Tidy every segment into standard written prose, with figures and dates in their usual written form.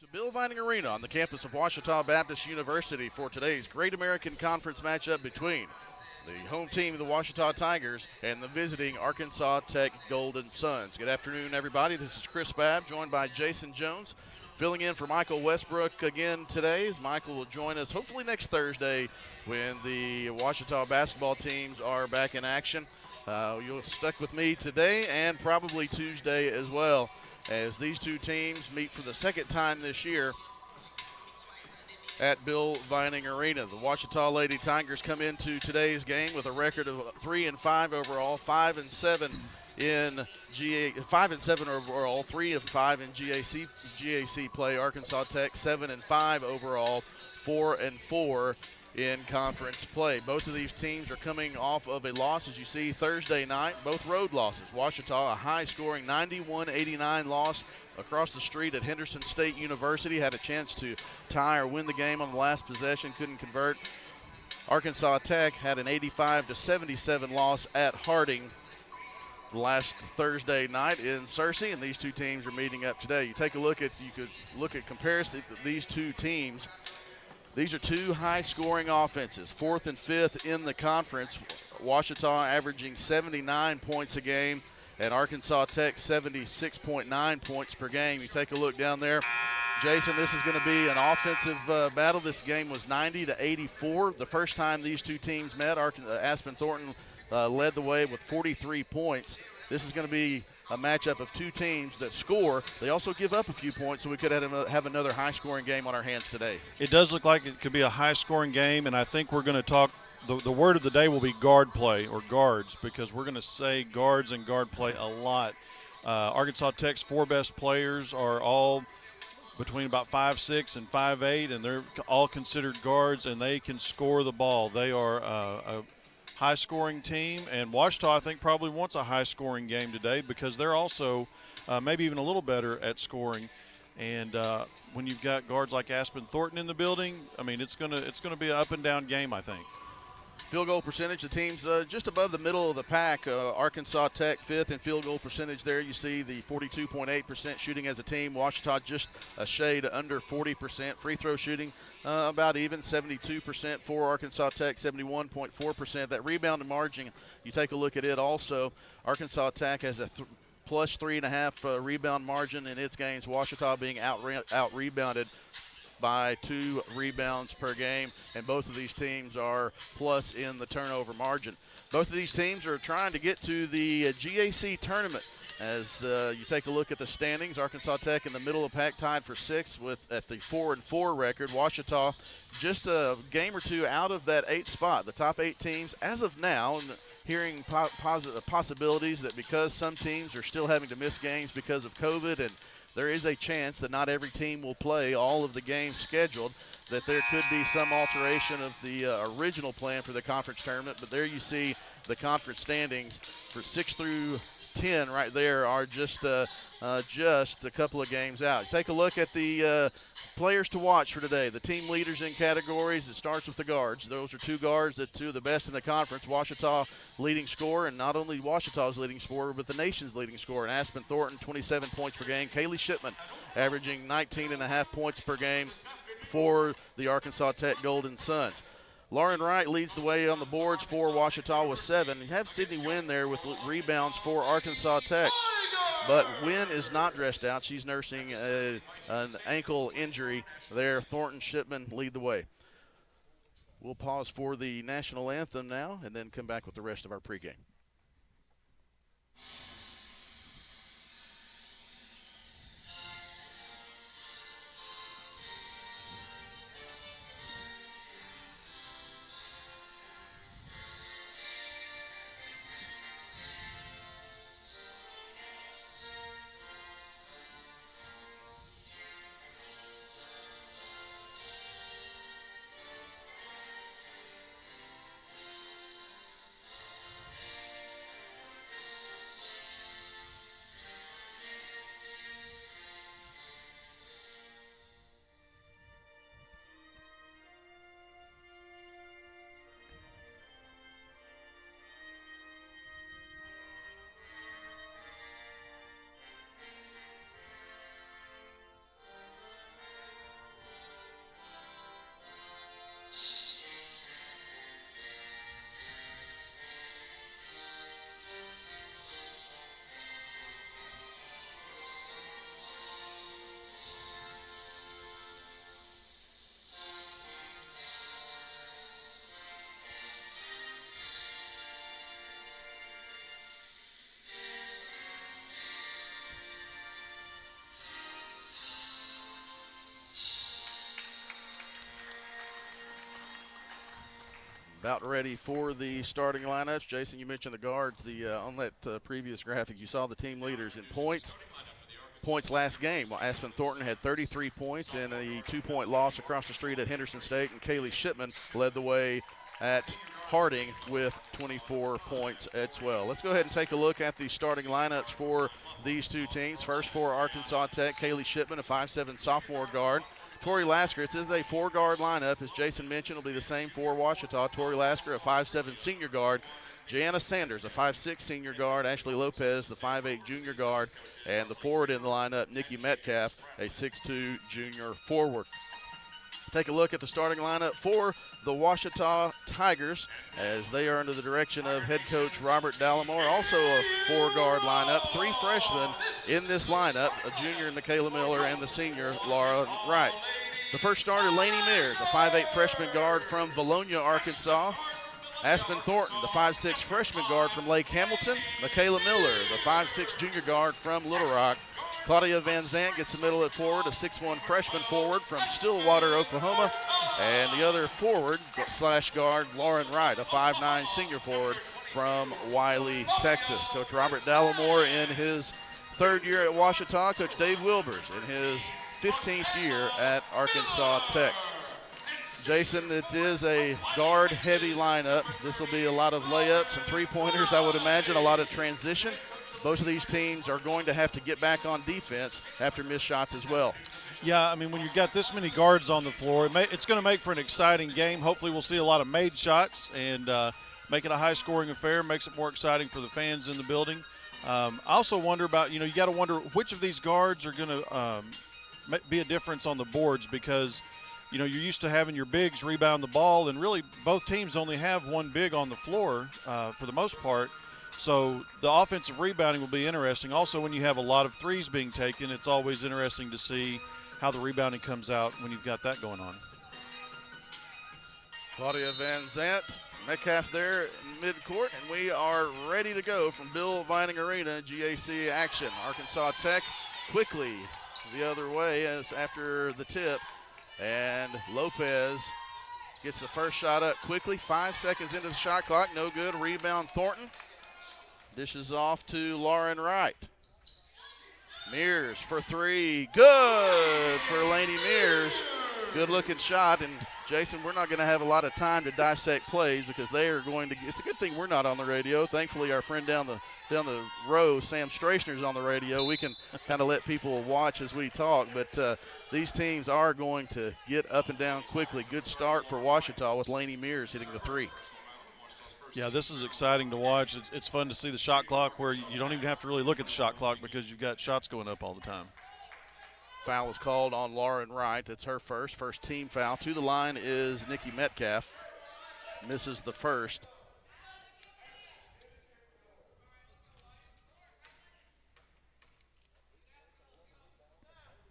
To Bill Vining Arena on the campus of Ouachita Baptist University for today's Great American Conference matchup between the home team of the Ouachita Tigers and the visiting Arkansas Tech Golden Suns. Good afternoon, everybody. This is Chris Babb, joined by Jason Jones, filling in for Michael Westbrook again today. As Michael will join us hopefully next Thursday when the Ouachita basketball teams are back in action. You're stuck with me today and probably Tuesday as well, as these two teams meet for the second time this year at Bill Vining Arena. The Ouachita Lady Tigers come into today's game with a record of 3-5 overall, 5-7 in 5-7 overall, 3-5 in GAC play. Arkansas Tech 7-5 overall, 4-4 in conference play. Both of these teams are coming off of a loss, as you see, Thursday night, both road losses. Ouachita, a high-scoring 91-89 loss across the street at Henderson State University, had a chance to tie or win the game on the last possession, couldn't convert. Arkansas Tech had an 85-77 loss at Harding last Thursday night in Searcy, and these two teams are meeting up today. You could look at comparison of these two teams. These are two high-scoring offenses, fourth and fifth in the conference. Ouachita averaging 79 points a game, and Arkansas Tech 76.9 points per game. You take a look down there. Jason, this is going to be an offensive battle. This game was 90-84. The first time these two teams met, Aspen Thornton led the way with 43 points. This is going to be a matchup of two teams that score. They also give up a few points, so we could have another high-scoring game on our hands today. It does look like it could be a high-scoring game, and I think we're going to talk the word of the day will be guard play or guards, because we're going to say guards and guard play a lot. Arkansas Tech's four best players are all between about 5'6" and 5'8", and they're all considered guards, and they can score the ball. They are a high-scoring team, and Ouachita, I think, probably wants a high-scoring game today because they're also maybe even a little better at scoring. And when you've got guards like Aspen Thornton in the building, I mean, it's gonna be an up-and-down game, I think. Field goal percentage, the team's just above the middle of the pack. Arkansas Tech fifth in field goal percentage there. You see the 42.8% shooting as a team. Ouachita just a shade under 40%. Free throw shooting about even, 72% for Arkansas Tech, 71.4%. That rebound margin, you take a look at it also. Arkansas Tech has a plus 3.5 rebound margin in its games. Ouachita being out-rebounded by 2 rebounds per game, and both of these teams are plus in the turnover margin. Both of these teams are trying to get to the GAC tournament. As you take a look at the standings, Arkansas Tech in the middle of the pack, tied for 6th at the 4-4 record. Ouachita just a game or two out of that 8th spot. The top 8 teams as of now, and hearing possibilities that because some teams are still having to miss games because of COVID, and there is a chance that not every team will play all of the games scheduled, that there could be some alteration of the original plan for the conference tournament. But there you see the conference standings for 6 through 10 right there are just a couple of games out. Take a look at the players to watch for today. The team leaders in categories, it starts with the guards. Those are two guards, two of the best in the conference. Ouachita leading scorer, and not only Ouachita's leading scorer, but the nation's leading scorer. And Aspen Thornton, 27 points per game. Kaylee Shipman averaging 19.5 points per game for the Arkansas Tech Golden Suns. Lauren Wright leads the way on the boards for Ouachita with 7. You have Sydney Wynn there with rebounds for Arkansas Tech. But Wynn is not dressed out. She's nursing an ankle injury there. Thornton, Shipman lead the way. We'll pause for the national anthem now and then come back with the rest of our pregame. about ready for the starting lineups. Jason, you mentioned the guards. On that previous graphic, you saw the team leaders in points. Points last game. Well, Aspen Thornton had 33 points in a 2-point loss across the street at Henderson State, and Kaylee Shipman led the way at Harding with 24 points as well. Let's go ahead and take a look at the starting lineups for these two teams. First for Arkansas Tech, Kaylee Shipman, a 5'7" sophomore guard. Tori Lasker, this is a 4-guard lineup. As Jason mentioned, will be the same for Ouachita. Tori Lasker, a 5'7" senior guard. Jana Sanders, a 5'6" senior guard. Ashley Lopez, the 5'8" junior guard. And the forward in the lineup, Nikki Metcalf, a 6'2" junior forward. Take a look at the starting lineup for the Ouachita Tigers as they are under the direction of head coach Robert Dallimore. Also a 4-guard lineup, 3 freshmen in this lineup, a junior Michaela Miller and the senior Laura Wright. The first starter, Lainey Mears, a 5'8" freshman guard from Valonia, Arkansas. Aspen Thornton, the 5'6" freshman guard from Lake Hamilton. Michaela Miller, the 5'6" junior guard from Little Rock. Claudia Van Zant gets the middle at forward, a 6'1" freshman forward from Stillwater, Oklahoma. And the other forward / guard, Lauren Wright, a 5'9" senior forward from Wiley, Texas. Coach Robert Dallimore in his 3rd year at Ouachita. Coach Dave Wilbers in his 15th year at Arkansas Tech. Jason, it is a guard-heavy lineup. This will be a lot of layups and three-pointers, I would imagine, a lot of transition. Both of these teams are going to have to get back on defense after missed shots as well. Yeah, I mean, when you've got this many guards on the floor, it's going to make for an exciting game. Hopefully we'll see a lot of made shots and make it a high-scoring affair, makes it more exciting for the fans in the building. I also wonder about, you got to wonder which of these guards are going to be a difference on the boards because, you're used to having your bigs rebound the ball, and really both teams only have one big on the floor for the most part. So the offensive rebounding will be interesting. Also, when you have a lot of threes being taken, it's always interesting to see how the rebounding comes out when you've got that going on. Claudia Van Zant, Metcalf there in midcourt, and we are ready to go from Bill Vining Arena, GAC action. Arkansas Tech quickly the other way as after the tip, and Lopez gets the first shot up quickly. 5 seconds into the shot clock, no good. Rebound Thornton. Dishes off to Lauren Wright. Mears for 3. Good for Lainey Mears. Good looking shot. And Jason, we're not going to have a lot of time to dissect plays because they are going to. It's a good thing we're not on the radio. Thankfully, our friend down the row, Sam Strachner, is on the radio. We can kind of let people watch as we talk. But these teams are going to get up and down quickly. Good start for Ouachita with Lainey Mears hitting the 3. Yeah, this is exciting to watch. It's fun to see the shot clock where you don't even have to really look at the shot clock because you've got shots going up all the time. Foul was called on Lauren Wright. That's her first team foul. To the line is Nikki Metcalf. Misses the first.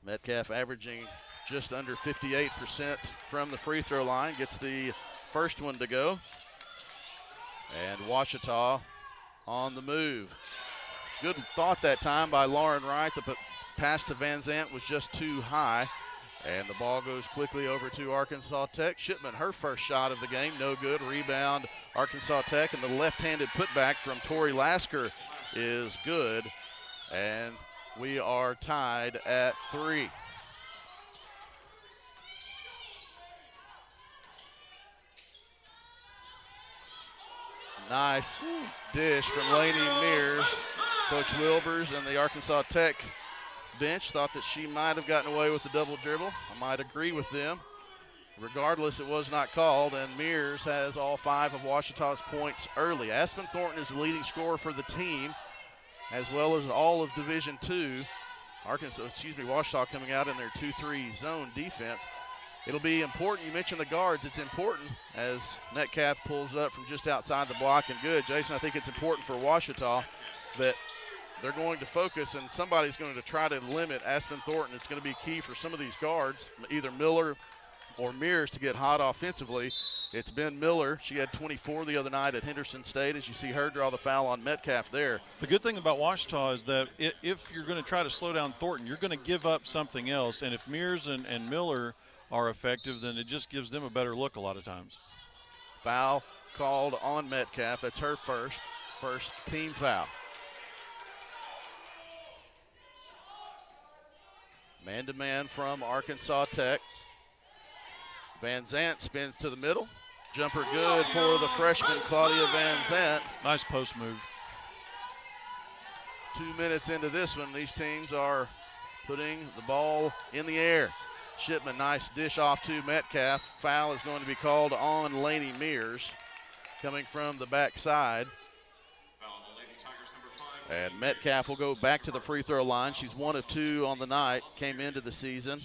Metcalf averaging just under 58% from the free throw line. Gets the first one to go. And Ouachita on the move. Good thought that time by Lauren Wright. The pass to Van Zant was just too high. And the ball goes quickly over to Arkansas Tech. Shipman, her first shot of the game, no good. Rebound, Arkansas Tech. And the left-handed putback from Tori Lasker is good. And we are tied at 3. Nice dish from Lainey Mears. Coach Wilbers and the Arkansas Tech bench thought that she might have gotten away with the double dribble. I might agree with them. Regardless, it was not called, and Mears has all 5 of Ouachita's points early. Aspen Thornton is the leading scorer for the team, as well as all of Division II. Ouachita coming out in their 2-3 zone defense. It'll be important. You mentioned the guards. It's important as Metcalf pulls up from just outside the block and good. Jason, I think it's important for Ouachita that they're going to focus and somebody's going to try to limit Aspen Thornton. It's going to be key for some of these guards, either Miller or Mears, to get hot offensively. It's been Miller. She had 24 the other night at Henderson State, as you see her draw the foul on Metcalf there. The good thing about Ouachita is that if you're going to try to slow down Thornton, you're going to give up something else. And if Mears and Miller are effective, then it just gives them a better look a lot of times. Foul called on Metcalf. That's her first team foul. Man-to-man from Arkansas Tech. Van Zant spins to the middle. Jumper good for the freshman Claudia Van Zant. Nice post move. 2 minutes into this one, these teams are putting the ball in the air. Shipman, nice dish off to Metcalf. Foul is going to be called on Lainey Mears coming from the backside. And Metcalf will go back to the free throw line. She's 1 of 2 on the night, came into the season.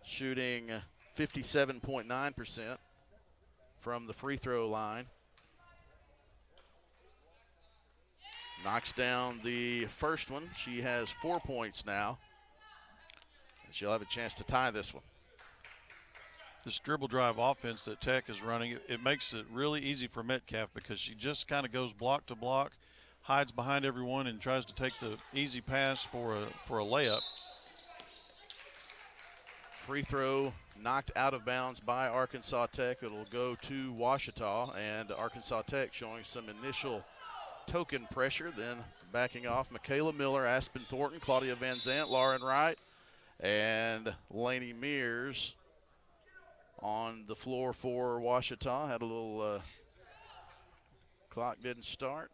Shooting 57.9% from the free throw line. Knocks down the first one. She has 4 points now. And she'll have a chance to tie this one. This dribble drive offense that Tech is running, it makes it really easy for Metcalf because she just kind of goes block to block, hides behind everyone, and tries to take the easy pass for a layup. Free throw knocked out of bounds by Arkansas Tech. It'll go to Ouachita, and Arkansas Tech showing some initial token pressure, then backing off. Michaela Miller, Aspen Thornton, Claudia Van Zant, Lauren Wright, and Lainey Mears on the floor for Ouachita. Had a little clock didn't start,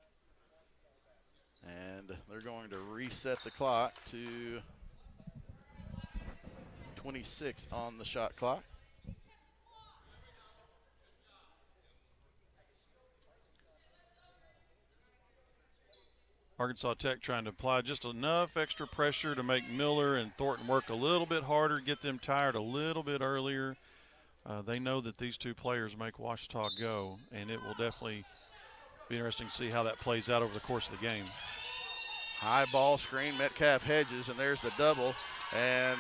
and they're going to reset the clock to 26 on the shot clock. Arkansas Tech trying to apply just enough extra pressure to make Miller and Thornton work a little bit harder, get them tired a little bit earlier. They know that these two players make Ouachita go, and it will definitely be interesting to see how that plays out over the course of the game. High ball screen, Metcalf hedges, and there's the double. And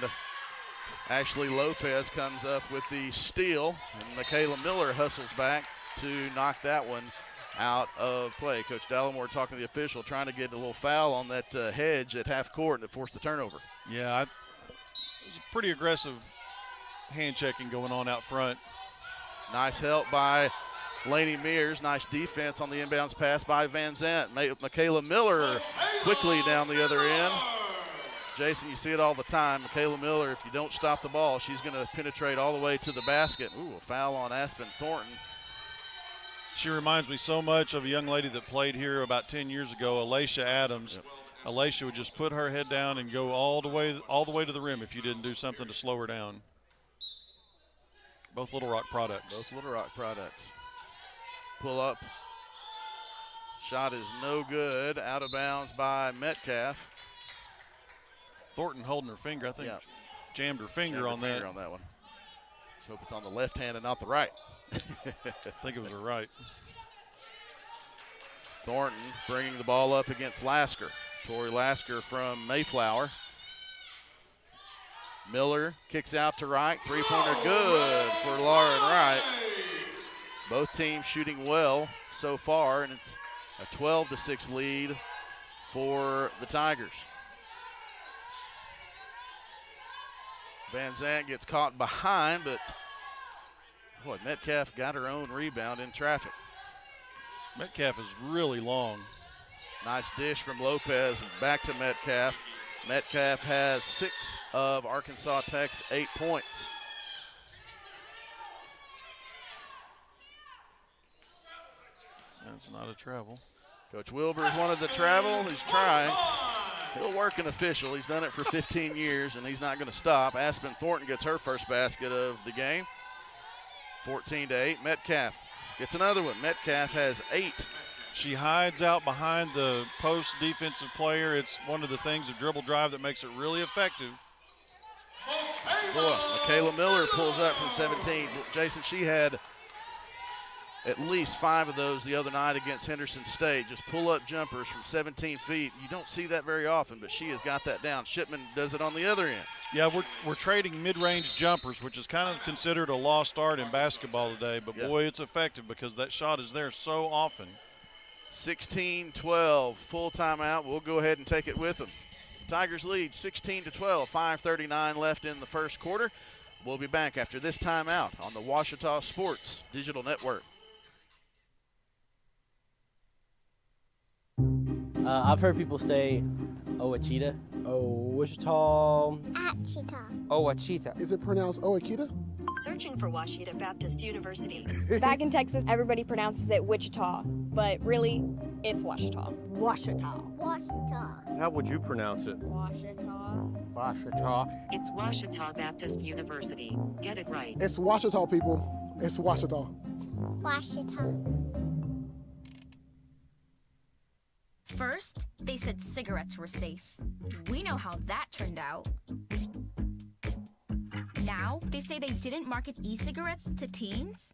Ashley Lopez comes up with the steal, and Michaela Miller hustles back to knock that one out of play. Coach Dallimore talking to the official, trying to get a little foul on that hedge at half court, and it forced the turnover. Yeah, it was a pretty aggressive hand checking going on out front. Nice help by Lainey Mears. Nice defense on the inbounds pass by Van Zant. Michaela Miller quickly down the other end. Jason, you see it all the time. Michaela Miller, if you don't stop the ball, she's going to penetrate all the way to the basket. Ooh, a foul on Aspen Thornton. She reminds me so much of a young lady that played here about 10 years ago, Alacia Adams. Yep. Alacia would just put her head down and go all the way to the rim if you didn't do something to slow her down. Both Little Rock products. Both Little Rock products. Pull up. Shot is no good. Out of bounds by Metcalf. Thornton holding her finger, I think. Yeah. Jammed her finger on that. On that one. Let's hope it's on the left hand and not the right. I think it was her right. Thornton bringing the ball up against Lasker. Tori Lasker from Mayflower. Miller kicks out to Wright. Three-pointer good for Lauren Wright. Both teams shooting well so far, and it's a 12-6 lead for the Tigers. Van Zant gets caught behind, but boy, Metcalf got her own rebound in traffic. Metcalf is really long. Nice dish from Lopez back to Metcalf. Metcalf has 6 of Arkansas Tech's 8 points. That's not a travel. Coach Wilbur's wanted the travel. He's trying. He'll work an official. He's done it for 15 years, and he's not going to stop. Aspen Thornton gets her first basket of the game. 14-8. Metcalf gets another one. Metcalf has 8. She hides out behind the post defensive player. It's one of the things of dribble drive that makes it really effective. Boy, Michaela Miller pulls up from 17. Jason, she had at least 5 of those the other night against Henderson State. Just pull-up jumpers from 17 feet. You don't see that very often, but she has got that down. Shipman does it on the other end. Yeah, we're trading mid-range jumpers, which is kind of considered a lost art in basketball today. But, boy, it's effective because that shot is there so often. 16-12, full timeout. We'll go ahead and take it with them. Tigers lead 16-12, 5:39 left in the first quarter. We'll be back after this timeout on the Ouachita Sports Digital Network. I've heard people say Ouachita. Ouachita. Achita. Ouachita. Is it pronounced Ouachita? Searching for Ouachita Baptist University. Back in Texas, everybody pronounces it Wichita, but really, it's Ouachita. Ouachita. Ouachita. How would you pronounce it? Ouachita. Ouachita. It's Ouachita Baptist University. Get it right. It's Ouachita, people. It's Ouachita. Ouachita. First, they said cigarettes were safe. We know how that turned out. Now, they say they didn't market e-cigarettes to teens?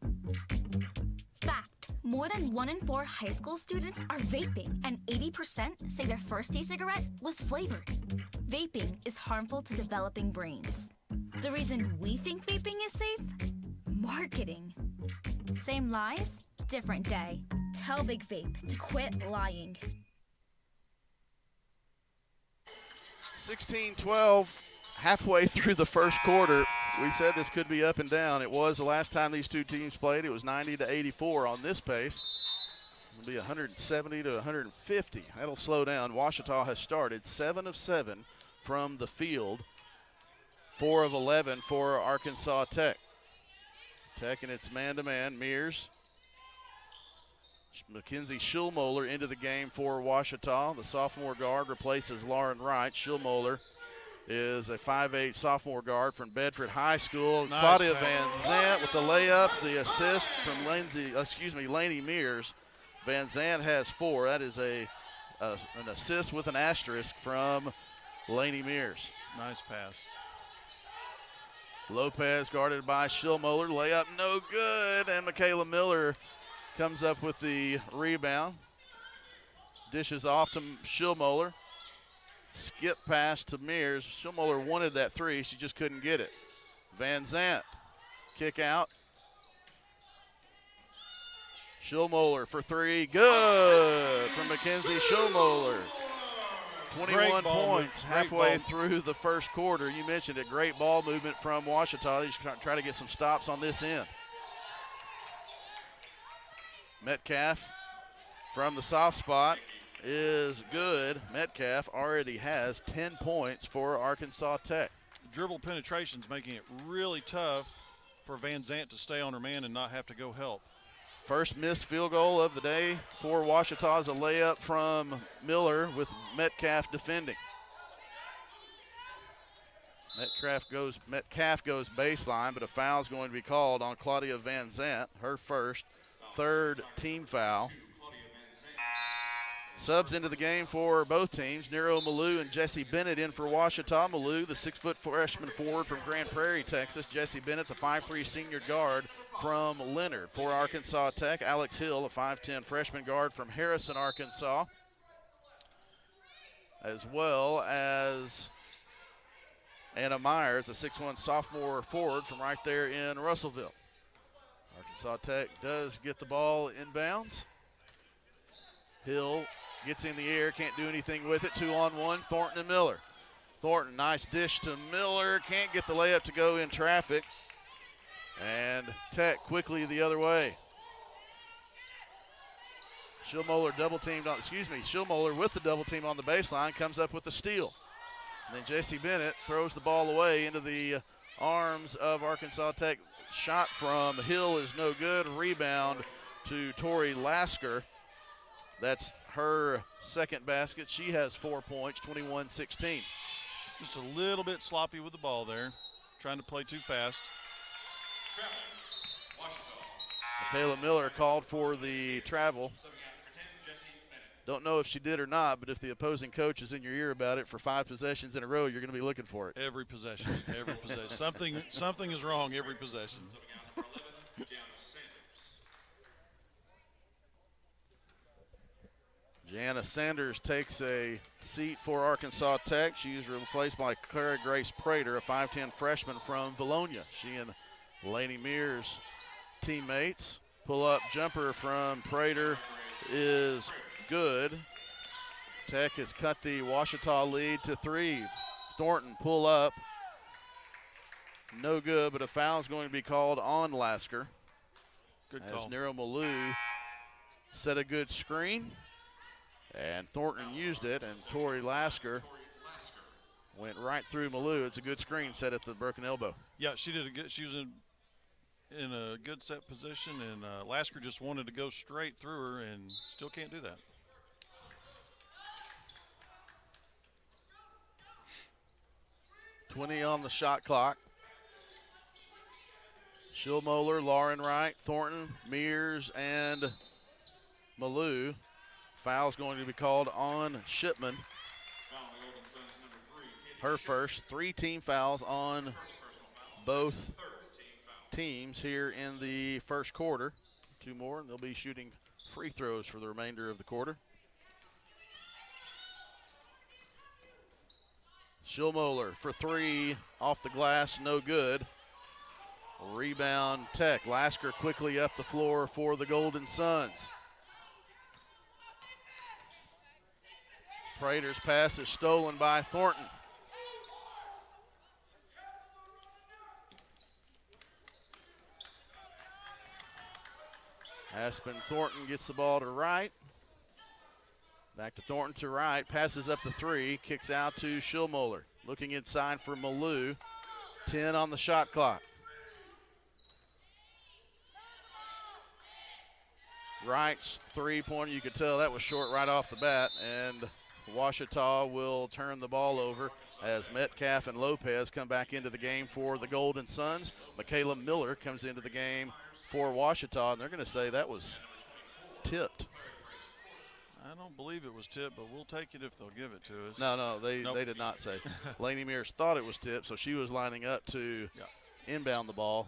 Fact, more than 1 in 4 high school students are vaping, and 80% say their first e-cigarette was flavored. Vaping is harmful to developing brains. The reason we think vaping is safe? Marketing. Same lies, different day. Tell Big Vape to quit lying. 16-12, halfway through the first quarter. We said this could be up and down. It was the last time these two teams played. It was 90-84 on this pace. It'll be 170 to 150. That'll slow down. Ouachita has started 7 of 7 from the field, 4 of 11 for Arkansas Tech. Tech in its man-to-man. Mears. Mackenzie Schillmoeller into the game for Ouachita. The sophomore guard replaces Lauren Wright. Schillmoeller is a 5'8" sophomore guard from Bedford High School. Nice Claudia pass. Van Zant with the layup, the assist from Laney Mears. Van Zant has 4. That is an assist with an asterisk from Laney Mears. Nice pass. Lopez guarded by Schillmoeller. Layup no good, and Michaela Miller comes up with the rebound. Dishes off to Schillmoeller. Skip pass to Mears. Schillmoeller wanted that 3. She just couldn't get it. Van Zant. Kick out. Schillmoeller for 3. Good from Mackenzie Schillmoeller. 21 points halfway through the first quarter. You mentioned it. Great ball movement from Ouachita. They just try to get some stops on this end. Metcalf from the soft spot is good. Metcalf already has 10 points for Arkansas Tech. Dribble penetration's making it really tough for Van Zant to stay on her man and not have to go help. First missed field goal of the day for Ouachita is a layup from Miller with Metcalf defending. Metcalf goes baseline, but a foul is going to be called on Claudia Van Zant, her first, 3rd team foul. Subs into the game for both teams. Nero Malou and Jesse Bennett in for Ouachita. Malou, the 6-foot freshman forward from Grand Prairie, Texas. Jesse Bennett, the 5'3" senior guard from Leonard. For Arkansas Tech, Alex Hill, a 5'10" freshman guard from Harrison, Arkansas. As well as Anna Myers, a 6'1" sophomore forward from right there in Russellville. Arkansas Tech does get the ball inbounds. Hill gets in the air, can't do anything with it. 2-on-1, Thornton and Miller. Thornton, nice dish to Miller. Can't get the layup to go in traffic. And Tech quickly the other way. Schillmoeller Schillmoeller with the double team on the baseline comes up with the steal. And then Jesse Bennett throws the ball away into the arms of Arkansas Tech. Shot from Hill is no good. Rebound to Tori Lasker. That's her second basket. She has 4 points, 21-16. Just a little bit sloppy with the ball there, trying to play too fast. Michaela Miller called for the travel. Don't know if she did or not, but if the opposing coach is in your ear about it for 5 possessions in a row, you're going to be looking for it. Every possession. Something is wrong every possession. Jana Sanders takes a seat for Arkansas Tech. She's replaced by Clara Grace Prater, a 5'10" freshman from Valonia. She and Laney Mears teammates. Pull-up jumper from Prater is good. Tech has cut the Ouachita lead to 3. Thornton pull up. No good, but a foul is going to be called on Lasker. Good As call. Nero Malou set a good screen, and Thornton used it, and Tori Lasker went right through Malou. It's a good screen set at the broken elbow. Yeah, she did a good. She was in a good set position, and Lasker just wanted to go straight through her, and still can't do that. .20 on the shot clock. Schillmoeller, Lauren Wright, Thornton, Mears, and Malou. Foul's going to be called on Shipman. Her first. 3 team fouls on both teams here in the first quarter. 2 more, and they'll be shooting free throws for the remainder of the quarter. Schillmoeller for 3 off the glass, no good. Rebound Tech. Lasker quickly up the floor for the Golden Suns. Prater's pass is stolen by Thornton. Aspen Thornton gets the ball to Wright. Back to Thornton to Wright. Passes up to 3. Kicks out to Schillmoeller. Looking inside for Malou. 10 on the shot clock. Wright's 3-pointer, you could tell that was short right off the bat, and Ouachita will turn the ball over as Metcalf and Lopez come back into the game for the Golden Suns. Michaela Miller comes into the game for Ouachita, and they're going to say that was tipped. I don't believe it was tipped, but we'll take it if they'll give it to us. No, they Nope. they did not say. Laney Mears thought it was tipped, so she was lining up to inbound the ball.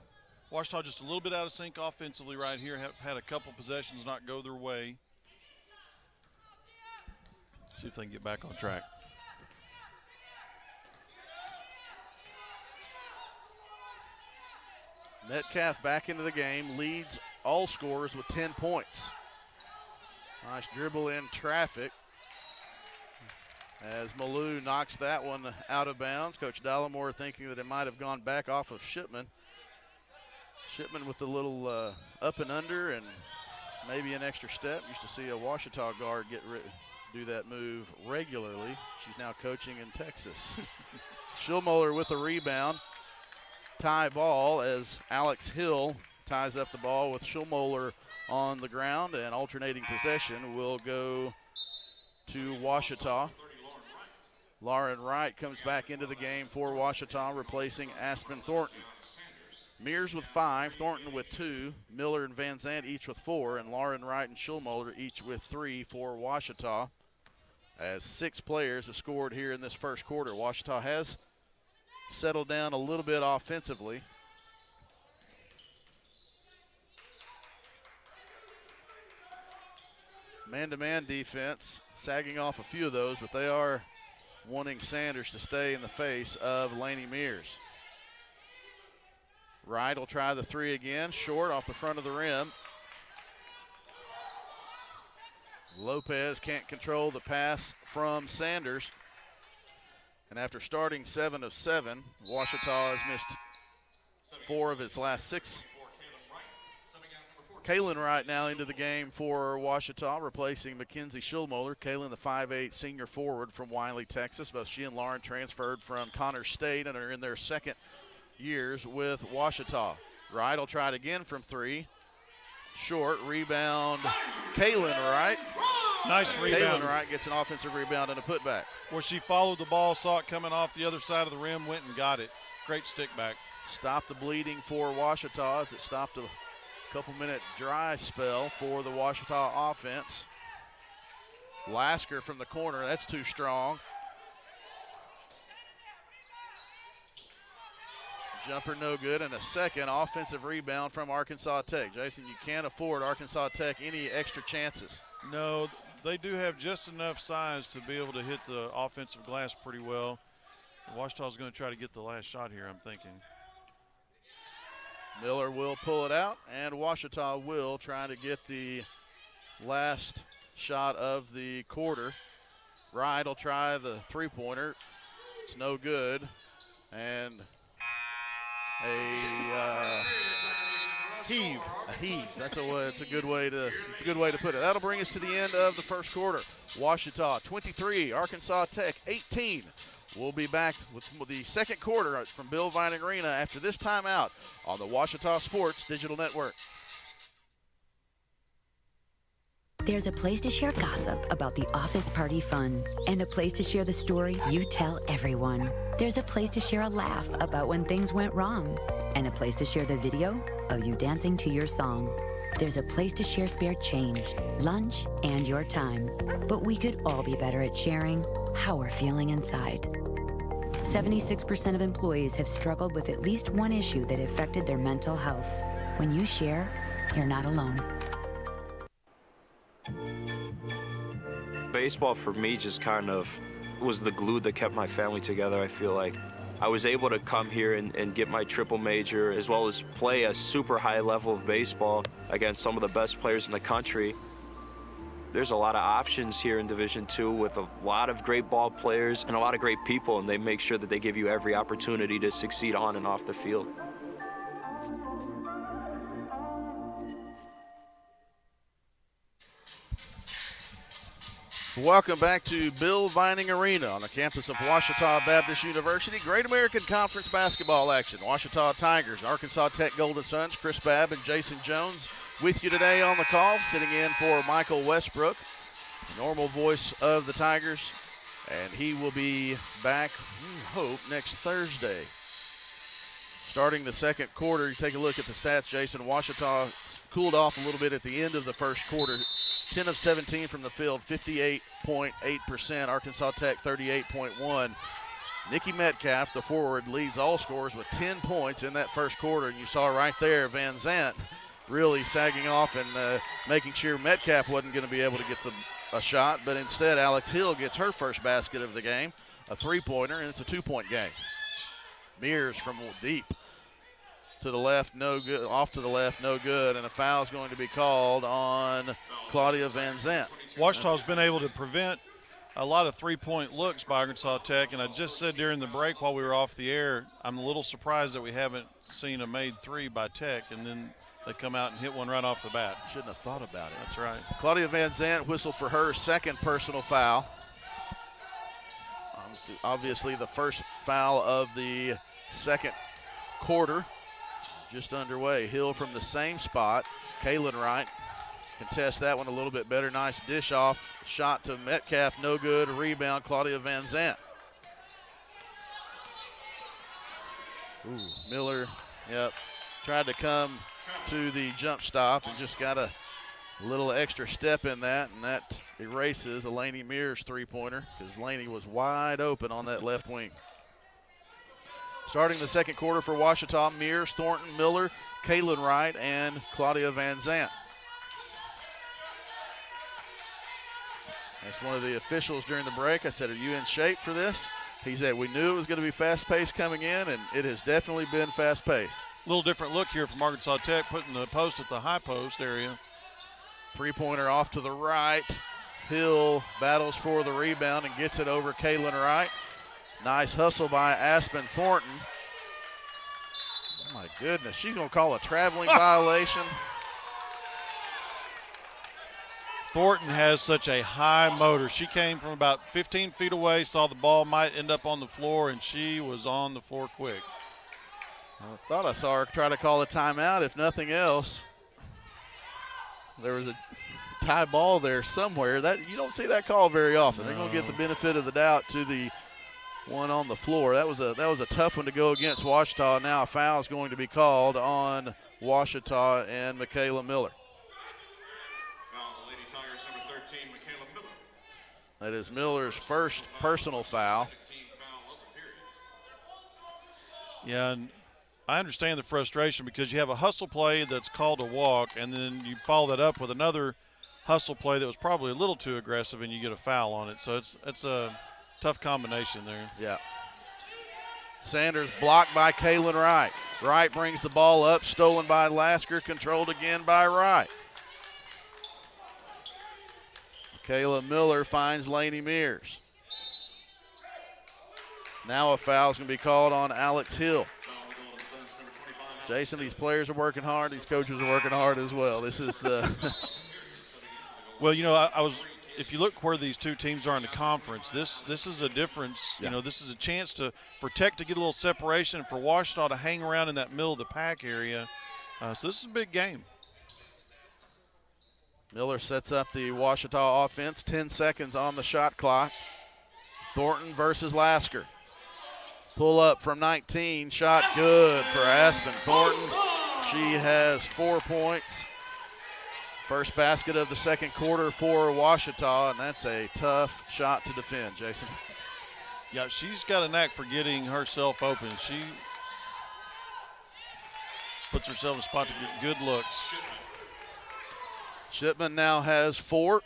Ouachita just a little bit out of sync offensively right here. Had a couple possessions not go their way. See if they can get back on track. Metcalf back into the game, leads all scorers with 10 points. Nice dribble in traffic as Malou knocks that one out of bounds. Coach Dollamore thinking that it might have gone back off of Shipman. Shipman with a little up and under and maybe an extra step. Used to see a Ouachita guard do that move regularly. She's now coaching in Texas. Schillmoeller with a rebound. Tie ball as Alex Hill ties up the ball with Schillmoeller on the ground, and alternating possession will go to Ouachita. Lauren Wright comes back into the game for Ouachita, replacing Aspen Thornton. Mears with 5, Thornton with 2, Miller and Van Zandt each with 4, and Lauren Wright and Schillmoeller each with 3 for Ouachita. As 6 players have scored here in this first quarter. Ouachita has settled down a little bit offensively. Man-to-man defense, sagging off a few of those, but they are wanting Sanders to stay in the face of Laney Mears. Wright will try the 3 again, short off the front of the rim. Lopez can't control the pass from Sanders. And after starting 7 of 7, Ouachita has missed 4 of its last 6. Kaylin Wright now into the game for Ouachita, replacing Mackenzie Schillmoeller. Kaylin, the 5'8" senior forward from Wiley, Texas. Both she and Lauren transferred from Connors State and are in their second years with Ouachita. Wright will try it again from 3. Short, rebound, Kaylin Wright. Nice rebound. Kaylin Wright gets an offensive rebound and a putback. Where she followed the ball, saw it coming off the other side of the rim, went and got it. Great stick back. Stopped the bleeding for Ouachita as it stopped a couple-minute dry spell for the Ouachita offense. Lasker from the corner, that's too strong. Jumper no good, and a second offensive rebound from Arkansas Tech. Jason, you can't afford Arkansas Tech any extra chances. No, they do have just enough size to be able to hit the offensive glass pretty well. Ouachita's going to try to get the last shot here, I'm thinking. Miller will pull it out, and Ouachita will try to get the last shot of the quarter. Wright will try the 3-pointer. It's no good. And Heave. A heave. That's a good way to put it. That'll bring us to the end of the first quarter. Ouachita 23, Arkansas Tech 18. We'll be back with the second quarter from Bill Vining Arena after this timeout on the Ouachita Sports Digital Network. There's a place to share gossip about the office party fun, and a place to share the story you tell everyone. There's a place to share a laugh about when things went wrong, and a place to share the video of you dancing to your song. There's a place to share spare change, lunch, and your time. But we could all be better at sharing how we're feeling inside. 76% of employees have struggled with at least one issue that affected their mental health. When you share, you're not alone. Baseball for me just kind of was the glue that kept my family together. I feel like I was able to come here and get my triple major, as well as play a super high level of baseball against some of the best players in the country. There's a lot of options here in Division II with a lot of great ball players and a lot of great people, and they make sure that they give you every opportunity to succeed on and off the field. Welcome back to Bill Vining Arena on the campus of Ouachita Baptist University. Great American Conference basketball action. Ouachita Tigers, Arkansas Tech Golden Suns, Chris Babb and Jason Jones with you today on the call, sitting in for Michael Westbrook, the normal voice of the Tigers, and he will be back, we hope, next Thursday. Starting the second quarter, you take a look at the stats, Jason. Ouachita cooled off a little bit at the end of the first quarter. 10 of 17 from the field, 58.8%. Arkansas Tech, 38.1. Nikki Metcalf, the forward, leads all scorers with 10 points in that first quarter. And you saw right there Van Zant really sagging off and making sure Metcalf wasn't going to be able to get a shot. But instead, Alex Hill gets her first basket of the game, a three-pointer, and it's a two-point game. Mears from deep. To the left, no good. Off to the left, no good. And a foul is going to be called on Claudia Van Zant. Ouachita's been able to prevent a lot of three-point looks by Arkansas Tech. And I just said during the break while we were off the air, I'm a little surprised that we haven't seen a made three by Tech. And then they come out and hit one right off the bat. Shouldn't have thought about it. That's right. Claudia Van Zant whistled for her second personal foul. Obviously the first foul of the second quarter. Just underway. Hill from the same spot. Kaylin Wright contests that one a little bit better. Nice dish off. Shot to Metcalf, no good. Rebound, Claudia Van Zant. Ooh, Miller, tried to come to the jump stop and just got a little extra step in that, and that erases Laney Mears three-pointer because Laney was wide open on that left wing. Starting the second quarter for Ouachita, Mears, Thornton, Miller, Kaylin Wright, and Claudia Van Zant. That's one of the officials during the break. I said, are you in shape for this? He said, we knew it was going to be fast-paced coming in, and it has definitely been fast-paced. A little different look here from Arkansas Tech, putting the post at the high post area. Three-pointer off to the right. Hill battles for the rebound and gets it over Kaylin Wright. Nice hustle by Aspen Thornton. Oh my goodness, she's gonna call a traveling violation. Thornton has such a high motor. She came from about 15 feet away, saw the ball might end up on the floor, and she was on the floor quick. I thought I saw her try to call a timeout, if nothing else. There was a tie ball there somewhere. That you don't see that call very often. No. They're gonna get the benefit of the doubt to the one on the floor. That was a tough one to go against Ouachita. Now a foul is going to be called on Ouachita and Michaela Miller. Foul on the Lady Tigers, number 13, Michaela Miller. That is Miller's first personal foul. Yeah, and I understand the frustration because you have a hustle play that's called a walk, and then you follow that up with another hustle play that was probably a little too aggressive, and you get a foul on it. So it's a tough combination there. Yeah. Sanders blocked by Kaylin Wright. Wright brings the ball up, stolen by Lasker, controlled again by Wright. Kayla Miller finds Laney Mears. Now a foul is going to be called on Alex Hill. Jason, these players are working hard. These coaches are working hard as well. This is Well, you know, I was – if you look where these two teams are in the conference, this is a difference. Yeah. You know, this is a chance for Tech to get a little separation and for Ouachita to hang around in that middle of the pack area. So this is a big game. Miller sets up the Ouachita offense. 10 seconds on the shot clock. Thornton versus Lasker. Pull up from 19. Shot good for Aspen Thornton. She has 4 points. First basket of the second quarter for Ouachita, and that's a tough shot to defend, Jason. Yeah, she's got a knack for getting herself open. She puts herself in a spot to get good looks. Shipman now has 4.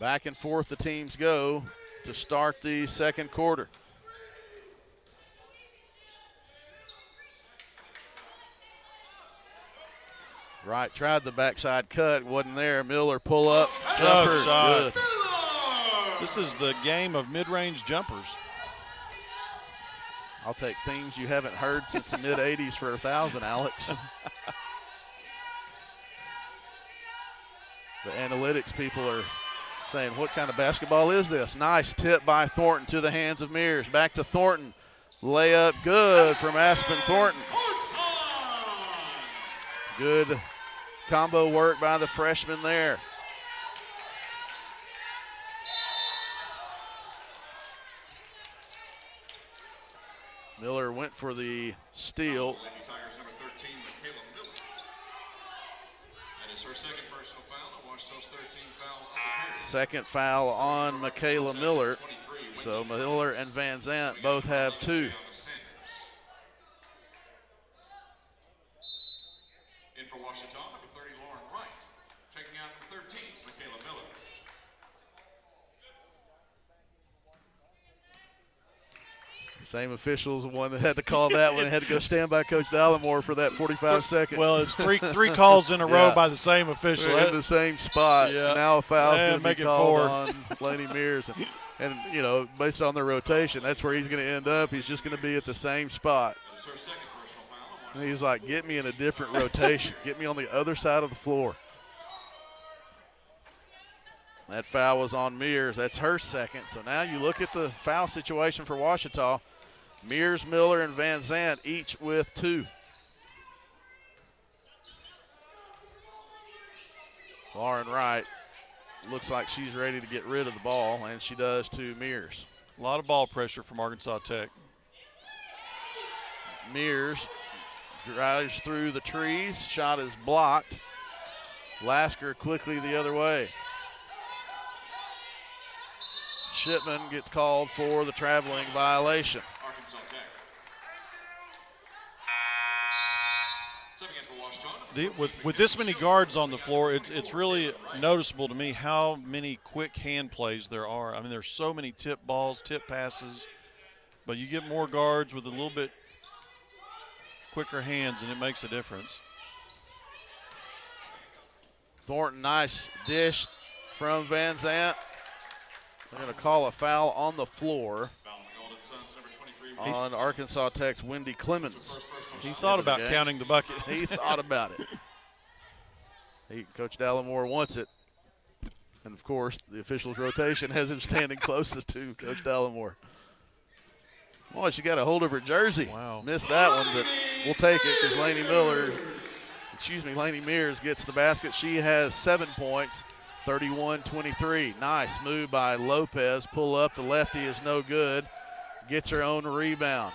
Back and forth the teams go to start the second quarter. Right, tried the backside cut, wasn't there. Miller pull up, jumper, shot. good. This is the game of mid-range jumpers. I'll take things you haven't heard since the mid-'80s for 1,000, Alex. The analytics people are saying, what kind of basketball is this? Nice tip by Thornton to the hands of Mears. Back to Thornton. Layup good from Aspen Thornton. Good combo work by the freshman there. Miller went for the steal. Second foul on Michaela Miller. So Miller and Van Zant both have 2. In for Ouachita, number 30, Lauren Wright. Checking out number 13, Michaela Miller. Same officials, the one that had to call that one, had to go stand by Coach Dallimore for that 45 seconds. Well, it's three calls in a row Yeah. by the same official. They're in the same spot. Yeah. Now a foul's going to make be it called 4. on Laney Mears. And, you know, based on their rotation, that's where he's going to end up. He's just going to be at the same spot. That's her second personal foul. And he's like, get me in a different rotation. Get me on the other side of the floor. That foul was on Mears. That's her second. So now you look at the foul situation for Ouachita. Mears, Miller, and Van Zant each with 2. Lauren Wright looks like she's ready to get rid of the ball, and she does to Mears. A lot of ball pressure from Arkansas Tech. Mears drives through the trees. Shot is blocked. Lasker quickly the other way. Shipman gets called for the traveling violation. Arkansas Tech. Stepping in for Ouachita. With this many guards on the floor, it's really noticeable to me how many quick hand plays there are. I mean, there's so many tip balls, tip passes, but you get more guards with a little bit quicker hands, and it makes a difference. Thornton, nice dish from Van Zant. They're going to call a foul on the floor Fouling the Golden Suns, number 23. on Arkansas Tech's Wendy Clemens. He thought about counting the bucket. He thought about it. Coach Dallimore wants it. And, of course, the officials' rotation has him standing closest to Coach Dallimore. Boy, she got a hold of her jersey. Wow. Missed that one, but we'll take it because Laney Mears gets the basket. She has 7 points, 31-23. Nice move by Lopez. Pull up. The lefty is no good. Gets her own rebound.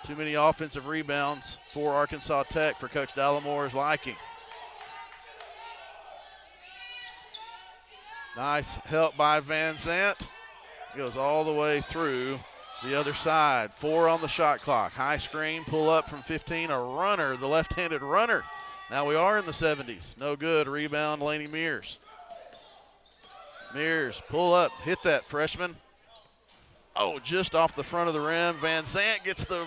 Too many offensive rebounds for Arkansas Tech for Coach Dallimore's liking. Nice help by Van Zant. Goes all the way through the other side. 4 on the shot clock. High screen, pull up from 15. A runner, the left-handed runner. Now we are in the 70s. No good. Rebound, Laney Mears. Mears, pull up, hit that freshman. Oh, just off the front of the rim. Van Zant gets the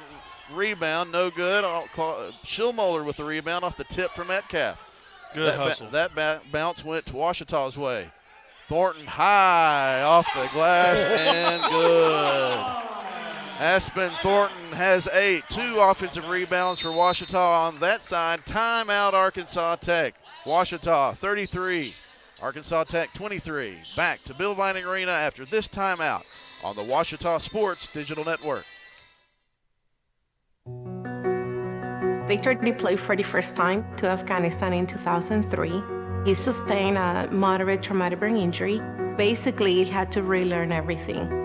rebound, no good. Schillmoller with the rebound off the tip from Metcalf. Good hustle. That bounce went to Ouachita's way. Thornton high off the glass and good. Aspen Thornton has 8. 2 offensive rebounds for Ouachita on that side. Timeout, Arkansas Tech. Ouachita 33, Arkansas Tech 23. Back to Bill Vining Arena after this timeout on the Ouachita Sports Digital Network. Victor deployed for the first time to Afghanistan in 2003. He sustained a moderate traumatic brain injury. Basically, he had to relearn everything.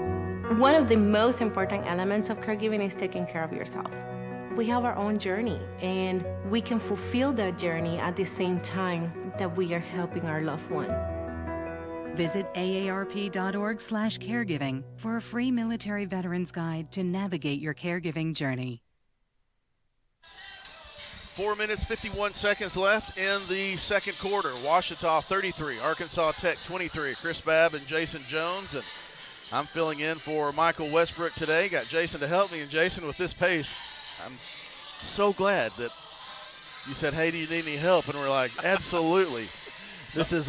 One of the most important elements of caregiving is taking care of yourself. We have our own journey, and we can fulfill that journey at the same time that we are helping our loved one. Visit aarp.org/caregiving for a free military veterans guide to navigate your caregiving journey. 4 minutes, 51 seconds left in the second quarter. Ouachita 33, Arkansas Tech 23. Chris Babb and Jason Jones, and I'm filling in for Michael Westbrook today. Got Jason to help me, and Jason, with this pace, I'm so glad that you said, hey, do you need any help? And we're like, absolutely. This is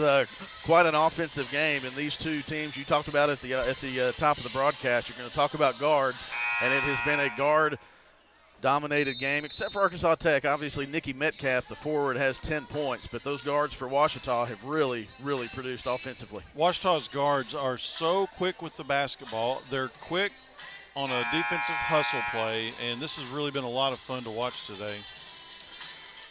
quite an offensive game, and these two teams you talked about at the top of the broadcast. You're going to talk about guards, and it has been a guard-dominated game, except for Arkansas Tech. Obviously, Nikki Metcalf, the forward, has 10 points, but those guards for Ouachita have really, really produced offensively. Ouachita's guards are so quick with the basketball. They're quick on a defensive hustle play, and this has really been a lot of fun to watch today.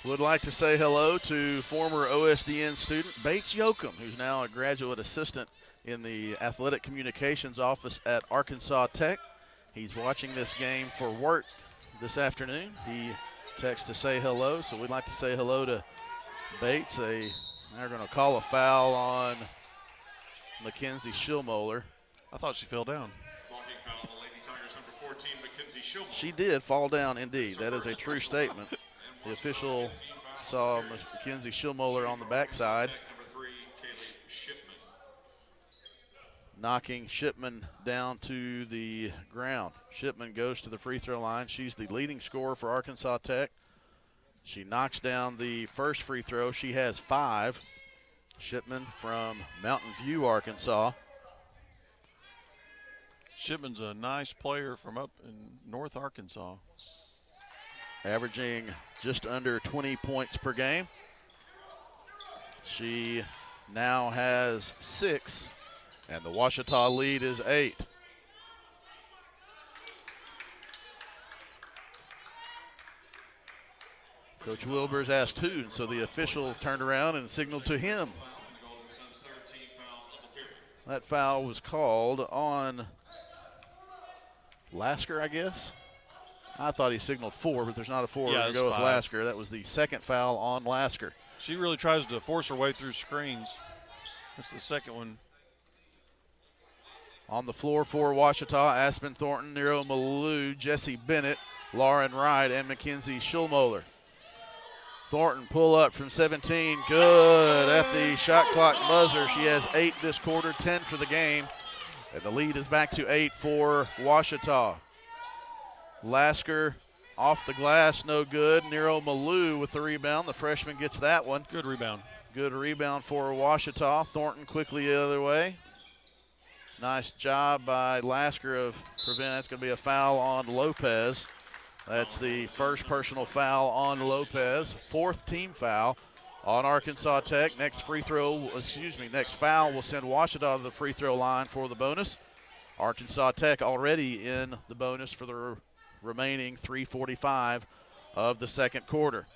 Would like to say hello to former OSDN student Bates Yoakum, who's now a graduate assistant in the athletic communications office at Arkansas Tech. He's watching this game for work this afternoon. He texts to say hello, so we'd like to say hello to Bates. They're going to call a foul on Mackenzie Schillmoeller. I thought she fell down. Blocking foul on the Lady Tigers, number 14, Mackenzie Schillmoeller. She did fall down, indeed. That is a true statement. The official saw Mackenzie Schillmoeller on the backside, knocking Shipman down to the ground. Shipman goes to the free throw line. She's the leading scorer for Arkansas Tech. She knocks down the first free throw. She has 5. Shipman from Mountain View, Arkansas. Shipman's a nice player from up in North Arkansas. Averaging just under 20 points per game. She now has 6, and the Ouachita lead is 8. Coach Wilbur's asked who, and so the official turned around and signaled to him. That foul was called on Lasker, I guess. I thought he signaled 4, but there's not a 4. Yeah, to go with 5. Lasker. That was the second foul on Lasker. She really tries to force her way through screens. That's the second one. On the floor for Ouachita, Aspen Thornton, Nero Malou, Jesse Bennett, Lauren Wright, and Mackenzie Schillmoeller. Thornton pull up from 17, good at the shot clock buzzer. She has 8 this quarter, 10 for the game, and the lead is back to 8 for Ouachita. Lasker off the glass, no good. Nero Malou with the rebound. The freshman gets that one. Good rebound. Good rebound for Ouachita. Thornton quickly the other way. Nice job by Lasker of preventing. That's going to be a foul on Lopez. That's the first personal foul on Lopez. 4th team foul on Arkansas Tech. Next foul will send Ouachita to the free throw line for the bonus. Arkansas Tech already in the bonus for the remaining 3:45 of the second quarter.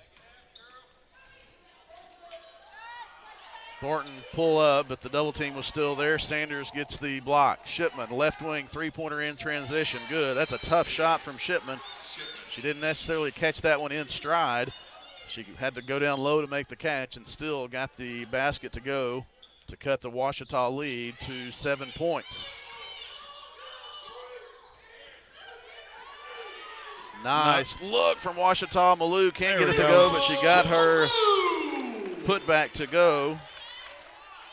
Thornton pull up, but the double team was still there. Sanders gets the block. Shipman, left wing, three-pointer in transition. Good. That's a tough shot from Shipman. She didn't necessarily catch that one in stride. She had to go down low to make the catch and still got the basket to go to cut the Ouachita lead to 7 points. Nice look from Ouachita. Malou can't get it to go, but she got her putback to go.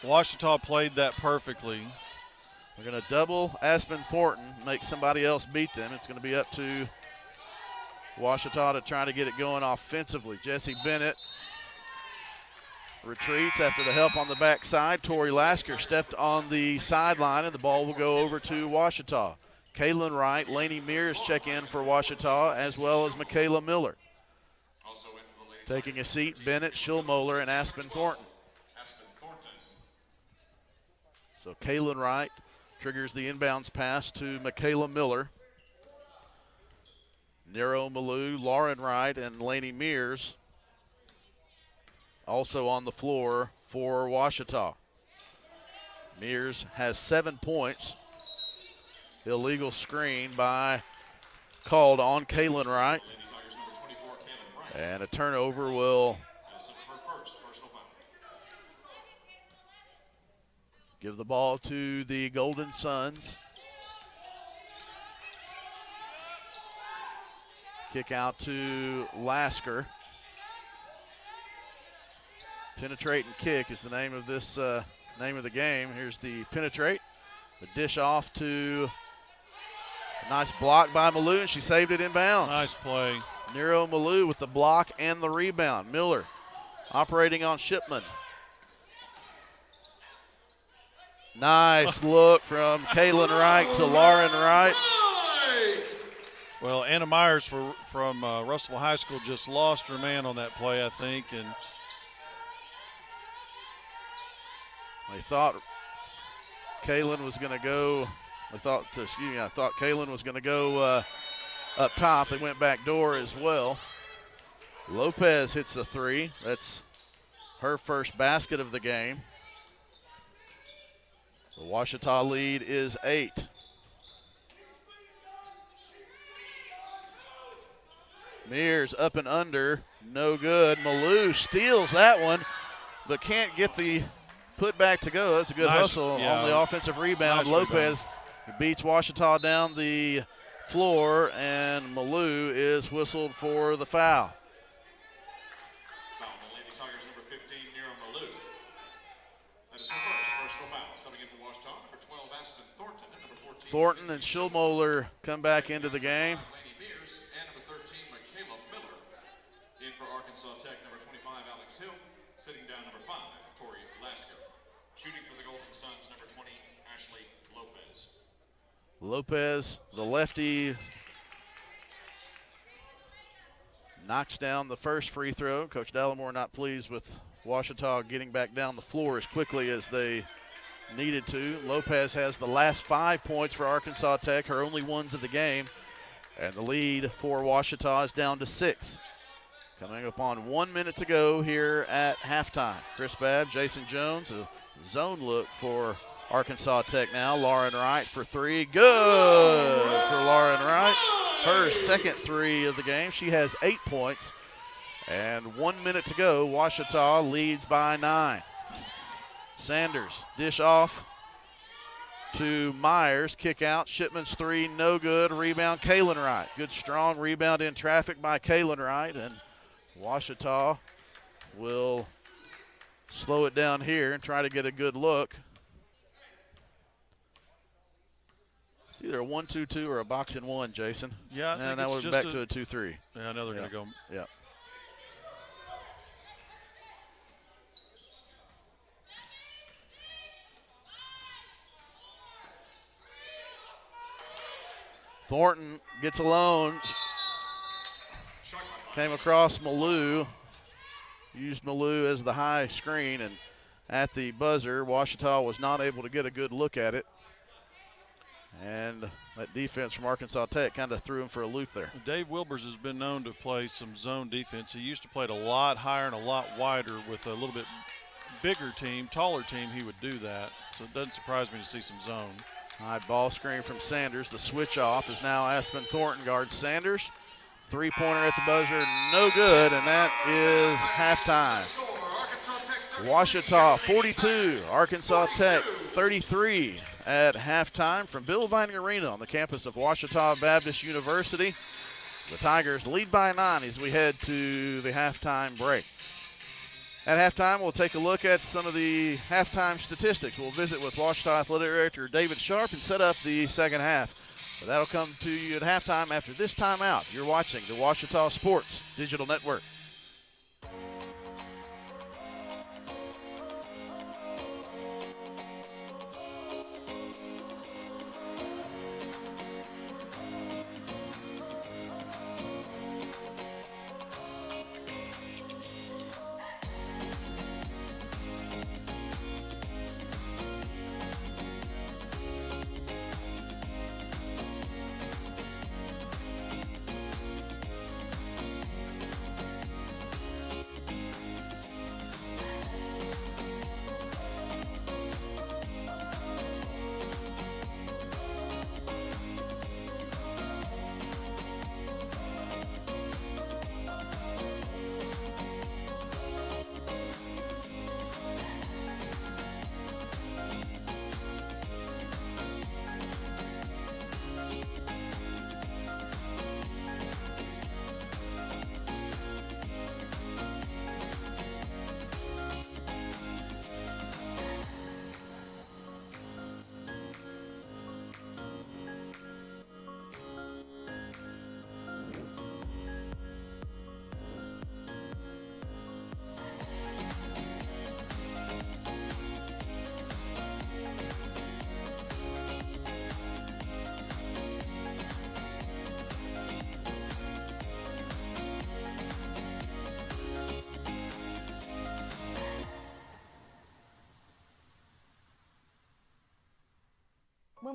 Ouachita played that perfectly. We're going to double Aspen Thornton, make somebody else beat them. It's going to be up to Ouachita to try to get it going offensively. Jesse Bennett retreats after the help on the backside. Tori Lasker stepped on the sideline, and the ball will go over to Ouachita. Kaylin Wright, Lainey Mears check in for Ouachita, as well as Michaela Miller. Also in for the Lady Taking a seat, Bennett, Schulmoller, and Aspen Thornton. Aspen Thornton. So Kaylin Wright triggers the inbounds pass to Michaela Miller. Nero Malou, Lauren Wright, and Lainey Mears also on the floor for Ouachita. Mears has 7 points. Illegal screen called on Kaylin Wright. Lady Tigers number 24, Kaylin Wright. And a turnover will As of her first personal foul. give the ball to the Golden Suns. Kick out to Lasker. Penetrate and kick is the name of this name of the game. Here's the penetrate. The dish off to a nice block by Malou, and she saved it inbounds. Nice play. Nero Malou with the block and the rebound. Miller operating on Shipman. Nice look from Kaylin Wright to Lauren Wright. Well, Anna Myers from Russellville High School just lost her man on that play, I think, and they thought Kaylin was going to go. I thought Kaylin was going to go up top. They went back door as well. Lopez hits a three. That's her first basket of the game. The Ouachita lead is 8. Mears up and under, no good. Malou steals that one, but can't get the putback to go. That's a good hustle on the offensive rebound. Nice Lopez beats Ouachita down the floor, and Malou is whistled for the foul. Foul on the Lady Tigers number 15, Nero Malou. That is her first personal foul. Subbing in for Ouachita, number 12, Aspen Thornton, and number 14. Thornton and Schulmoller come back into the game. Lainey Mears and number 13, Michaela Miller. In for Arkansas Tech, number 25, Alex Hill. Sitting down, number 5, Tori Lasker. Shooting for the Golden Suns, number 20, Ashley Lopez. Lopez, the lefty, knocks down the first free throw. Coach Dallimore not pleased with Ouachita getting back down the floor as quickly as they needed to. Lopez has the last 5 points for Arkansas Tech, her only ones of the game. And the lead for Ouachita is down to 6. Coming up on 1 minute to go here at halftime. Chris Babb, Jason Jones, a zone look for Arkansas Tech now. Lauren Wright for 3. Good for Lauren Wright. Her second 3 of the game. She has 8 points. And 1 minute to go. Ouachita leads by 9. Sanders, dish off to Myers. Kick out. Shipman's 3, no good. Rebound, Kaylin Wright. Good strong rebound in traffic by Kaylin Wright. And Ouachita will slow it down here and try to get a good look. It's either a 1-2-2 or a box and one, Jason. Yeah, I think and now it's we're just back to a 2-3. Yeah, I know they're going to go. Yeah. Thornton gets alone. Came across Malou. Used Malou as the high screen, and at the buzzer, Ouachita was not able to get a good look at it. And that defense from Arkansas Tech kind of threw him for a loop there. Dave Wilbers has been known to play some zone defense. He used to play it a lot higher and a lot wider with a little bit bigger team, taller team. He would do that. So it doesn't surprise me to see some zone. High ball screen from Sanders. The switch off is now Aspen Thornton guards Sanders. Three-pointer at the buzzer, no good, and that is halftime. Ouachita 42, Arkansas Tech 33 at halftime from Bill Vining Arena on the campus of Ouachita Baptist University. The Tigers lead by 9 as we head to the halftime break. At halftime, we'll take a look at some of the halftime statistics. We'll visit with Ouachita Athletic Director David Sharp and set up the second half. But that'll come to you at halftime after this timeout. You're watching the Ouachita Sports Digital Network.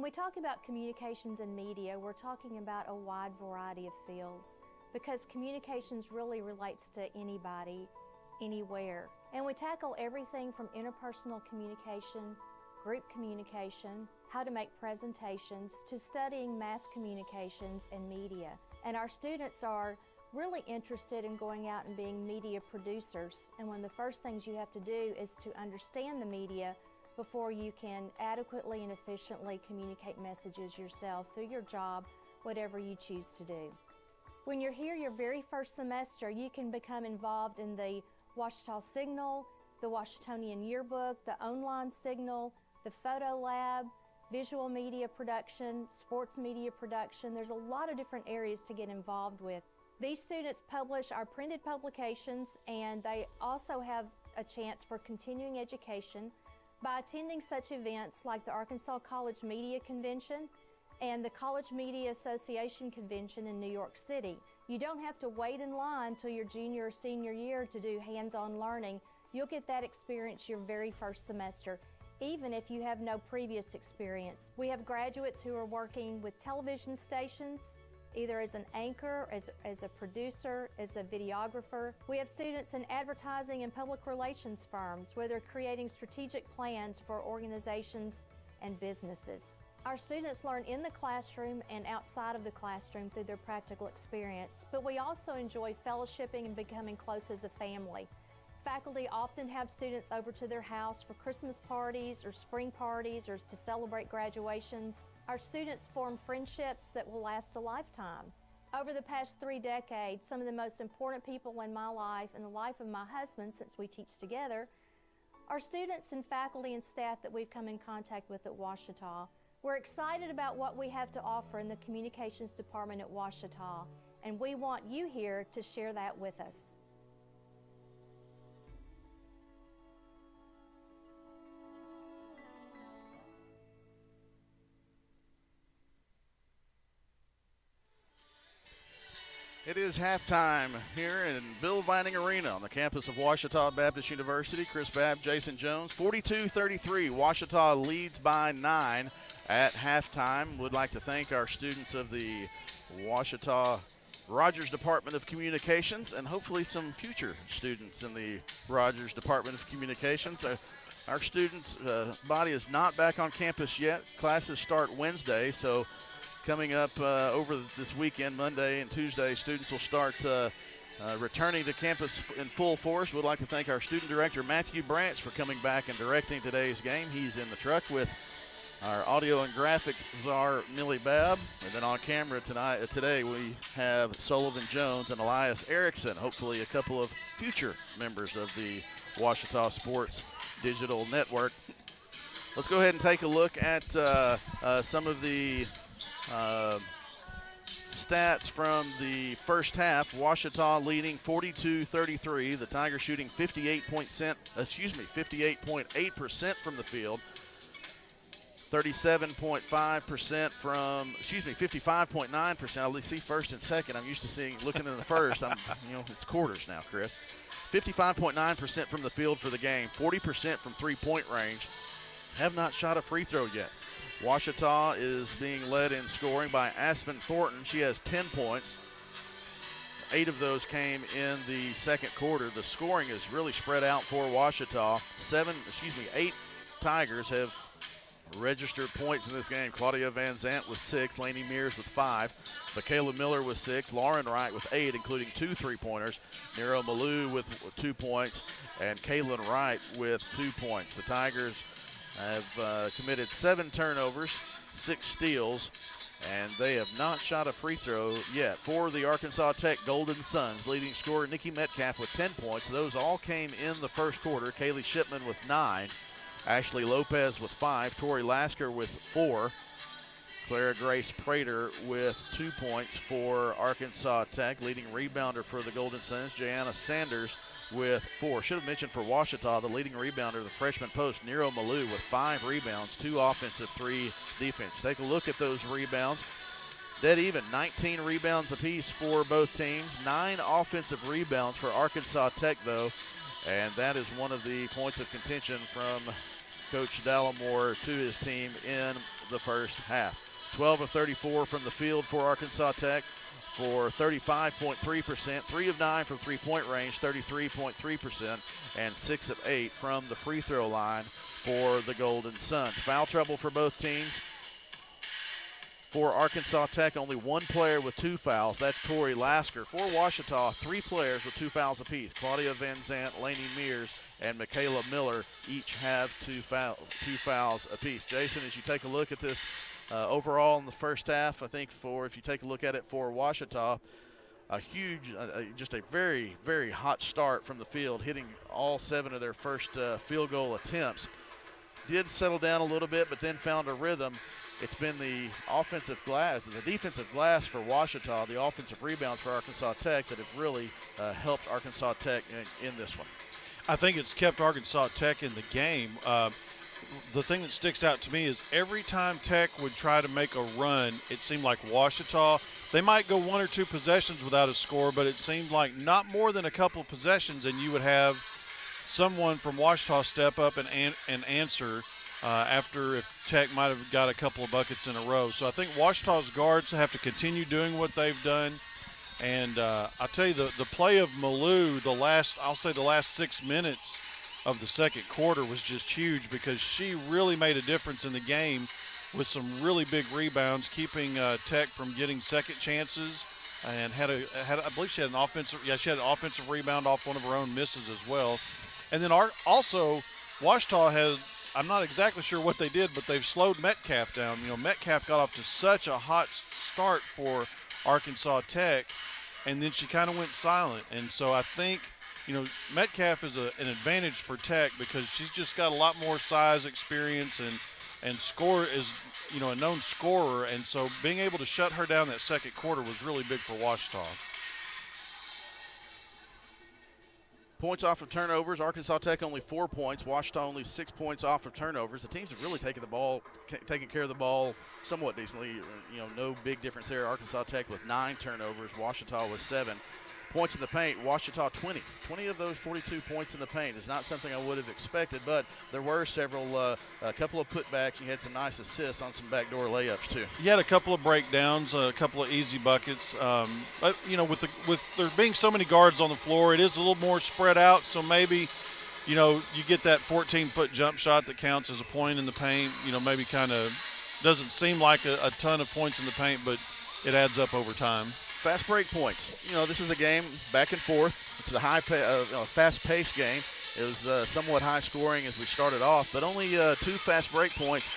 we talk about communications and media, we're talking about a wide variety of fields because communications really relates to anybody, anywhere. And we tackle everything from interpersonal communication, group communication, how to make presentations, to studying mass communications and media. And our students are really interested in going out and being media producers. And one of the first things you have to do is to understand the media before you can adequately and efficiently communicate messages yourself through your job, whatever you choose to do. When you're here your very first semester, you can become involved in the Ouachita Signal, the Ouachitonian Yearbook, the Online Signal, the Photo Lab, visual media production, sports media production. There's a lot of different areas to get involved with. These students publish our printed publications, and they also have a chance for continuing education by attending such events like the Arkansas College Media Convention and the College Media Association Convention in New York City. You don't have to wait in line till your junior or senior year to do hands-on learning. You'll get that experience your very first semester, even if you have no previous experience. We have graduates who are working with television stations, either as an anchor, as a producer, as a videographer. We have students in advertising and public relations firms where they're creating strategic plans for organizations and businesses. Our students learn in the classroom and outside of the classroom through their practical experience, but we also enjoy fellowshipping and becoming close as a family. Faculty often have students over to their house for Christmas parties or spring parties or to celebrate graduations. Our students form friendships that will last a lifetime. Over the past 3 decades, some of the most important people in my life and the life of my husband, since we teach together, are students and faculty and staff that we've come in contact with at Ouachita. We're excited about what we have to offer in the communications department at Ouachita, and we want you here to share that with us. It is halftime here in Bill Vining Arena on the campus of Ouachita Baptist University. Chris Babb, Jason Jones, 42-33. Ouachita leads by 9 at halftime. Would like to thank our students of the Ouachita Rogers Department of Communications and hopefully some future students in the Rogers Department of Communications. Our students' body is not back on campus yet. Classes start Wednesday, so coming up over this weekend, Monday and Tuesday, students will start returning to campus in full force. We'd like to thank our student director, Matthew Branch, for coming back and directing today's game. He's in the truck with our audio and graphics czar, Millie Babb. And then on camera today, we have Sullivan Jones and Elias Erickson, hopefully a couple of future members of the Ouachita Sports Digital Network. Let's go ahead and take a look at some of the stats from the first half. Ouachita leading 42-33. The Tigers shooting 58.8% from the field. 37.5% from, 55.9%. I see first and second. I'm used to looking in the first. It's quarters now, Chris. 55.9% from the field for the game. 40% from three-point range. Have not shot a free throw yet. Ouachita is being led in scoring by Aspen Thornton. She has 10 points. 8 of those came in the second quarter. The scoring is really spread out for Ouachita. 8 Tigers have registered points in this game. Claudia Van Zant with 6, Lainey Mears with 5, Michaela Miller with 6, Lauren Wright with 8, including 2 3-pointers, Nero Malou with 2 points, and Kaylin Wright with 2 points. The Tigers have committed 7 turnovers, 6 steals, and they have not shot a free throw yet. For the Arkansas Tech Golden Suns, leading scorer Nikki Metcalf with 10 points. Those all came in the first quarter. Kaylee Shipman with 9, Ashley Lopez with 5, Tori Lasker with 4, Clara Grace Prater with 2 points for Arkansas Tech. Leading rebounder for the Golden Suns, Jayana Sanders with 4. Should have mentioned for Ouachita, the leading rebounder, the freshman post, Nero Malou with 5 rebounds, 2 offensive, 3 defense. Take a look at those rebounds. Dead even, 19 rebounds apiece for both teams. 9 offensive rebounds for Arkansas Tech, though, and that is one of the points of contention from Coach Dallimore to his team in the first half. 12 of 34 from the field for Arkansas Tech for 35.3%, 3 of 9 from three-point range, 33.3%, and 6 of 8 from the free throw line for the Golden Suns. Foul trouble for both teams. For Arkansas Tech, only one player with 2 fouls. That's Tori Lasker. For Ouachita, 3 players with 2 fouls apiece. Claudia Van Zant, Lainey Mears, and Michaela Miller each have 2 fouls apiece. Jason, as you take a look at this overall in the first half, I think if you take a look at it for Ouachita, just a very, very hot start from the field, hitting all 7 of their first field goal attempts. Did settle down a little bit, but then found a rhythm. It's been the defensive glass for Ouachita, the offensive rebounds for Arkansas Tech that have really helped Arkansas Tech in this one. I think it's kept Arkansas Tech in the game. The thing that sticks out to me is every time Tech would try to make a run, it seemed like Ouachita, they might go 1 or 2 possessions without a score, but it seemed like not more than a couple possessions, and you would have someone from Ouachita step up and answer after if Tech might have got a couple of buckets in a row. So I think Ouachita's guards have to continue doing what they've done. And I'll tell you, the play of Malou, the last 6 minutes of the second quarter was just huge because she really made a difference in the game with some really big rebounds, keeping Tech from getting second chances, and I believe she had an offensive rebound off one of her own misses as well. And then also Ouachita has, I'm not exactly sure what they did, but they've slowed Metcalf down. You know, Metcalf got off to such a hot start for Arkansas Tech, and then she kind of went silent. And so I think, you know, Metcalf is an advantage for Tech because she's just got a lot more size, experience, and score is, you know, a known scorer. And so being able to shut her down that second quarter was really big for Ouachita. Points off of turnovers, Arkansas Tech only 4 points, Ouachita only 6 points off of turnovers. The teams have really taken care of the ball somewhat decently. You know, no big difference there. Arkansas Tech with 9 turnovers, Ouachita with 7. Points in the paint, Ouachita 20. 20 of those 42 points in the paint is not something I would have expected, but there were a couple of putbacks. You had some nice assists on some backdoor layups too. You had a couple of breakdowns, a couple of easy buckets. But, you know, with there being so many guards on the floor, it is a little more spread out, so maybe, you know, you get that 14-foot jump shot that counts as a point in the paint. You know, maybe kind of doesn't seem like a ton of points in the paint, but it adds up over time. Fast break points. You know, this is a game back and forth. It's a fast-paced game. It was somewhat high scoring as we started off, but only 2 fast break points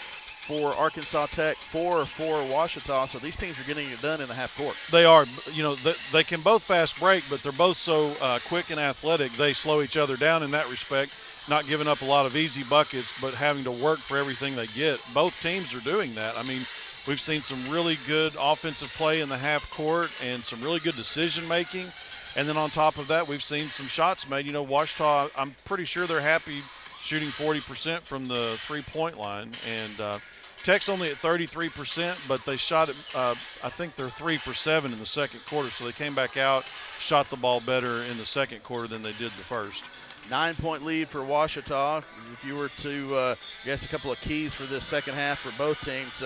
for Arkansas Tech, 4 for Ouachita. So these teams are getting it done in the half court. They are. You know, they can both fast break, but they're both so quick and athletic. They slow each other down in that respect, not giving up a lot of easy buckets, but having to work for everything they get. Both teams are doing that. I mean, we've seen some really good offensive play in the half court and some really good decision making. And then on top of that, we've seen some shots made. You know, Ouachita, I'm pretty sure they're happy shooting 40% from the three-point line. And Tech's only at 33%, but they shot it, I think they're 3 for 7 in the second quarter. So they came back out, shot the ball better in the second quarter than they did the first. 9-point lead for Ouachita. If you were to guess a couple of keys for this second half for both teams,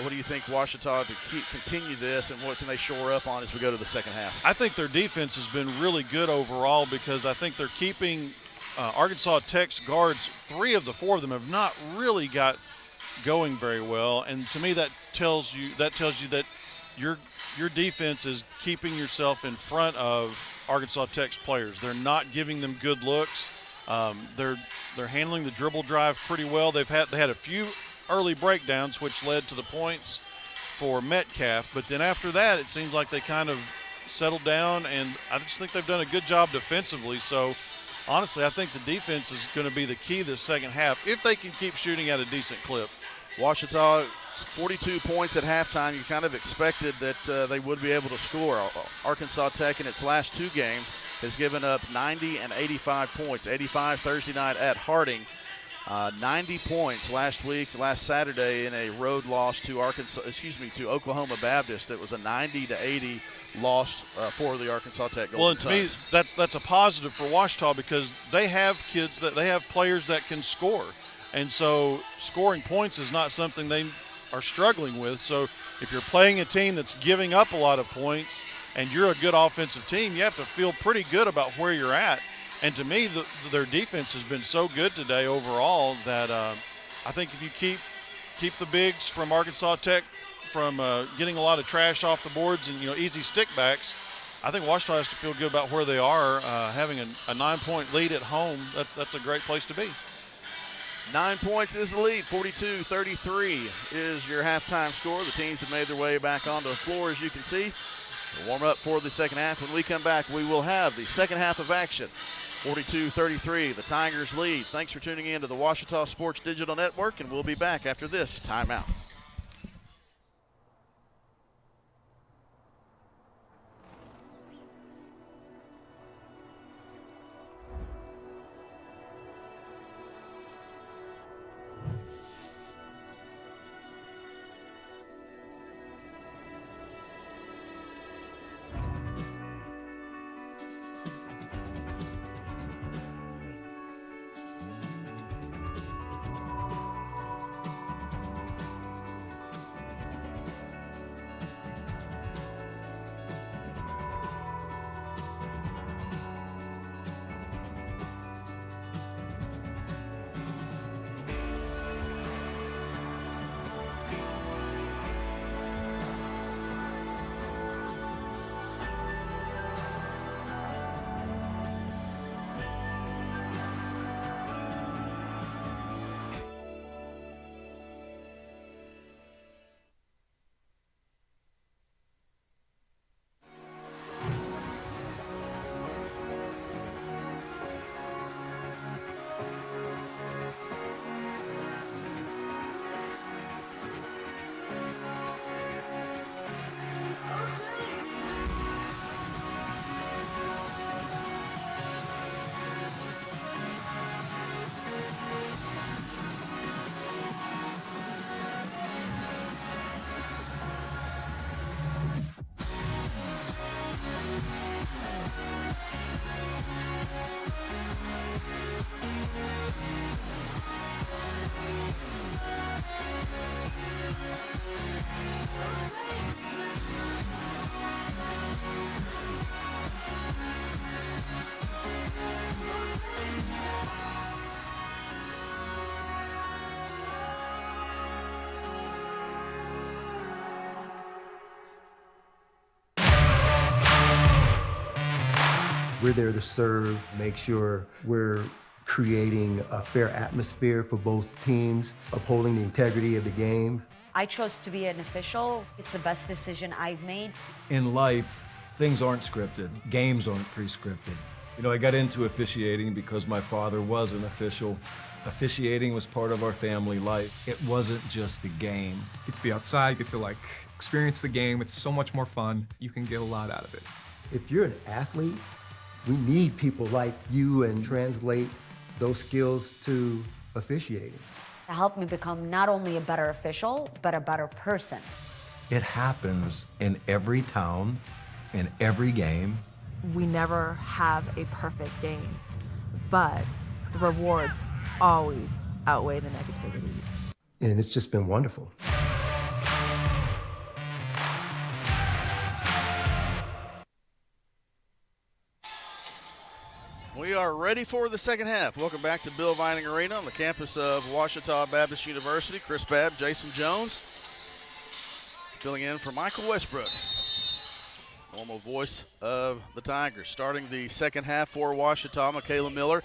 what do you think Ouachita to continue this, and what can they shore up on as we go to the second half? I think their defense has been really good overall because I think they're keeping Arkansas Tech's guards. 3 of the 4 of them have not really got going very well, and to me that tells you that your defense is keeping yourself in front of Arkansas Tech's players. They're not giving them good looks. They're handling the dribble drive pretty well. They had a few early breakdowns, which led to the points for Metcalf. But then after that, it seems like they kind of settled down, and I just think they've done a good job defensively. So, honestly, I think the defense is going to be the key this second half if they can keep shooting at a decent clip. Ouachita, 42 points at halftime. You kind of expected that they would be able to score. Arkansas Tech in its last 2 games has given up 90 and 85 points. 85 Thursday night at Harding. 90 points last Saturday in a road loss to Oklahoma Baptist. It was a 90-80 loss for the Arkansas Tech Golden Suns. Well, and to me, that's a positive for Ouachita because they have players that can score. And so scoring points is not something they are struggling with. So if you're playing a team that's giving up a lot of points and you're a good offensive team, you have to feel pretty good about where you're at. And to me, their defense has been so good today overall that I think if you keep the bigs from Arkansas Tech from getting a lot of trash off the boards and easy stickbacks, I think Ouachita has to feel good about where they are. Having a 9-point lead at home, that's a great place to be. 9 points is the lead. 42-33 is your halftime score. The teams have made their way back onto the floor, as you can see. We'll warm up for the second half. When we come back, we will have the second half of action. 42-33, the Tigers lead. Thanks for tuning in to the Ouachita Sports Digital Network, and we'll be back after this timeout. We're there to serve, make sure we're creating a fair atmosphere for both teams, upholding the integrity of the game. I chose to be an official. It's the best decision I've made. In life, things aren't scripted. Games aren't pre-scripted. I got into officiating because my father was an official. Officiating was part of our family life. It wasn't just the game. Get to be outside, get to experience the game. It's so much more fun. You can get a lot out of it. If you're an athlete, we need people like you and translate those skills to officiating. It helped me become not only a better official, but a better person. It happens in every town, in every game. We never have a perfect game, but the rewards always outweigh the negativities. And it's just been wonderful. We are ready for the second half. Welcome back to Bill Vining Arena on the campus of Ouachita Baptist University. Chris Babb, Jason Jones, filling in for Michael Westbrook. Normal voice of the Tigers. Starting the second half for Ouachita, Michaela Miller,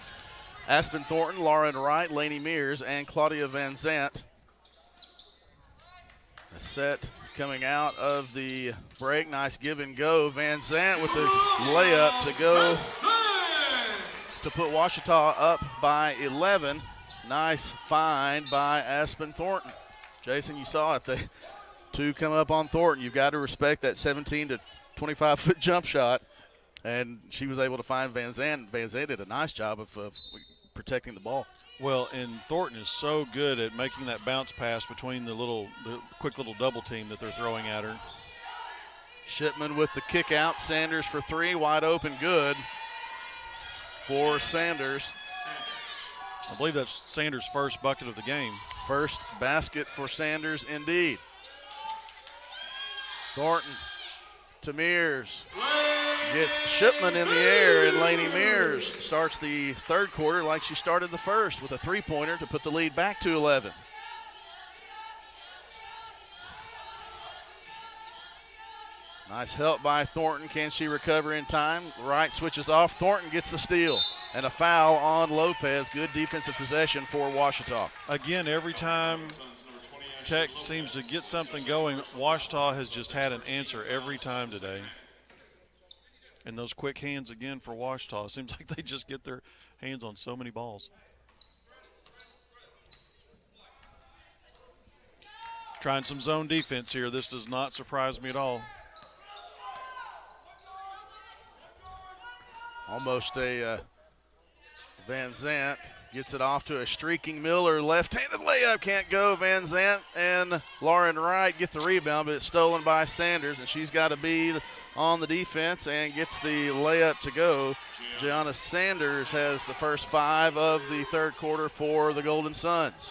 Aspen Thornton, Lauren Wright, Lainey Mears, and Claudia Van Zant. A set coming out of the break. Nice give and go. Van Zant with the layup to go to put Ouachita up by 11. Nice find by Aspen Thornton. Jason, you saw it. The two come up on Thornton. You've got to respect that 17 to 25-foot jump shot. And she was able to find Van Zant. Van Zant did a nice job of protecting the ball. Well, and Thornton is so good at making that bounce pass between the quick little double team that they're throwing at her. Shipman with the kick out. Sanders for three, wide open, good for Sanders. I believe that's Sanders' first bucket of the game. First basket for Sanders indeed. Thornton to Mears. Gets Shipman in the air, and Lainey Mears starts the third quarter like she started the first with a three-pointer to put the lead back to 11. Nice help by Thornton. Can she recover in time? Wright switches off. Thornton gets the steal. And a foul on Lopez. Good defensive possession for Ouachita. Again, every time Tech seems to get something going, Ouachita has just had an answer every time today. And those quick hands again for Ouachita. It seems like they just get their hands on so many balls. Trying some zone defense here. This does not surprise me at all. Almost a Van Zant gets it off to a streaking Miller. Left-handed layup can't go. Van Zant and Lauren Wright get the rebound, but it's stolen by Sanders, and she's got a bead on the defense and gets the layup to go. Gianna Sanders has the first 5 of the third quarter for the Golden Suns.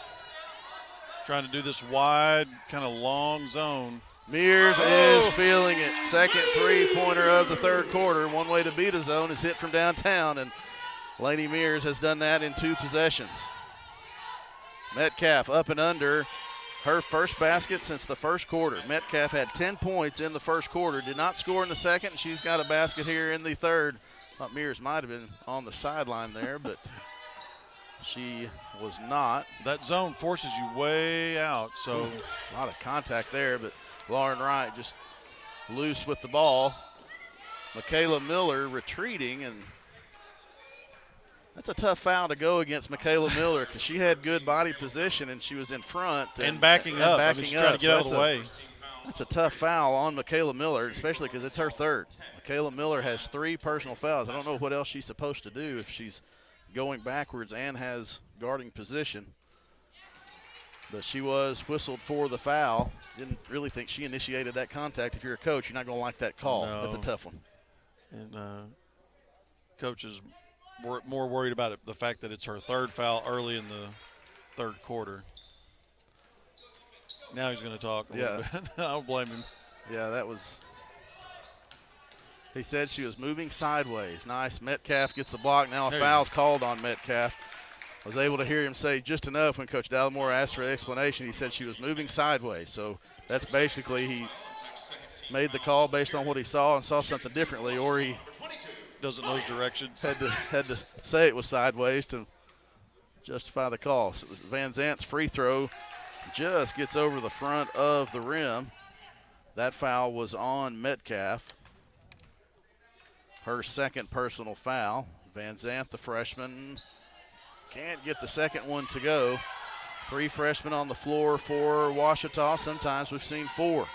Trying to do this wide, kind of long zone. Mears is feeling it. Second three-pointer of the third quarter. One way to beat a zone is hit from downtown, and Lainey Mears has done that in 2 possessions. Metcalf up and under. Her first basket since the first quarter. Metcalf had 10 points in the first quarter. Did not score in the second. She's got a basket here in the third. Thought Mears might have been on the sideline there, but she was not. That zone forces you way out, so. A lot of contact there, but Lauren Wright just loose with the ball. Michaela Miller retreating, and that's a tough foul to go against Michaela Miller because she had good body position and she was in front. And backing up. I mean, she's trying to get out of the way. That's a tough foul on Michaela Miller, especially because it's her third. Michaela Miller has 3 personal fouls. I don't know what else she's supposed to do if she's going backwards and has guarding position. But she was whistled for the foul. Didn't really think she initiated that contact. If you're a coach, you're not going to like that call. No. That's a tough one. And coaches more worried about the fact that it's her third foul early in the third quarter. Now he's going to talk a little bit. I don't blame him. Yeah, that was – he said she was moving sideways. Nice. Metcalf gets the block. Now a foul's called on Metcalf. I was able to hear him say just enough when Coach Dallimore asked for the explanation. He said she was moving sideways. So that's basically he made the call based on what he saw and saw something differently, or he – doesn't know his directions. Had to say it was sideways to justify the call. So Van Zant's free throw just gets over the front of the rim. That foul was on Metcalf. Her second personal foul. Van Zant, the freshman, can't get the second one to go. 3 freshmen on the floor for Ouachita. Sometimes we've seen 4.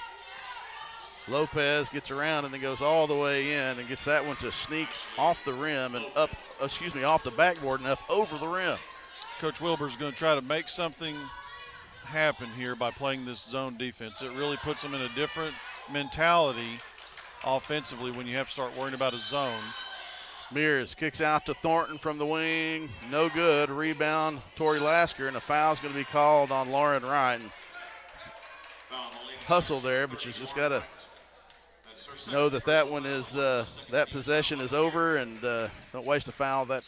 Lopez gets around and then goes all the way in and gets that one to sneak off the rim and off the backboard and up over the rim. Coach Wilbur's going to try to make something happen here by playing this zone defense. It really puts them in a different mentality offensively when you have to start worrying about a zone. Mears kicks out to Thornton from the wing. No good. Rebound, Tori Lasker, and a foul's going to be called on Lauren Wright. And hustle there, but she's just got to know that one is that possession is over, and don't waste a foul that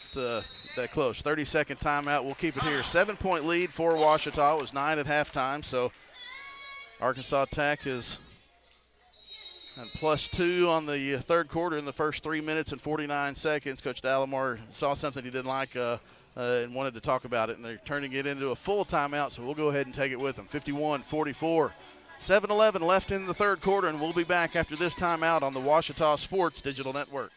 close. 30-second timeout. We'll keep it here. 7-point lead for Ouachita. It was 9 at halftime, so Arkansas Tech is at +2 on the third quarter in the first 3 minutes and 49 seconds. Coach Dallimore saw something he didn't like and wanted to talk about it, and they're turning it into a full timeout, so we'll go ahead and take it with them. 51-44. 7-11 left in the third quarter, and we'll be back after this timeout on the Ouachita Sports Digital Network.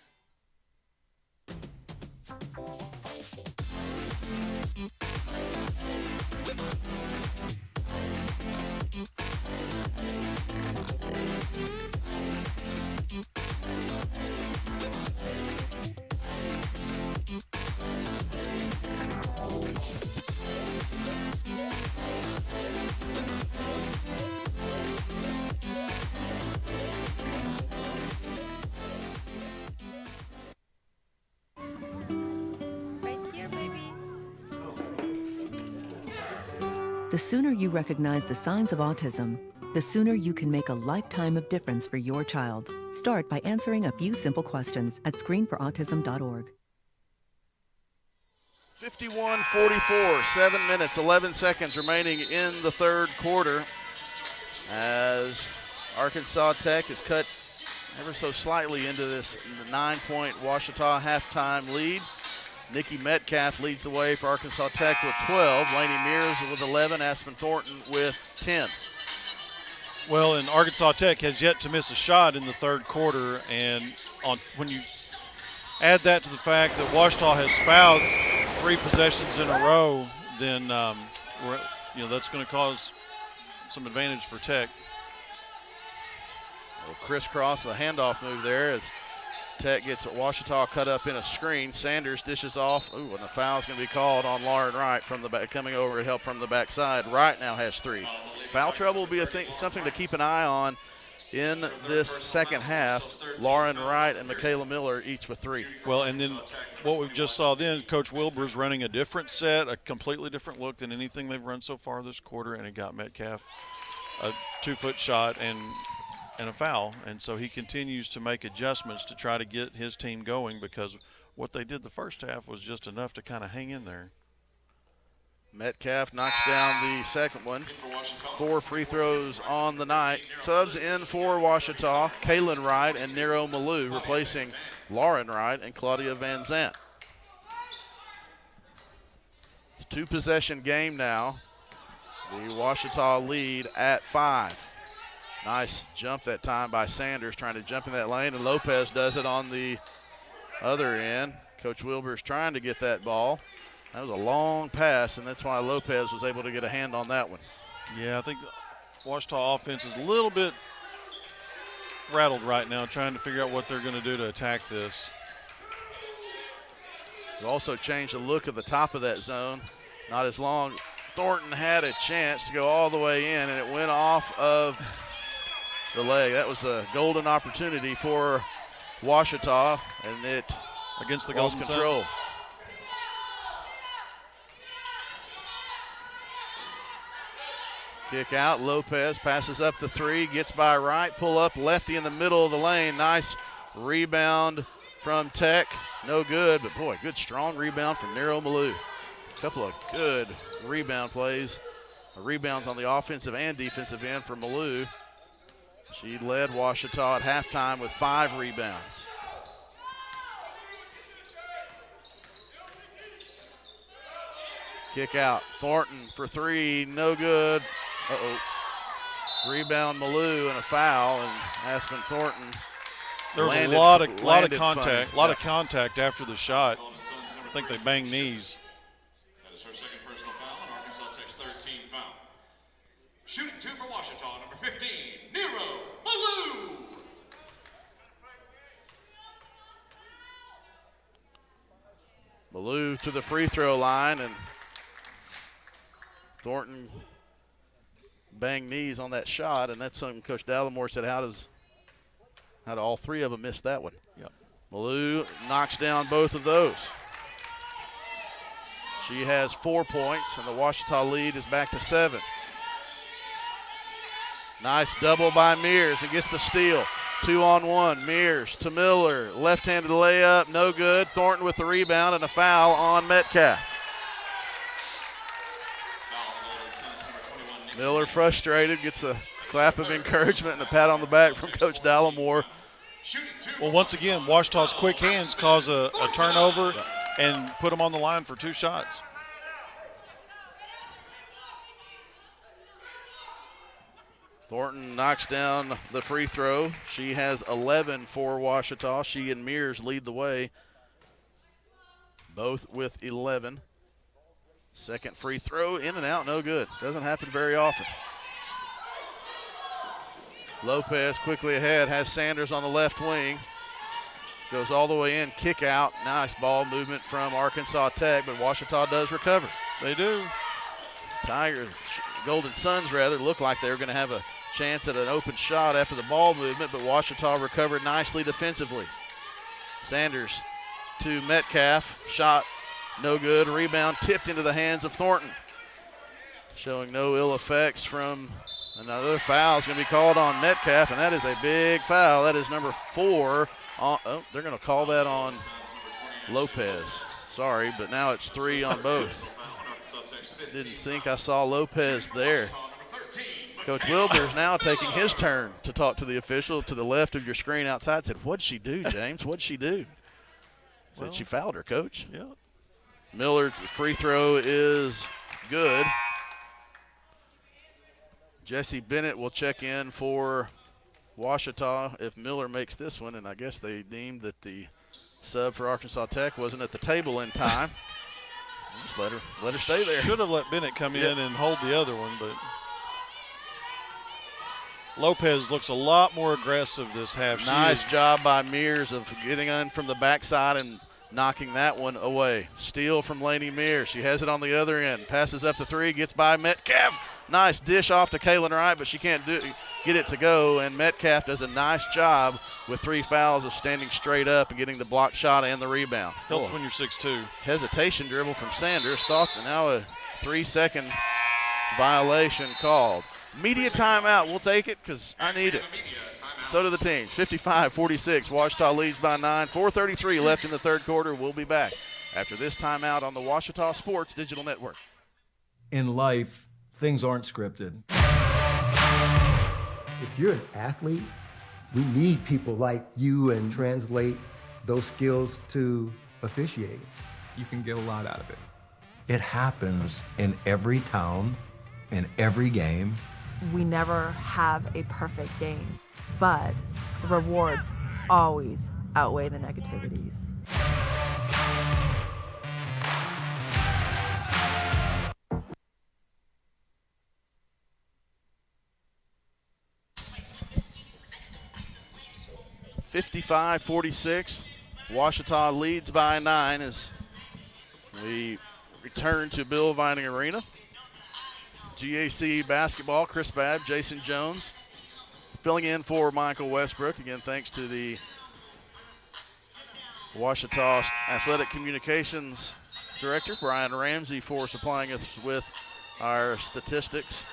The sooner you recognize the signs of autism, the sooner you can make a lifetime of difference for your child. Start by answering a few simple questions at screenforautism.org. 51-44, 7 minutes, 11 seconds remaining in the third quarter as Arkansas Tech is cut ever so slightly into this 9-point Ouachita halftime lead. Nikki Metcalf leads the way for Arkansas Tech with 12. Laney Mears with 11. Aspen Thornton with 10. Well, and Arkansas Tech has yet to miss a shot in the third quarter, and when you add that to the fact that Ouachita has fouled 3 possessions in a row, then that's going to cause some advantage for Tech. Well, crisscross the handoff move there as Tech gets Ouachita cut up in a screen. Sanders dishes off. Ooh, and a foul's going to be called on Lauren Wright from the back, coming over to help from the backside. Wright now has 3. Foul trouble will be something to keep an eye on in this second half. Lauren Wright and Michaela Miller each with 3. Well, and then what we just saw then, Coach Wilbur's running a different set, a completely different look than anything they've run so far this quarter, and it got Metcalf a 2-foot shot and a foul. And so he continues to make adjustments to try to get his team going, because what they did the first half was just enough to kind of hang in there. Metcalf knocks down the second one. 4 free throws on the night. Subs in for Ouachita, Kaylin Wright and Nero Malou, replacing Lauren Wright and Claudia Van Zant. It's a 2-possession game now. The Ouachita lead at 5. Nice jump that time by Sanders, trying to jump in that lane, and Lopez does it on the other end. Coach Wilbur's trying to get that ball. That was a long pass, and that's why Lopez was able to get a hand on that one. Yeah, I think the Ouachita offense is a little bit rattled right now, trying to figure out what they're going to do to attack this. We also changed the look of the top of that zone. Not as long. Thornton had a chance to go all the way in, and it went off of the leg. That was the golden opportunity for Ouachita, and it against the lost Golden control. Suns. Kick out, Lopez passes up the 3, gets by Wright, pull up, lefty in the middle of the lane. Nice rebound from Tech. No good, but boy, good strong rebound from Nero Malou. A couple of good rebound plays. Rebounds on the offensive and defensive end for Malou. She led Ouachita at halftime with 5 rebounds. Kick out, Thornton for 3, no good. Rebound Malou and a foul, and Aspen Thornton. There was a lot of contact after the shot. I think they banged knees. That is her second personal foul, and Arkansas Tech's 13th foul. Shooting 2 for Ouachita, number 15, Nero Malou. Malou to the free throw line, and Thornton banged knees on that shot, and that's something Coach Dallimore said, how do all 3 of them miss that one? Yep. Malou knocks down both of those. She has 4 points, and the Ouachita lead is back to 7. Nice double by Mears and gets the steal. 2-on-1, Mears to Miller. Left-handed layup, no good. Thornton with the rebound and a foul on Metcalf. Miller frustrated, gets a clap of encouragement and a pat on the back from Coach Dallimore. Well, once again, Ouachita's quick hands cause a turnover and put them on the line for 2 shots. Thornton knocks down the free throw. She has 11 for Ouachita. She and Mears lead the way, both with 11. Second free throw, in and out, no good. Doesn't happen very often. Lopez quickly ahead, has Sanders on the left wing. Goes all the way in, kick out. Nice ball movement from Arkansas Tech, but Ouachita does recover. They do. Tigers, Golden Suns rather, look like they were going to have a chance at an open shot after the ball movement, but Ouachita recovered nicely defensively. Sanders to Metcalf, shot no good. Rebound tipped into the hands of Thornton. showing no ill effects from another foul is going to be called on Metcalf, and that is a big foul. That is number 4. They're going to call that on Lopez. Sorry, but now it's 3 on both. Didn't think I saw Lopez there. Coach Wilbur's now taking his turn to talk to the official to the left of your screen outside. Said, what'd she do, James? What'd she do? Said she fouled her, Coach. Yep. Miller's free throw is good. Jesse Bennett will check in for Ouachita if Miller makes this one, and I guess they deemed that the sub for Arkansas Tech wasn't at the table in time. Just let her stay there. Should have let Bennett come in and hold the other one, but Lopez looks a lot more aggressive this half. Nice job by Mears of getting in from the backside and knocking that one away. Steal from Lainey Mears. She has it on the other end. Passes up to 3, gets by Metcalf. Nice dish off to Kaylin Wright, but she can't get it to go, and Metcalf does a nice job with 3 fouls of standing straight up and getting the block shot and the rebound. Helps when you're 6'2". Hesitation dribble from Sanders. Thought now a 3-second violation called. Media timeout. We'll take it because I need it. So do the teams. 55-46. Ouachita leads by 9. 4:33 left in the third quarter. We'll be back after this timeout on the Ouachita Sports Digital Network. In life, things aren't scripted. If you're an athlete, we need people like you and translate those skills to officiating. You can get a lot out of it. It happens in every town, in every game. We never have a perfect game, but the rewards always outweigh the negativities. (55-46). Ouachita leads by 9 as we return to Bill Vining Arena. GAC basketball, Chris Babb, Jason Jones filling in for Michael Westbrook. Again, thanks to the Ouachita Athletic Communications Director, Brian Ramsey, for supplying us with our statistics.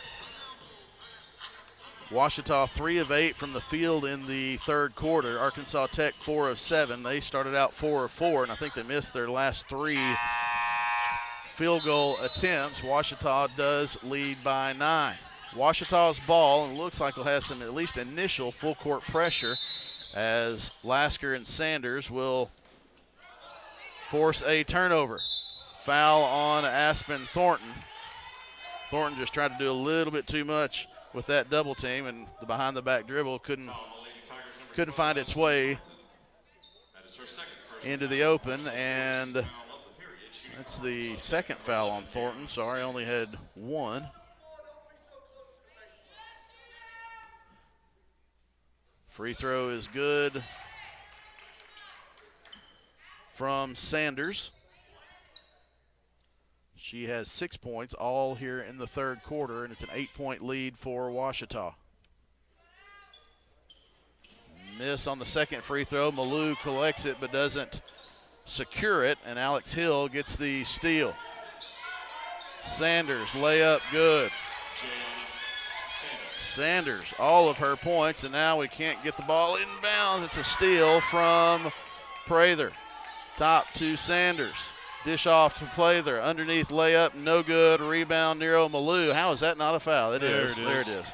Ouachita 3 of 8 from the field in the third quarter. Arkansas Tech 4 of 7. They started out 4 of 4, and I think they missed their last 3 field goal attempts. Ouachita does lead by 9. Ouachita's ball, and it looks like it has some at least initial full court pressure as Lasker and Sanders will force a turnover. Foul on Aspen Thornton. Thornton just tried to do a little bit too much with that double team, and the behind the back dribble couldn't find its way into the open, and that's the second foul on Thornton. Sorry, only had 1. Free throw is good from Sanders. She has 6 points, all here in the third quarter, and it's an 8-point lead for Ouachita. Miss on the second free throw. Malou collects it but doesn't secure it, and Alex Hill gets the steal. Sanders, layup good. Sanders, all of her points, and now we can't get the ball inbounds. It's a steal from Prather. Top to Sanders. Dish off to Prather. Underneath layup, no good. Rebound, Nero Malou. How is that not a foul? There it is.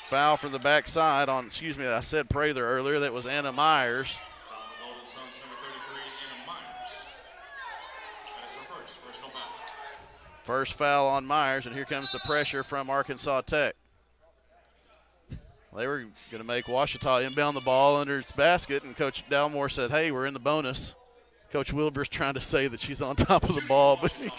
Foul from the backside on, I said Prather earlier. That was Anna Myers. First foul on Myers, and here comes the pressure from Arkansas Tech. They were going to make Ouachita inbound the ball under its basket, and Coach Dalmore said, hey, we're in the bonus. Coach Wilbur's trying to say that she's on top of the ball, but she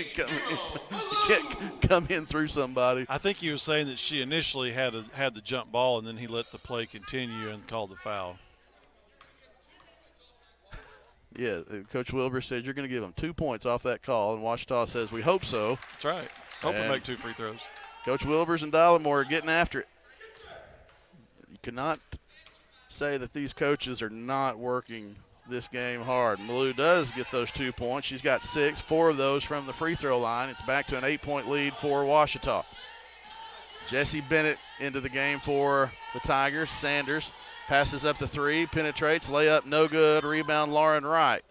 can't come in through somebody. I think he was saying that she initially had the jump ball, and then he let the play continue and called the foul. Yeah, Coach Wilbur said you're going to give them 2 points off that call, and Ouachita says we hope so. That's right. Hope we make 2 free throws. Coach Wilbers and Dallimore are getting after it. You cannot say that these coaches are not working this game hard. Malou does get those 2 points. She's got 6, 4 of those from the free throw line. It's back to an 8-point lead for Ouachita. Jessie Bennett into the game for the Tigers. Sanders passes up to 3, penetrates, layup no good, rebound Lauren Wright.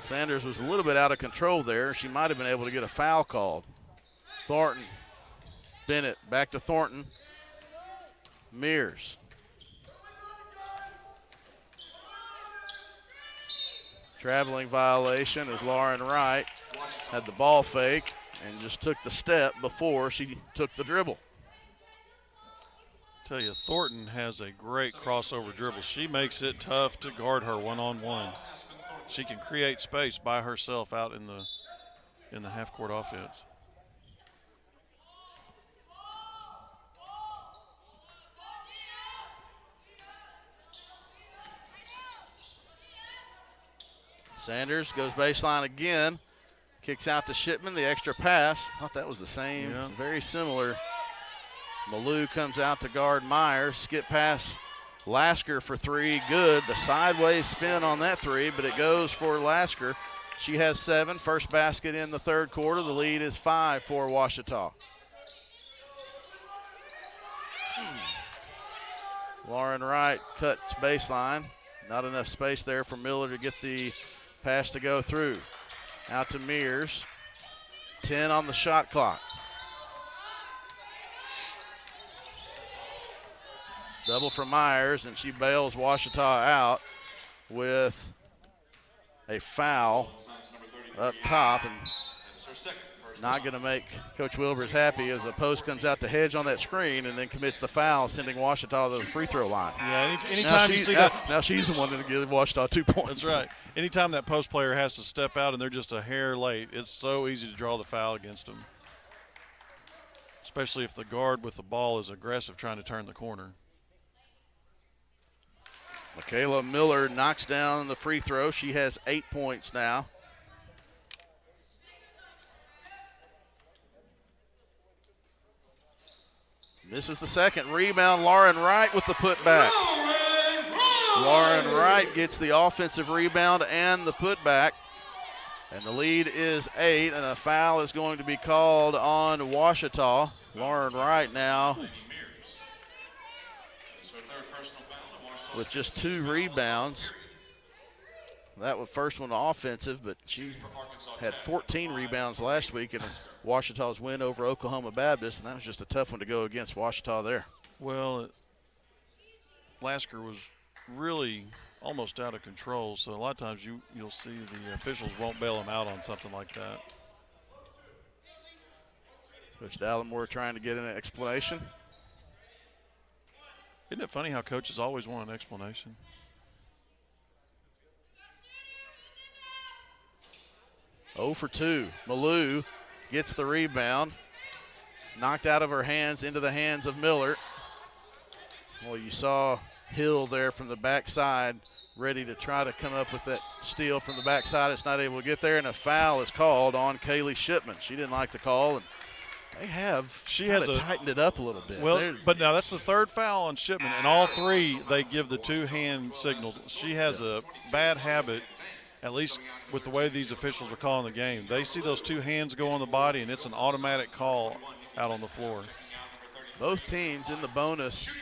Sanders was a little bit out of control there. She might have been able to get a foul called. Thornton, Bennett, back to Thornton. Mears. Traveling violation as Lauren Wright had the ball fake and just took the step before she took the dribble. Tell you, Thornton has a great crossover dribble. She makes it tough to guard her one-on-one. She can create space by herself out in the half-court offense. Sanders goes baseline again, kicks out to Shipman, the extra pass. Thought that was the same, Yeah. very similar. Malou comes out to guard Myers, skip pass Lasker for 3, good. The sideways spin on that 3, but it goes for Lasker. She has 7, first basket in the third quarter. The lead is 5 for Ouachita. Lauren Wright cuts baseline. Not enough space there for Miller to get the pass to go through. Out to Mears. 10 on the shot clock. Double from Myers, and she bails Ouachita out with a foul up top, and not going to make Coach Wilbers happy as a post comes out to hedge on that screen and then commits the foul, sending Ouachita to the free throw line. Yeah, anytime you see that. Now she's the one that gives Ouachita 2 points. That's right. Anytime that post player has to step out and they're just a hair late, it's so easy to draw the foul against them, especially if the guard with the ball is aggressive trying to turn the corner. Michaela Miller knocks down the free throw. She has 8 points now. This is the second rebound. Lauren Wright with the putback. Lauren Wright gets the offensive rebound and the putback. And the lead is 8, and a foul is going to be called on Ouachita. Lauren Wright now with just 2 rebounds. That was first one offensive, but she had 14 rebounds last week in Ouachita's win over Oklahoma Baptist, and that was just a tough one to go against Ouachita there. Well, Lasker was really almost out of control, so a lot of times you'll see the officials won't bail them out on something like that. Coach Dallimore trying to get an explanation. Isn't it funny how coaches always want an explanation? Oh for 2. Malou gets the rebound. Knocked out of her hands into the hands of Miller. Well, you saw Hill there from the backside ready to try to come up with that steal from the backside. It's not able to get there, and a foul is called on Kaylee Shipman. She didn't like the call, and they have tightened it up a little bit. Well, but now that's the third foul on Shipman, and all 3 they give the 2-hand signals. She has a bad habit, at least with the way these officials are calling the game. They see those 2 hands go on the body, and it's an automatic call out on the floor. Both teams in the bonus,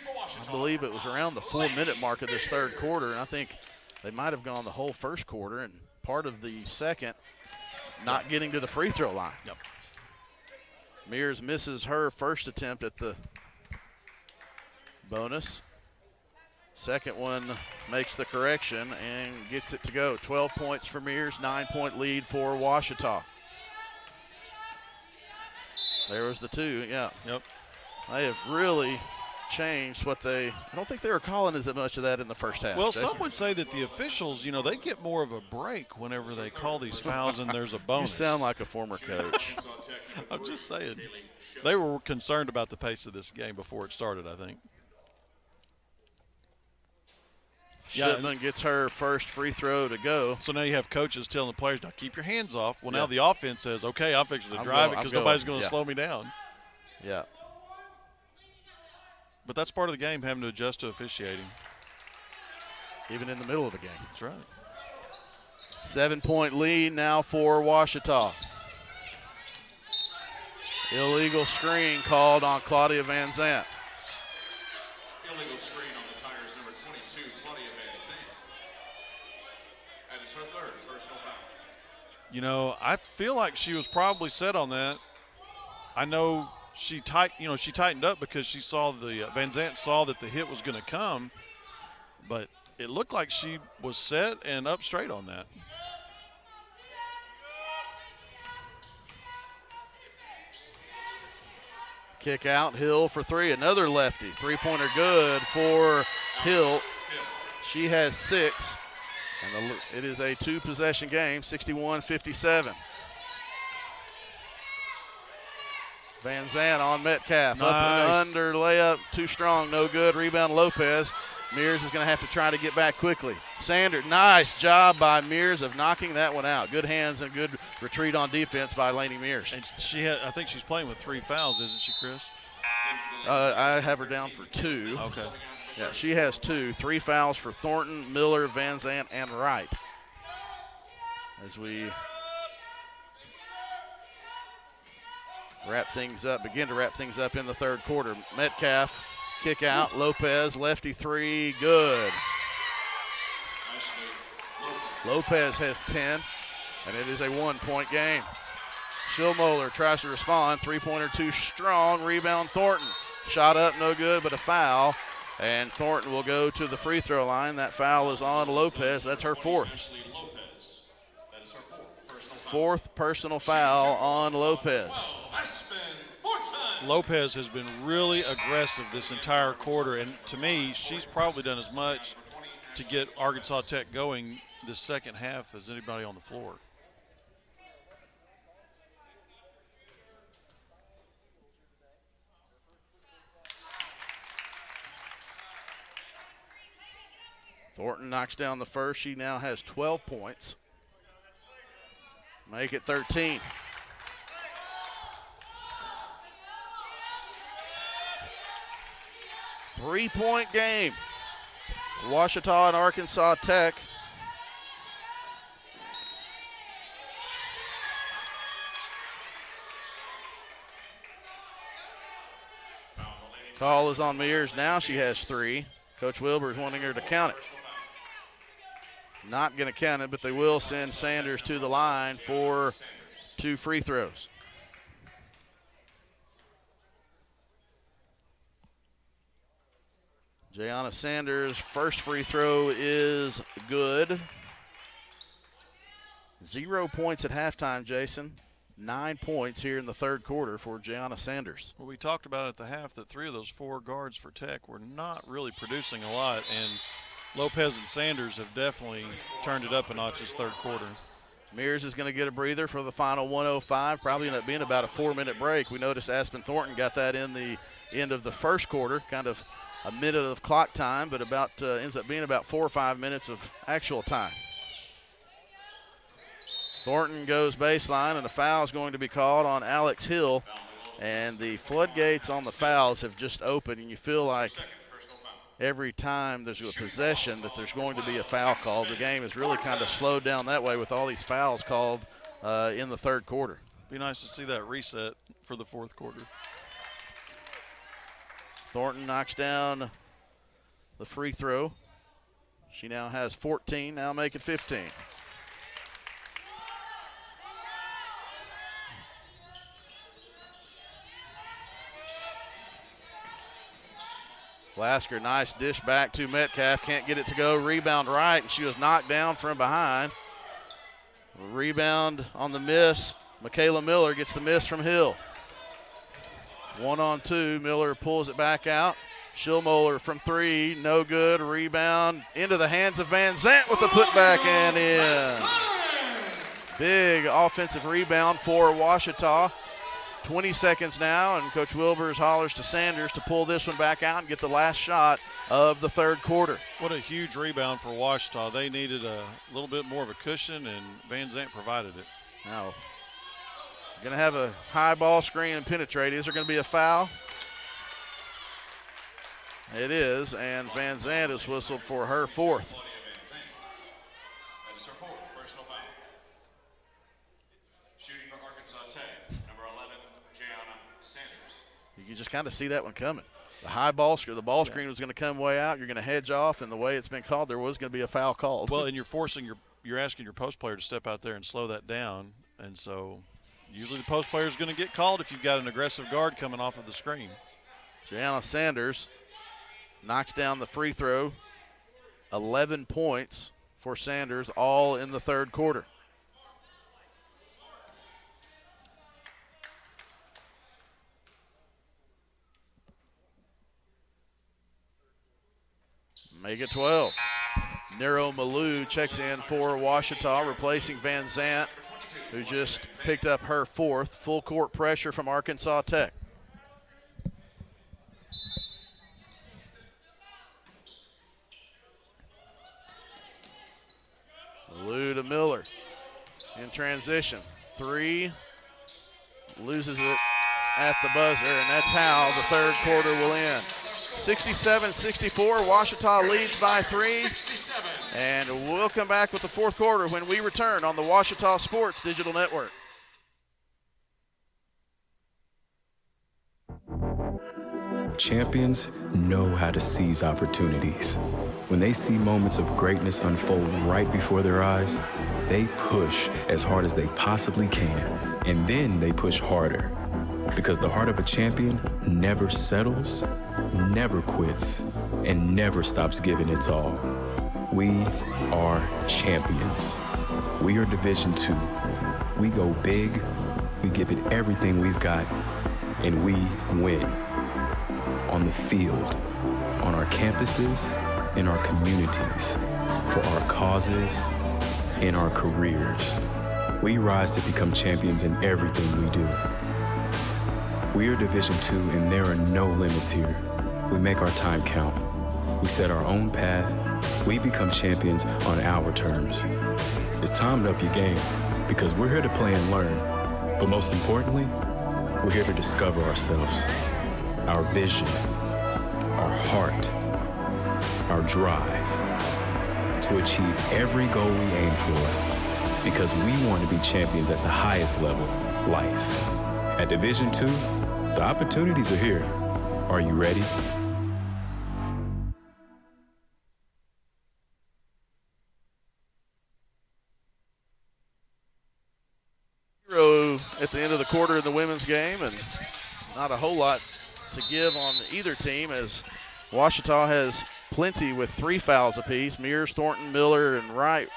I believe it was around the 4-minute mark of this third quarter, and I think they might have gone the whole first quarter and part of the second not getting to the free throw line. Yep. Mears misses her first attempt at the bonus. Second one makes the correction and gets it to go. 12 points for Mears, 9-point lead for Ouachita. There was the 2, yeah. Yep. They have really changed what I don't think they were calling as much of that in the first half. Well, Jason. some would say that the officials, they get more of a break whenever they call these fouls and there's a bonus. You sound like a former coach. I'm just saying. They were concerned about the pace of this game before it started, I think. Shipman gets her first free throw to go. So now you have coaches telling the players, now keep your hands off. Well, now the offense says, okay, I'm fixing to drive it because nobody's going to slow me down. Yeah. But that's part of the game, having to adjust to officiating. even in the middle of the game. That's right. 7-point lead now for Ouachita. Illegal screen called on Claudia Van Zant. Illegal screen on the Tigers, number 22, Claudia Van Zandt. That is her third personal foul. You know, I feel like she was probably set on that. I know she tightened up because she saw Van Zant saw that the hit was going to come, but it looked like she was set and up straight on that. Kick out, Hill for three, another lefty. Three-pointer good for Hill. She has 6, and it is a 2-possession game, 61-57. Van Zant on Metcalf. Nice. Up and under, layup, too strong, no good. Rebound Lopez. Mears is going to have to try to get back quickly. Sanders, nice job by Mears of knocking that one out. Good hands and good retreat on defense by Lainey Mears. And I think she's playing with 3 fouls, isn't she, Chris? I have her down for 2. Okay. Yeah, she has 2. 3 fouls for Thornton, Miller, Van Zant, and Wright. As we begin to wrap things up in the third quarter. Metcalf, kick out, Lopez, lefty 3, good. Lopez has 10, and it is a 1-point game. Schillmoeller tries to respond, 3-pointer too strong, rebound Thornton. Shot up, no good, but a foul, and Thornton will go to the free throw line. That foul is on Lopez. That's her 4th. 4th personal foul on Lopez. Lopez has been really aggressive this entire quarter, and to me, she's probably done as much to get Arkansas Tech going this second half as anybody on the floor. Thornton knocks down the first. She now has 12 points. Make it 13. Three-point game. Ouachita and Arkansas Tech. Call is on Mears. Now she has 3. Coach Wilbur is wanting her to count it. Not going to count it, but they will send Sanders to the line for 2 free throws. Jayana Sanders' first free throw is good. 0 points at halftime, Jason. 9 points here in the third quarter for Jayana Sanders. Well, we talked about at the half that 3 of those 4 guards for Tech were not really producing a lot, and Lopez and Sanders have definitely turned it up a notch this third quarter. Mears is going to get a breather for the final 1:05. Probably end up being about a 4-minute break. We noticed Aspen Thornton got that in the end of the first quarter, kind of a minute of clock time, but about ends up being about 4 or 5 minutes of actual time. Thornton goes baseline, and a foul is going to be called on Alex Hill. And the floodgates on the fouls have just opened, and you feel like every time there's a possession that there's going to be a foul called. The game is really kind of slowed down that way with all these fouls called in the third quarter. Be nice to see that reset for the fourth quarter. Thornton knocks down the free throw. She now has 14, now make it 15. Lasker, nice dish back to Metcalf. Can't get it to go. Rebound right, and she was knocked down from behind. Rebound on the miss. Michaela Miller gets the miss from Hill. 1-on-2. Miller pulls it back out. Schillmoeller from 3, no good. Rebound into the hands of Van Zant with the putback and in. Big offensive rebound for Ouachita. 20 seconds now, and Coach Wilbers hollers to Sanders to pull this one back out and get the last shot of the third quarter. What a huge rebound for Ouachita. They needed a little bit more of a cushion, and Van Zant provided it. Now, going to have a high ball screen and penetrate. Is there going to be a foul? It is, and Van Zant is whistled for her 4th. is her fourth personal foul. Shooting for Arkansas Tech, number 11, Gianna Sanders. You can just kind of see that one coming. The high ball screen, the ball screen was going to come way out. You're going to hedge off, and the way it's been called, there was going to be a foul called. Well, and you're asking your post player to step out there and slow that down, and so usually the post player is going to get called if you've got an aggressive guard coming off of the screen. Gianna Sanders knocks down the free throw. 11 points for Sanders, all in the third quarter. Make it 12. Nero Malou checks in for Ouachita, replacing Van Zant, who just picked up her fourth. Full court pressure from Arkansas Tech. Malou to Miller in transition. Three, loses it at the buzzer, and that's how the third quarter will end. 67-64, Ouachita leads by 3. And we'll come back with the fourth quarter when we return on the Ouachita Sports Digital Network. Champions know how to seize opportunities. When they see moments of greatness unfold right before their eyes, they push as hard as they possibly can, and then they push harder. Because the heart of a champion never settles, never quits, and never stops giving its all. We are champions. We are Division II. We go big, we give it everything we've got, and we win. On the field, on our campuses, in our communities, for our causes, in our careers. We rise to become champions in everything we do. We are Division II, and there are no limits here. We make our time count. We set our own path. We become champions on our terms. It's time to up your game, because we're here to play and learn. But most importantly, we're here to discover ourselves, our vision, our heart, our drive, to achieve every goal we aim for, because we want to be champions at the highest level, life. At Division II, the opportunities are here. Are you ready? At the end of the quarter in the women's game, and not a whole lot to give on either team, as Ouachita has plenty with 3 fouls apiece. Mears, Thornton, Miller, and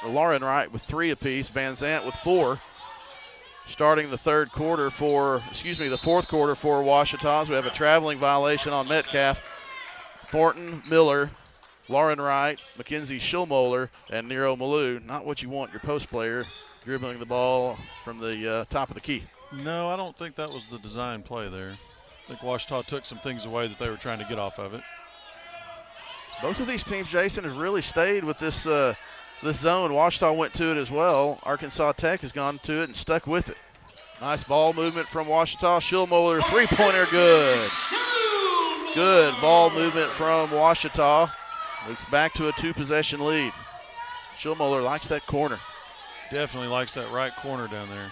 Lauren Wright with 3 apiece. Van Zant with 4. Starting the the fourth quarter for Ouachita. We have a traveling violation on Metcalf. Thornton, Miller, Lauren Wright, Mackenzie Schillmoeller, and Nero Malou. Not what you want your post player dribbling the ball from the top of the key. No, I don't think that was the design play there. I think Ouachita took some things away that they were trying to get off of it. Both of these teams, Jason, have really stayed with this this zone. Ouachita went to it as well. Arkansas Tech has gone to it and stuck with it. Nice ball movement from Ouachita. Schillmoeller, three-pointer, good. Good ball movement from Ouachita. It's back to a 2-possession lead. Schillmoeller likes that corner. Definitely likes that right corner down there.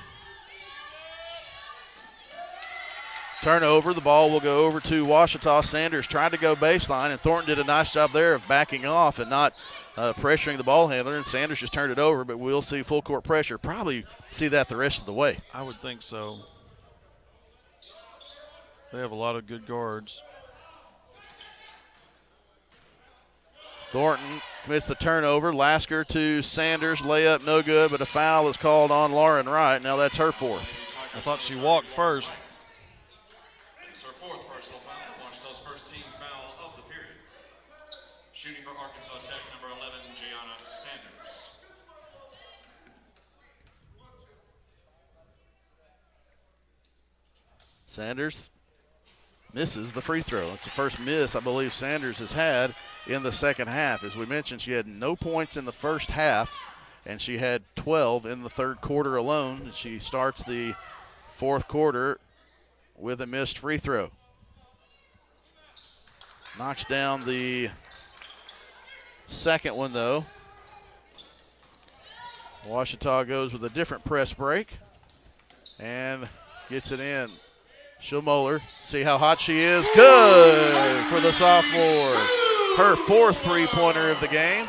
Turnover, the ball will go over to Ouachita. Sanders tried to go baseline, and Thornton did a nice job there of backing off and not pressuring the ball handler, and Sanders just turned it over, but we'll see full court pressure. Probably see that the rest of the way. I would think so. They have a lot of good guards. Thornton commits the turnover. Lasker to Sanders, layup no good, but a foul is called on Lauren Wright. Now that's her fourth. I thought she walked first. It's her fourth personal foul, Ouachita's first team foul of the period. Shooting for Arkansas Tech, number 11, Gianna Sanders. Sanders misses the free throw. It's the first miss I believe Sanders has had in the second half. As we mentioned, she had no points in the first half, and she had 12 in the third quarter alone. She starts the fourth quarter with a missed free throw. Knocks down the second one, though. Ouachita goes with a different press break and gets it in. Schulmoller, see how hot she is. Good for the sophomore. Her 4th three-pointer of the game.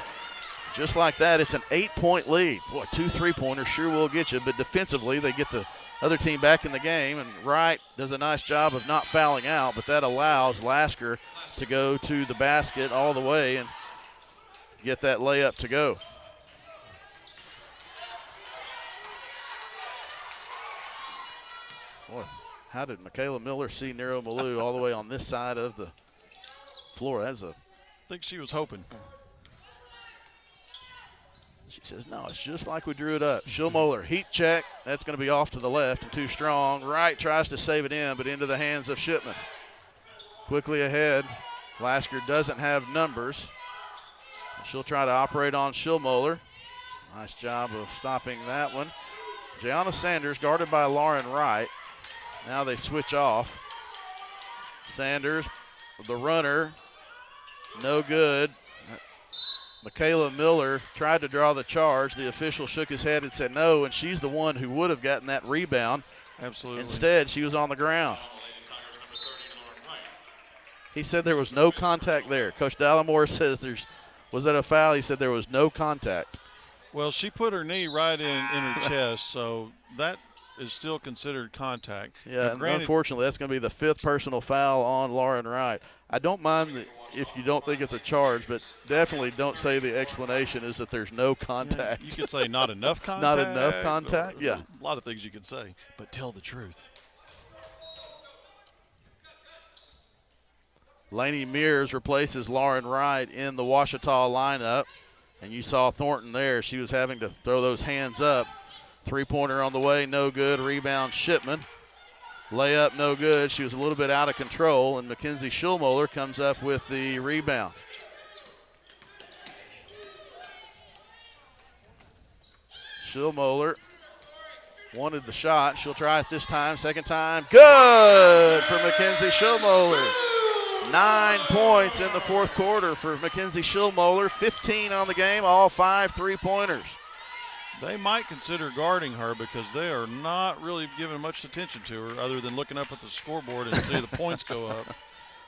Just like that, it's an 8-point lead. Boy, 2 3-pointers sure will get you, but defensively they get the other team back in the game, and Wright does a nice job of not fouling out, but that allows Lasker to go to the basket all the way and get that layup to go. Boy, how did Michaela Miller see Nero Malou all the way on this side of the floor? I think she was hoping. She says, no, it's just like we drew it up. Schulmoller, heat check. That's going to be off to the left and too strong. Wright tries to save it in, but into the hands of Shipman. Quickly ahead. Lasker doesn't have numbers. She'll try to operate on Schulmoller. Nice job of stopping that one. Jayana Sanders guarded by Lauren Wright. Now they switch off. Sanders, the runner, no good. Michaela Miller tried to draw the charge. The official shook his head and said no, and she's the one who would have gotten that rebound. Absolutely. Instead, she was on the ground. He said there was no contact there. Coach Dallimore says was that a foul? He said there was no contact. Well, she put her knee right in her chest, so that is still considered contact. Yeah, and unfortunately, that's going to be the 5th personal foul on Lauren Wright. I don't mind if you don't think it's a charge, but definitely don't say the explanation is that there's no contact. Yeah, you could say not enough contact. Not enough contact, yeah. A lot of things you could say, but tell the truth. Lainey Mears replaces Lauren Wright in the Ouachita lineup. And you saw Thornton there. She was having to throw those hands up. 3-pointer on the way, no good. Rebound, Shipman. Layup, no good. She was a little bit out of control, and Mackenzie Schulmoller comes up with the rebound. Schulmoller wanted the shot. She'll try it this time. Second time, good for Mackenzie Schulmoller. 9 points in the 4th quarter for Mackenzie Schulmoller. 15 on the game, all 5 3-pointers. They might consider guarding her because they are not really giving much attention to her other than looking up at the scoreboard and see the points go up.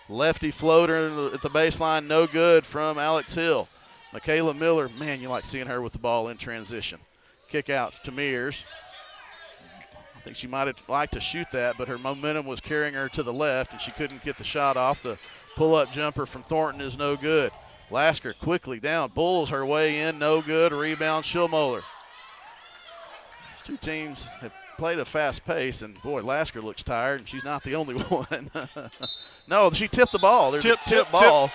Lefty floater at the baseline, no good from Alex Hill. Michaela Miller, man, you like seeing her with the ball in transition. Kick out to Mears. I think she might have liked to shoot that, but her momentum was carrying her to the left, and she couldn't get the shot off. The pull-up jumper from Thornton is no good. Lasker quickly down, bulls her way in, no good. Rebound, Schulmoller. These two teams have played a fast pace, and boy, Lasker looks tired, and she's not the only one. No, she tipped the ball. There's a tip ball.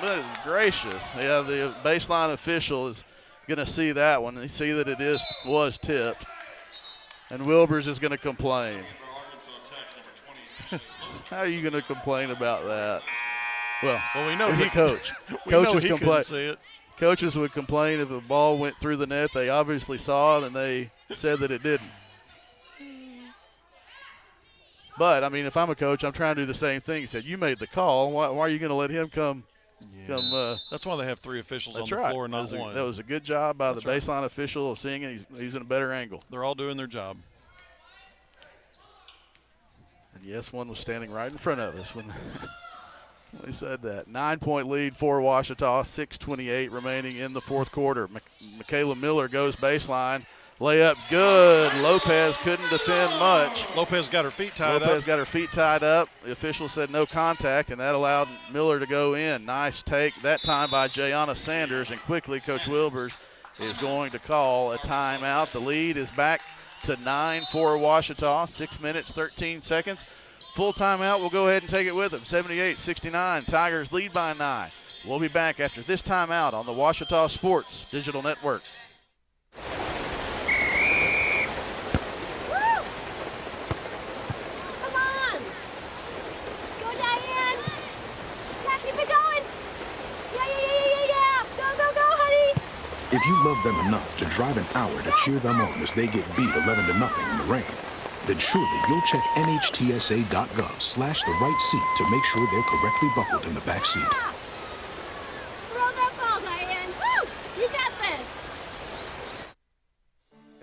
Goodness gracious. Yeah, the baseline official is going to see that one. They see that it was tipped. And Wilbers is going to complain. How are you going to complain about that? Well, we know he's a coach. Coaches would complain if the ball went through the net. They obviously saw it, and they said that it didn't. But, I mean, if I'm a coach, I'm trying to do the same thing. He said, you made the call. Why are you going to let him come? That's why they have 3 officials on the floor, not one. That was a good job by the baseline official of seeing it. He's in a better angle. They're all doing their job. And yes, one was standing right in front of us when they said that. 9-point lead for Ouachita, 6:28 remaining in the 4th quarter. Michaela Miller goes baseline. Layup good. Lopez couldn't defend much. Lopez got her feet tied up. The official said no contact, and that allowed Miller to go in. Nice take that time by Jayana Sanders, and quickly Coach Wilbers is going to call a timeout. The lead is back to 9 for Ouachita. 6 minutes, 13 seconds. Full timeout. We'll go ahead and take it with them. 78-69. Tigers lead by 9. We'll be back after this timeout on the Ouachita Sports Digital Network. If you love them enough to drive an hour to cheer them on as they get beat 11-0 in the rain, then surely you'll check NHTSA.gov/the right seat to make sure they're correctly buckled in the back seat. Roll that ball, Diane. Woo! You got this.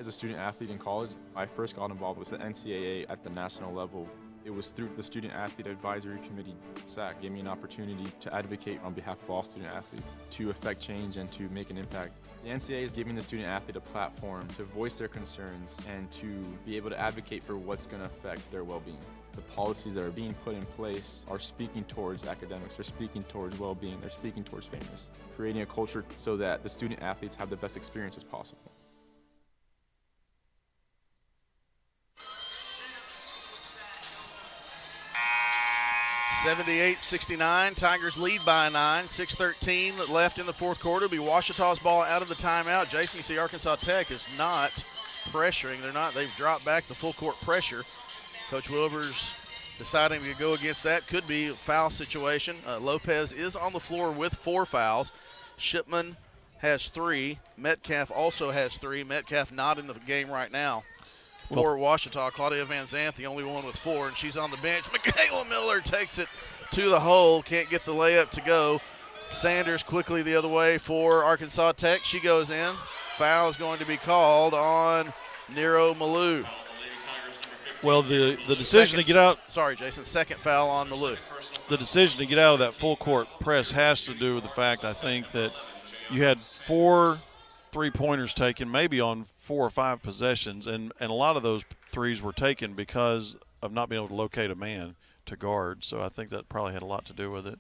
As a student athlete in college, I first got involved with the NCAA at the national level. It was through the Student Athlete Advisory Committee, SAC, gave me an opportunity to advocate on behalf of all student athletes, to affect change and to make an impact. The NCAA is giving the student athlete a platform to voice their concerns and to be able to advocate for what's going to affect their well-being. The policies that are being put in place are speaking towards academics, they're speaking towards well-being, they're speaking towards fairness, creating a culture so that the student athletes have the best experiences possible. (78-69), Tigers lead by 9, 6:13 left in the fourth quarter. It'll be Ouachita's ball out of the timeout. Jason, you see Arkansas Tech is not pressuring. They've dropped back the full court pressure. Coach Wilbur's deciding to go against that. Could be a foul situation. Lopez is on the floor with 4 fouls. Shipman has 3. Metcalf also has 3. Metcalf not in the game right now. For Ouachita, Claudia Van Zandt, the only one with 4, and she's on the bench. Michaela Miller takes it to the hole, can't get the layup to go. Sanders quickly the other way for Arkansas Tech. She goes in. Foul is going to be called on Nero Malou. Well, the decision to get out. Sorry, Jason. Second foul on Malou. The decision to get out of that full court press has to do with the fact, I think, that you had 4 3-pointers taken, maybe on 4 or 5 possessions, and a lot of those threes were taken because of not being able to locate a man to guard. So I think that probably had a lot to do with it.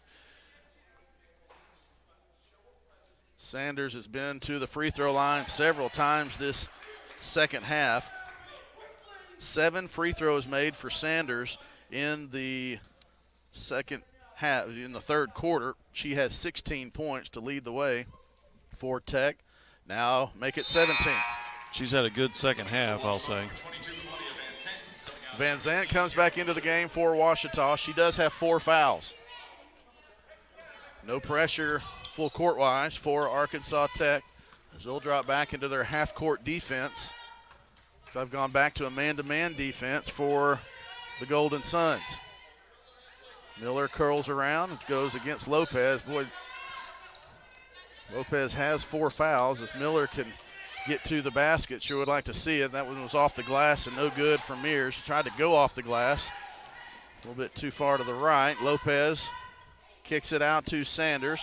Sanders has been to the free throw line several times this second half. 7 free throws made for Sanders in the second half, in the third quarter. She has 16 points to lead the way for Tech. Now make it 17. She's had a good second half, I'll say. Van Zandt comes back into the game for Ouachita. She does have 4 fouls. No pressure full court-wise for Arkansas Tech as they'll drop back into their half-court defense. So I've gone back to a man-to-man defense for the Golden Suns. Miller curls around and goes against Lopez. Boy, Lopez has 4 fouls. If Miller can get to the basket, sure would like to see it. That one was off the glass and no good for Mears. Tried to go off the glass. A little bit too far to the right. Lopez kicks it out to Sanders.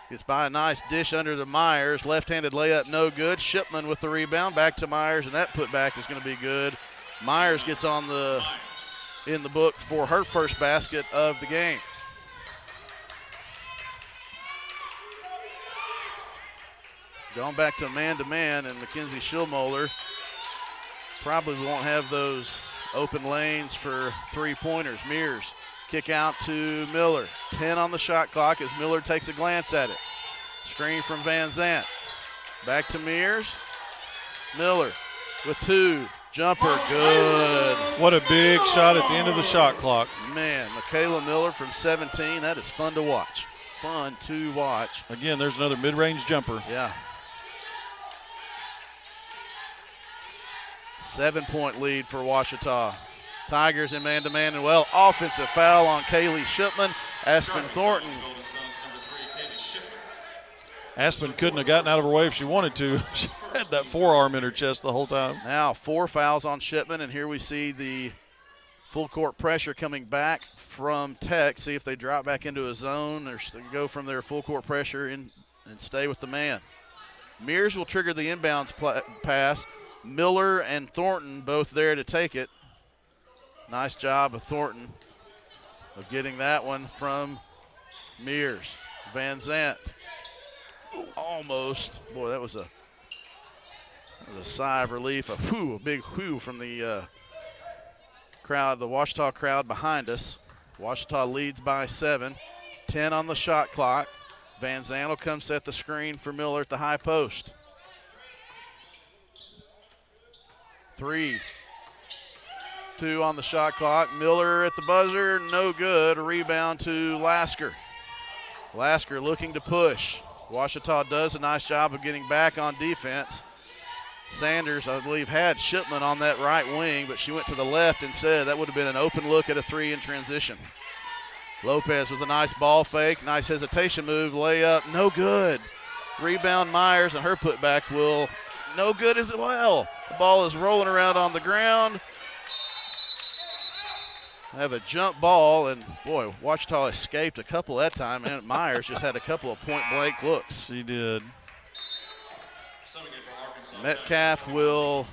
Gets by a nice dish under the Myers. Left-handed layup, no good. Shipman with the rebound. Back to Myers, and that putback is going to be good. Myers gets in the book for her first basket of the game. Going back to man-to-man, and Mackenzie Schillmoeller probably won't have those open lanes for 3-pointers. Mears kick out to Miller. 10 on the shot clock as Miller takes a glance at it. Screen from Van Zandt. Back to Mears. Miller with 2. Jumper, good. What a big shot at the end of the shot clock. Man, Michaela Miller from 17, that is fun to watch. Fun to watch. Again, there's another mid-range jumper. Yeah. 7-point lead for Ouachita. Tigers in man-to-man, and well, offensive foul on Kaylee Shipman. Aspen Thornton. Aspen couldn't have gotten out of her way if she wanted to. She had that forearm in her chest the whole time. Now 4 fouls on Shipman, and here we see the full court pressure coming back from Tech. See if they drop back into a zone or go from their full court pressure and stay with the man. Mears will trigger the inbounds pass. Miller and Thornton both there to take it. Nice job of Thornton of getting that one from Mears. Van Zandt almost. Boy, that was a sigh of relief. A big whoo from the crowd, the Ouachita crowd behind us. Ouachita leads by 7. 10 on the shot clock. Van Zandt will come set the screen for Miller at the high post. 3. 2 on the shot clock. Miller at the buzzer, no good. A rebound to Lasker. Lasker looking to push. Ouachita does a nice job of getting back on defense. Sanders, I believe, had Shipman on that right wing, but she went to the left instead. That would have been an open look at a 3 in transition. Lopez with a nice ball fake, nice hesitation move, layup, no good. Rebound Myers, and her putback will no good as well. The ball is rolling around on the ground. I have a jump ball, and boy, Ouachita escaped a couple that time. And Myers just had a couple of point-blank looks. She did. Metcalf will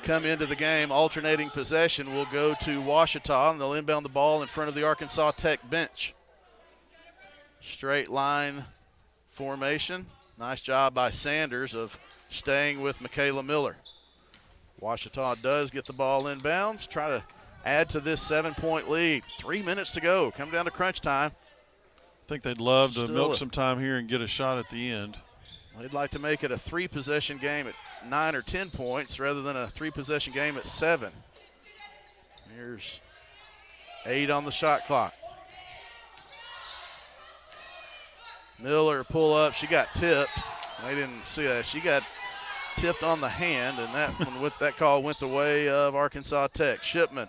come into the game. Alternating possession will go to Ouachita, and they'll inbound the ball in front of the Arkansas Tech bench. Straight line formation. Nice job by Sanders of staying with Michaela Miller. Ouachita does get the ball inbounds. Try to add to this 7-point lead. 3 minutes to go. Come down to crunch time. I think they'd love to milk some time here and get a shot at the end. They'd like to make it a 3-possession game at 9 or 10 points rather than a 3-possession game at 7. Here's 8 on the shot clock. Miller pull up. She got tipped. They didn't see that. She got tipped on the hand, and that call went the way of Arkansas Tech. Shipman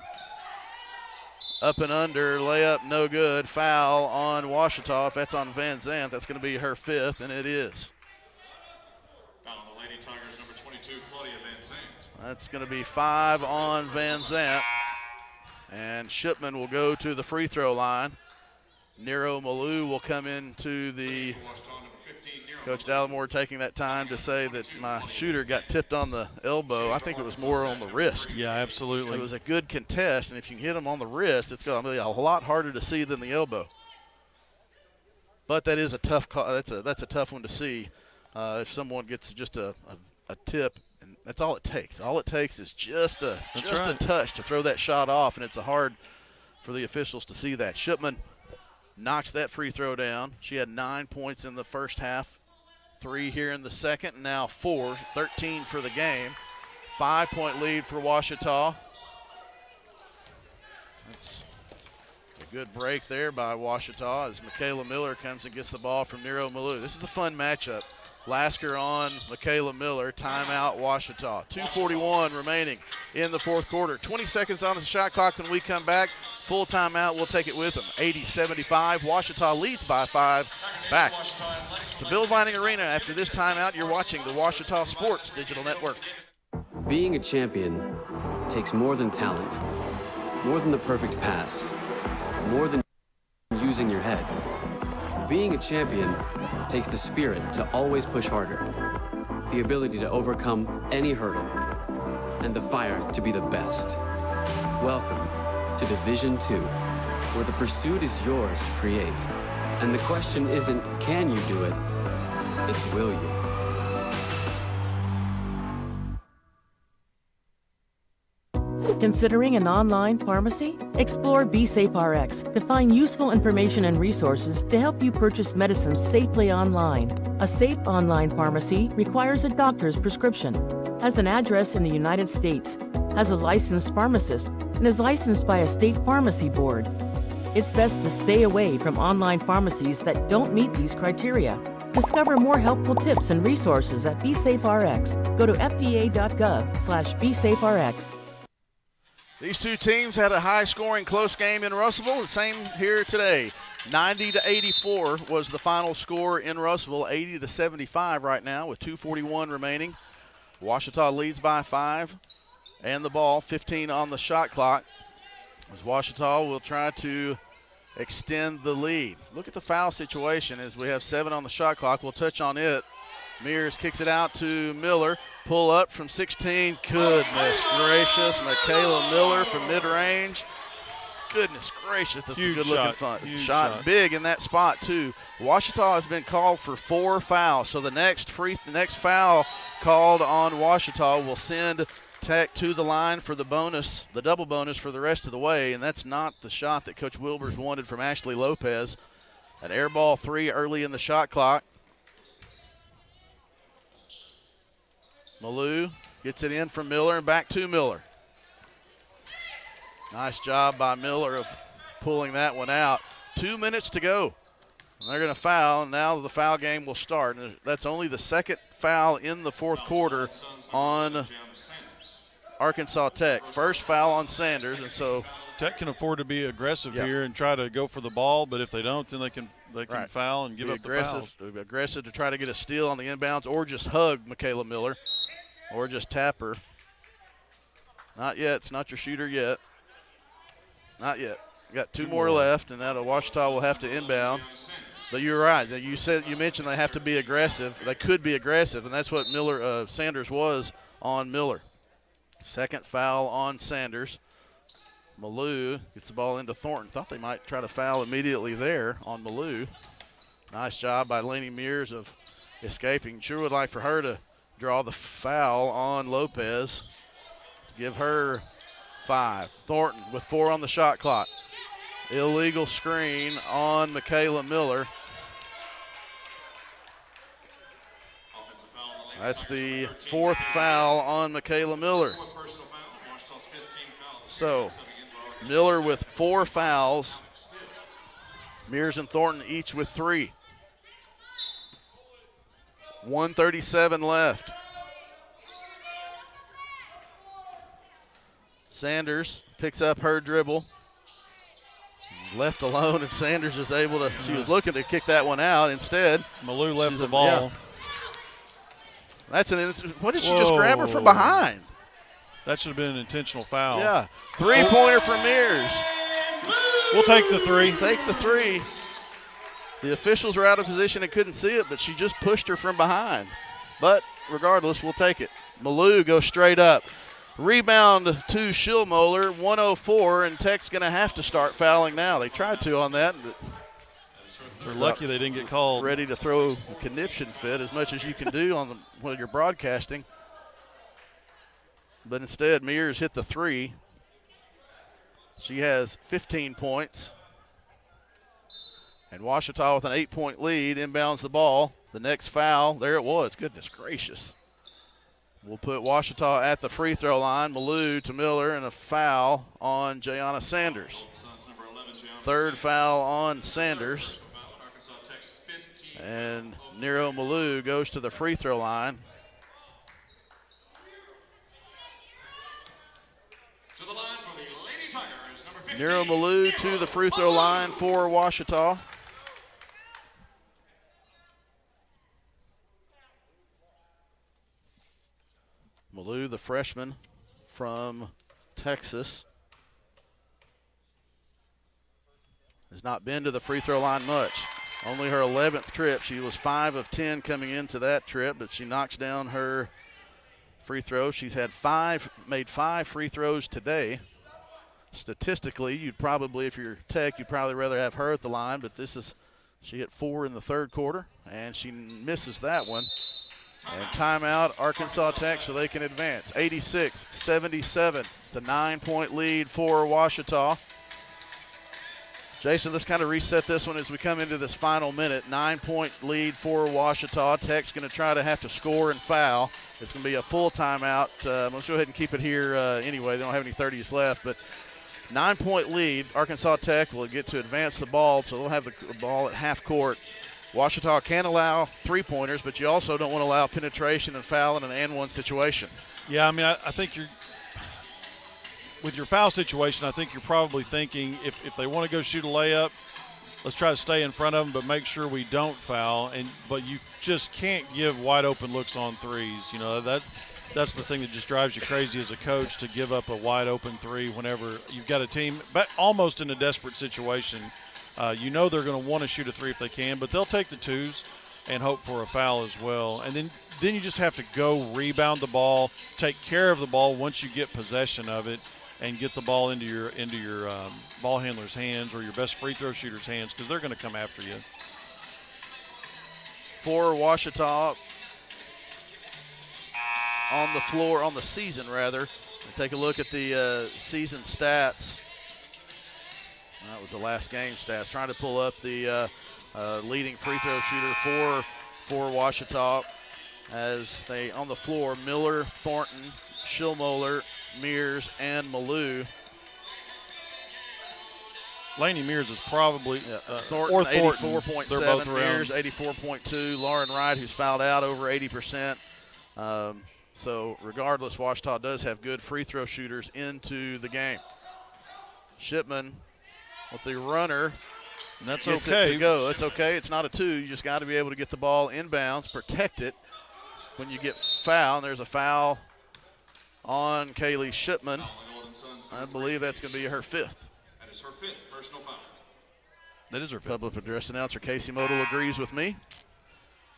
up and under, layup no good. Foul on Ouachita. If that's on Van Zandt, that's going to be her 5th, and it is. Foul on the Lady Tigers, number 22, Claudia Van Zandt. That's going to be 5 on Van Zandt, and Shipman will go to the free throw line. Nero Malou will come into the Coach Dallimore taking that time to say that my shooter got tipped on the elbow. I think it was more on the wrist. Yeah, absolutely. It was a good contest, and if you can hit him on the wrist, it's going to be a lot harder to see than the elbow. But that is a tough call. That's a tough one to see if someone gets just a tip, and that's all it takes. All it takes is just a touch to throw that shot off, and it's hard for the officials to see that. Shipman knocks that free throw down. She had 9 points in the first half. 3 here in the second, and now 4, 13 for the game. 5-point lead for Ouachita. That's a good break there by Ouachita as Michaela Miller comes and gets the ball from Nero Malou. This is a fun matchup. Lasker on Michaela Miller. Timeout, Ouachita. 2:41 remaining in the fourth quarter. 20 seconds on the shot clock when we come back. Full timeout, we'll take it with them. 80-75. Ouachita leads by 5. Back to Bill Vining Arena after this timeout. You're watching the Ouachita Sports Digital Network. Being a champion takes more than talent, more than the perfect pass, more than using your head. Being a champion takes the spirit to always push harder, the ability to overcome any hurdle, and the fire to be the best. Welcome to Division II, where the pursuit is yours to create. And the question isn't, can you do it? It's, will you? Considering an online pharmacy? Explore BeSafeRx to find useful information and resources to help you purchase medicines safely online. A safe online pharmacy requires a doctor's prescription, has an address in the United States, has a licensed pharmacist, and is licensed by a state pharmacy board. It's best to stay away from online pharmacies that don't meet these criteria. Discover more helpful tips and resources at BeSafeRx. Go to fda.gov/BeSafeRx. These two teams had a high-scoring close game in Russellville. The same here today. 90-84 was the final score in Russellville. 80-75 right now with 2:41 remaining. Ouachita leads by 5. And the ball, 15 on the shot clock. As Ouachita will try to extend the lead. Look at the foul situation as we have 7 on the shot clock. We'll touch on it. Mears kicks it out to Miller. Pull up from 16. Goodness gracious. Michaela Miller from mid-range. Goodness gracious. That's a good-looking shot. Big in that spot, too. Ouachita has been called for 4 fouls. So the next foul called on Ouachita will send Tech to the line for the bonus, the double bonus for the rest of the way. And that's not the shot that Coach Wilbers wanted from Ashley Lopez. An air ball 3 early in the shot clock. Malou gets it in from Miller and back to Miller. Nice job by Miller of pulling that one out. 2 minutes to go. And they're going to foul, and now the foul game will start. And that's only the second foul in the fourth quarter on Arkansas Tech. First foul on Sanders, and so Tech can afford to be aggressive here and try to go for the ball, but if they don't, then they can foul and give up the fouls. Aggressive to try to get a steal on the inbounds or just hug Michaela Miller. or just tap her. Not yet. It's not your shooter yet. Not yet. Got two more left, and that Ouachita will have to inbound. But you're right. You mentioned they have to be aggressive. They could be aggressive, and that's what Sanders was on Miller. Second foul on Sanders. Malou gets the ball into Thornton. Thought they might try to foul immediately there on Malou. Nice job by Lainey Mears of escaping. Sure would like for her to draw the foul on Lopez. Give her 5. Thornton with 4 on the shot clock. Illegal screen on Michaela Miller. That's the 4th foul on Michaela Miller. So Miller with 4 fouls. Mears and Thornton each with 3. 1:37 left. Sanders picks up her dribble. Left alone, and Sanders is able to, she was looking to kick that one out. Instead, Malou left the ball. Yeah. That's what did she just grab her from behind? That should have been an intentional foul. Yeah. 3-pointer for Mears. We'll take the 3. Take the 3. The officials were out of position and couldn't see it, but she just pushed her from behind. But regardless, we'll take it. Malou goes straight up. Rebound to Schillmoeller, 104, and Tech's going to have to start fouling now. They tried to on that. But they're lucky they didn't get called. Ready to throw a conniption fit as much as you can do when you're broadcasting. But instead, Mears hit the 3. She has 15 points. And Ouachita with an 8-point lead inbounds the ball. The next foul, there it was. Goodness gracious. We'll put Ouachita at the free throw line. Malou to Miller, and a foul on Jayana Sanders. 3rd foul on Sanders. And Nero Malou goes to the free throw line. Nero Malou to the free throw line for Ouachita. Malou, the freshman from Texas, has not been to the free throw line much. Only her 11th trip. She was 5 of 10 coming into that trip, but she knocks down her free throw. She's had made 5 free throws today. Statistically, you'd probably, if you're Tech, you'd probably rather have her at the line, but she hit 4 in the 3rd quarter, and she misses that one. And timeout, Arkansas Tech, so they can advance. 86-77. It's a 9-point lead for Ouachita. Jason, let's kind of reset this one as we come into this final minute. 9-point lead for Ouachita. Tech's going to try to have to score and foul. It's going to be a full timeout. Let's go ahead and keep it here anyway. They don't have any 30s left, but 9-point lead. Arkansas Tech will get to advance the ball, so they'll have the ball at half court. Ouachita can allow 3-pointers, but you also don't want to allow penetration and foul in an and-one situation. Yeah, I mean, I think with your foul situation, I think you're probably thinking if they want to go shoot a layup, let's try to stay in front of them, but make sure we don't foul. But you just can't give wide open looks on threes. You know, that's the thing that just drives you crazy as a coach, to give up a wide open 3 whenever you've got a team almost in a desperate situation. You know they're going to want to shoot a 3 if they can, but they'll take the 2s and hope for a foul as well. And then you just have to go rebound the ball, take care of the ball once you get possession of it, and get the ball into your ball handler's hands or your best free throw shooter's hands, because they're going to come after you. For Ouachita on the floor, on the season rather. Take a look at the season stats. That was the last game stats. Trying to pull up the leading free throw shooter for Ouachita. As they on the floor, Miller, Thornton, Schillmoeller, Mears, and Malou. Laney Mears is probably Thornton, or Thornton. 84.7, Mears 84.2, Lauren Wright, who's fouled out over 80%. So regardless, Ouachita does have good free throw shooters into the game. Shipman with the runner. And that's gets okay. it to go. It's okay. It's not a 2. You just got to be able to get the ball inbounds, protect it, when you get foul. And there's a foul on Kaylee Shipman. I believe that's going to be her 5th. That is her 5th personal foul. That is her 5th. Public address announcer Casey Modal agrees with me.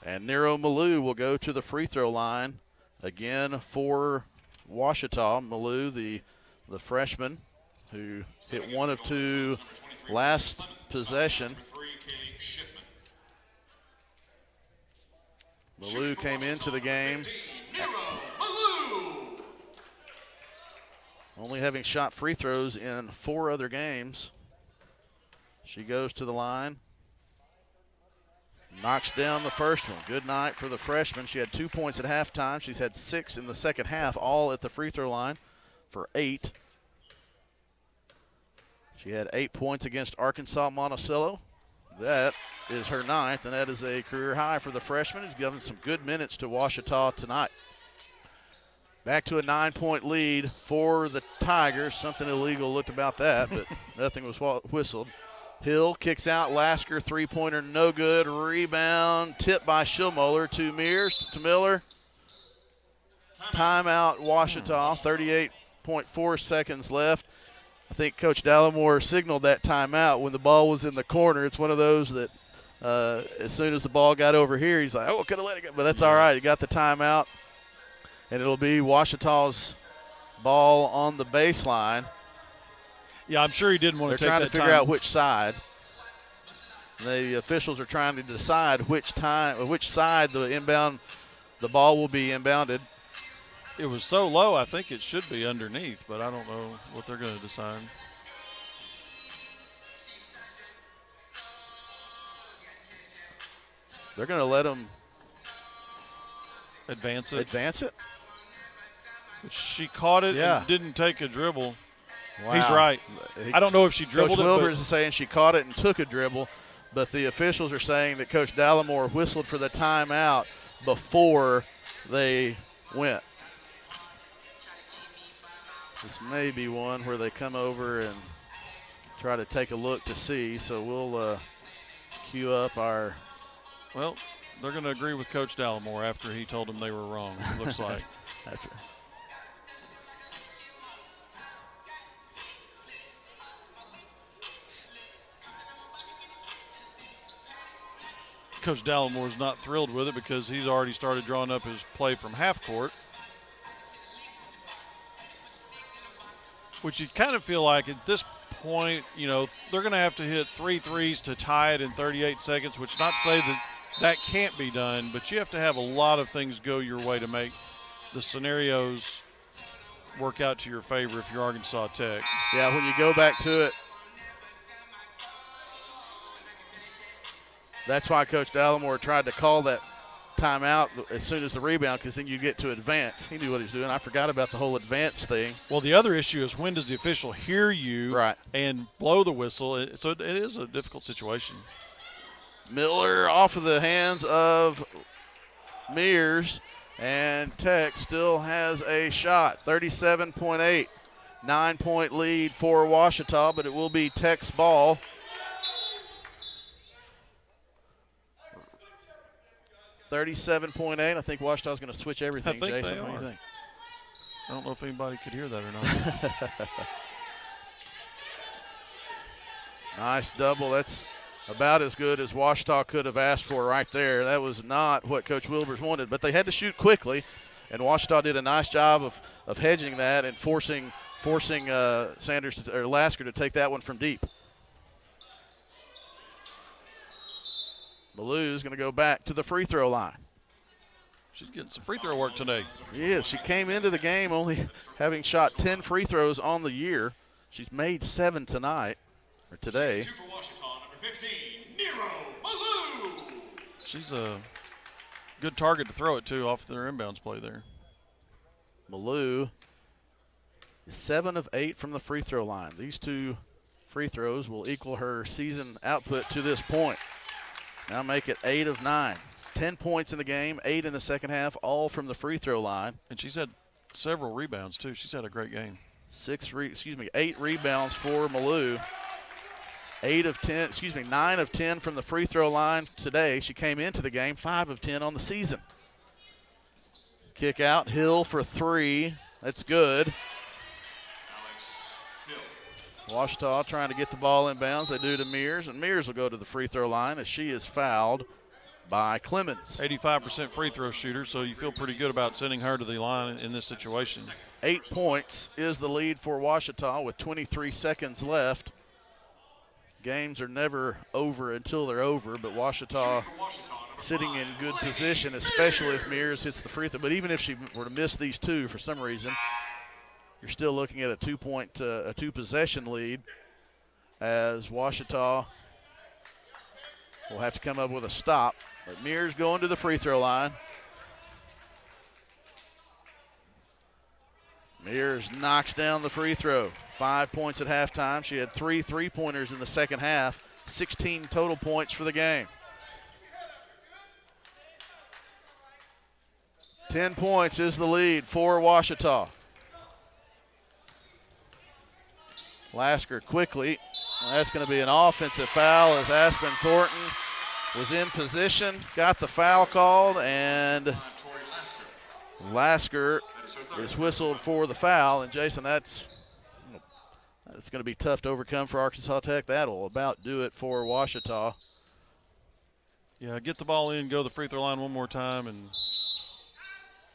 And Nero Malou will go to the free throw line again for Ouachita. Malou, the freshman who hit 1 of 2 last possession. Malou came into the game only having shot free throws in 4 other games. She goes to the line. Knocks down the first one. Good night for the freshman. She had 2 points at halftime. She's had 6 in the second half, all at the free throw line for 8. She had 8 points against Arkansas Monticello. That is her 9th, and that is a career high for the freshman. Who's given some good minutes to Ouachita tonight. Back to a 9-point lead for the Tigers. Something illegal looked about that, but nothing was whistled. Hill kicks out. Lasker, three-pointer, no good. Rebound, tipped by Schillmoeller to Mears, to Miller. Timeout, Ouachita, 38.4 seconds left. I think Coach Dallimore signaled that timeout when the ball was in the corner. It's one of those that as soon as the ball got over here, he's like, oh, could have let it go. But that's all right. You got the timeout. And it'll be Ouachita's ball on the baseline. Yeah, I'm sure he didn't want to take that time. They're trying to figure out which side. The officials are trying to decide which side the ball will be inbounded. It was so low, I think it should be underneath, but I don't know what they're going to decide. They're going to let them advance it. She caught it and didn't take a dribble. Wow. He's right. I don't know if she dribbled Coach it. Wilbers is saying she caught it and took a dribble, but the officials are saying that Coach Dallimore whistled for the timeout before they went. This may be one where they come over and try to take a look to see, so we'll cue up our... Well, they're going to agree with Coach Dallimore after he told them they were wrong, it looks like. That's right. Coach Dallimore's not thrilled with it because he's already started drawing up his play from half court. Which you kind of feel like at this point, you know, they're going to have to hit 3 threes to tie it in 38 seconds, which not to say that can't be done, but you have to have a lot of things go your way to make the scenarios work out to your favor if you're Arkansas Tech. Yeah, when you go back to it, that's why Coach Dallimore tried to call that timeout as soon as the rebound, because then you get to advance. He knew what he was doing. I forgot about the whole advance thing. Well, the other issue is when does the official hear you and blow the whistle? So it is a difficult situation. Miller off of the hands of Mears, and Tech still has a shot. 37.8, 9-point lead for Ouachita, but it will be Tech's ball. .8. I think Ouachita's going to switch everything. I think Jason, they what are. do you think? I don't know if anybody could hear that or not. Nice double. That's about as good as Ouachita could have asked for right there. That was not what Coach Wilbers wanted, but they had to shoot quickly, and Ouachita did a nice job of hedging that and forcing Sanders or Lasker to take that one from deep. Malou's going to go back to the free throw line. She's getting some free throw work today. Yes, she came into the game only having shot 10 free throws on the year. She's made 7 tonight, or today. She's a good target to throw it to off their inbounds play there. Malou is 7 of 8 from the free throw line. These 2 free throws will equal her season output to this point. Now make it 8 of 9. 10 points in the game, 8 in the second half, all from the free throw line. And she's had several rebounds too. She's had a great game. 8 rebounds for Malou. 9 of 10 from the free throw line today. She came into the game 5 of 10 on the season. Kick out, Hill for 3. That's good. Washita trying to get the ball in bounds. They do to Mears, and Mears will go to the free throw line as she is fouled by Clemens. 85% free throw shooter, so you feel pretty good about sending her to the line in this situation. 8 points is the lead for Washita with 23 seconds left. Games are never over until they're over, but Washita sitting in good position, especially if Mears hits the free throw. But even if she were to miss these two for some reason, you're still looking at a 2-possession lead as Washita will have to come up with a stop. But Mears going to the free throw line. Mears knocks down the free throw. 5 points at halftime. She had 3 3-pointers in the second half. 16 total points for the game. 10 points is the lead for Washita. Lasker quickly. That's going to be an offensive foul as Aspen Thornton was in position, got the foul called, and Lasker is whistled for the foul. And Jason, that's going to be tough to overcome for Arkansas Tech. That'll about do it for Washita. Yeah, get the ball in, go to the free throw line one more time, and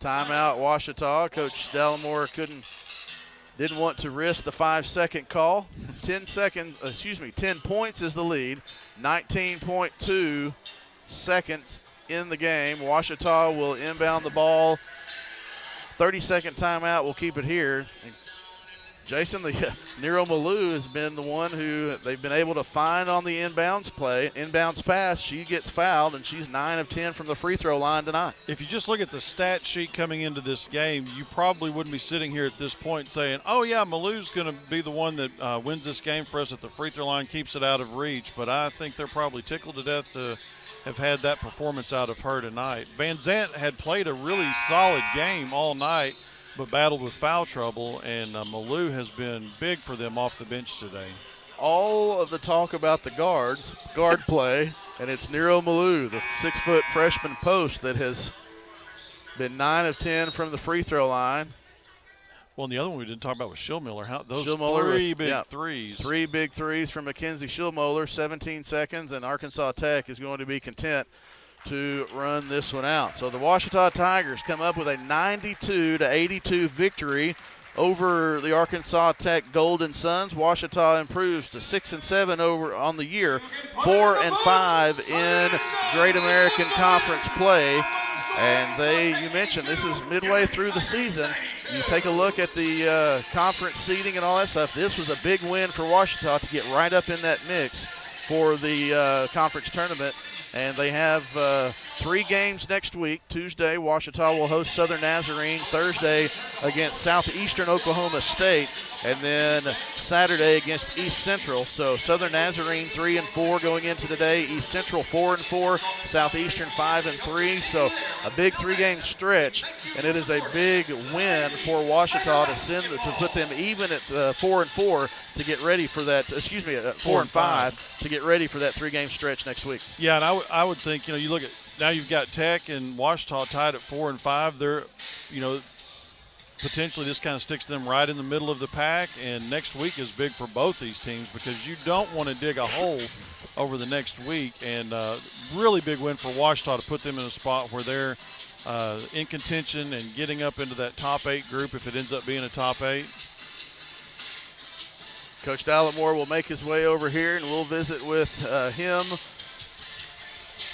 timeout Washita. Coach Dallimore didn't want to risk the 5-second call. 10 points is the lead. 19.2 seconds in the game. Washita will inbound the ball. 30-second timeout. We'll keep it here. And Jason, Nero Malou has been the one who they've been able to find on the inbounds pass. She gets fouled, and she's 9 of 10 from the free throw line tonight. If you just look at the stat sheet coming into this game, you probably wouldn't be sitting here at this point saying, oh, yeah, Malou's going to be the one that wins this game for us at the free throw line, keeps it out of reach. But I think they're probably tickled to death to have had that performance out of her tonight. Van Zant had played a really solid game all night, but battled with foul trouble, and Malou has been big for them off the bench today. All of the talk about the guard play, and it's Nero Malou, the 6-foot freshman post that has been 9 of 10 from the free throw line. Well, and the other one we didn't talk about was Schillmiller. Those Schillmiller big threes. 3 big threes from Mackenzie Schillmiller, 17 seconds, and Arkansas Tech is going to be content to run this one out. So the Washita Tigers come up with a 92-82 victory over the Arkansas Tech Golden Suns. Washita improves to 6-7 over on the year, 4-5 in Great American Conference play. And you mentioned this is midway through the season. You take a look at the conference seeding and all that stuff. This was a big win for Washita to get right up in that mix for the conference tournament. And they have 3 games next week. Tuesday, Washita will host Southern Nazarene. Thursday against Southeastern Oklahoma State. And then Saturday against East Central. So Southern Nazarene 3-4 going into today. East Central 4-4. Southeastern 5-3. So a big 3-game stretch. And it is a big win for Washita to put them even at 4-4 to get ready for that. 4-5 to get ready for that 3-game stretch next week. Yeah, and I would think, you look at now you've got Tech and Washita tied at 4-5. They're, potentially this kind of sticks them right in the middle of the pack. And next week is big for both these teams because you don't want to dig a hole over the next week. And really big win for Washita to put them in a spot where they're in contention and getting up into that top 8 group if it ends up being a top 8. Coach Dallimore will make his way over here, and we'll visit with him.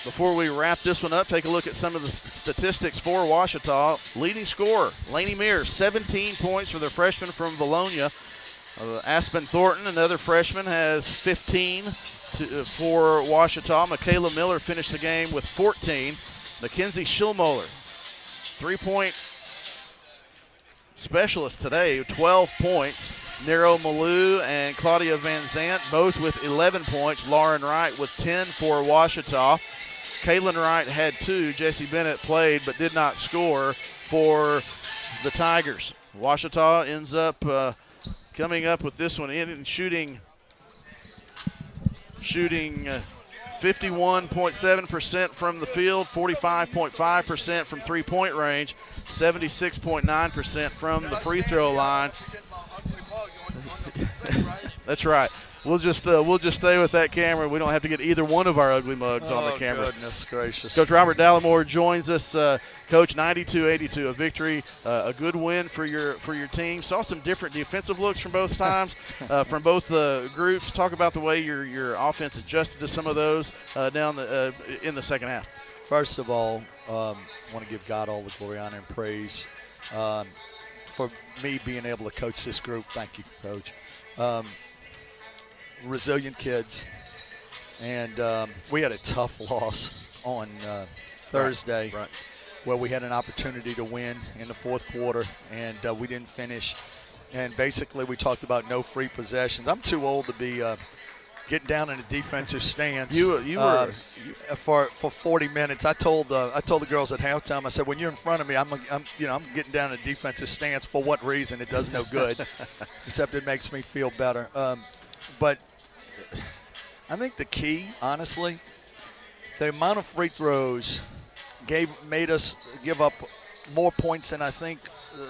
Before we wrap this one up, take a look at some of the statistics for Washita. Leading scorer, Lainey Mears, 17 points for the freshman from Bologna. Aspen Thornton, another freshman, has 15 for Washita. Michaela Miller finished the game with 14. Mackenzie Schillmiller, 3-point specialist today, 12 points. Nero Malou and Claudia Van Zant both with 11 points. Lauren Wright with 10 for Washita. Kaylin Wright had 2. Jessie Bennett played but did not score for the Tigers. Washita ends up coming up with this one in and shooting 51.7% from the field, 45.5% from 3-point range. 76.9% from the free throw line. That's right. We'll just stay with that camera. We don't have to get either one of our ugly mugs on the camera. Goodness gracious. Coach Robert Dallimore joins us. Coach, 92-82, a victory, a good win for your team. Saw some different defensive looks from both times, from both groups. Talk about the way your offense adjusted to some of those in the second half. First of all, want to give God all the glory, honor, and praise for me being able to coach this group. Thank you, Coach. Resilient kids, and we had a tough loss on Thursday, where we had an opportunity to win in the fourth quarter, and we didn't finish. And basically, we talked about no free possessions. I'm too old to be getting down in a defensive stance. For 40 minutes. I told the girls at halftime, I said, when you're in front of me, I'm getting down in a defensive stance. For what reason? It does no good, except it makes me feel better. But I think the key, honestly, the amount of free throws made us give up more points than I think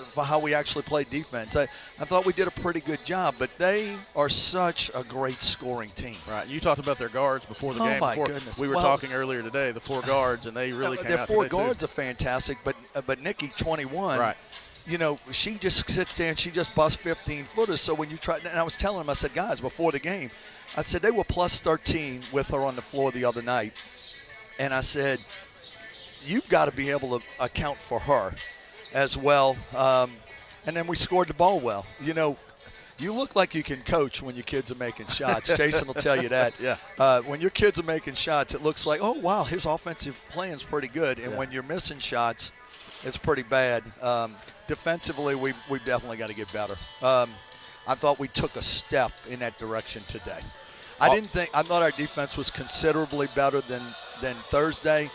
for how we actually played defense. I thought we did a pretty good job, but they are such a great scoring team. Right. You talked about their guards before the game. Oh, my goodness. We were talking earlier today, the 4 guards, and they really came out today. The 4 too. guards are fantastic, but Nikki, 21, right. You know, she just sits there and she just busts 15-footers. So when you try, and I was telling them, I said, guys, before the game, I said they were plus 13 with her on the floor the other night. And I said, you've got to be able to account for her as well. And then we scored the ball well. You know, you look like you can coach when your kids are making shots. Jason will tell you that. Yeah. When your kids are making shots, it looks like, oh, wow, his offensive plan's pretty good. And when you're missing shots, it's pretty bad. Defensively, we've definitely got to get better. I thought we took a step in that direction today. I thought our defense was considerably better than Thursday.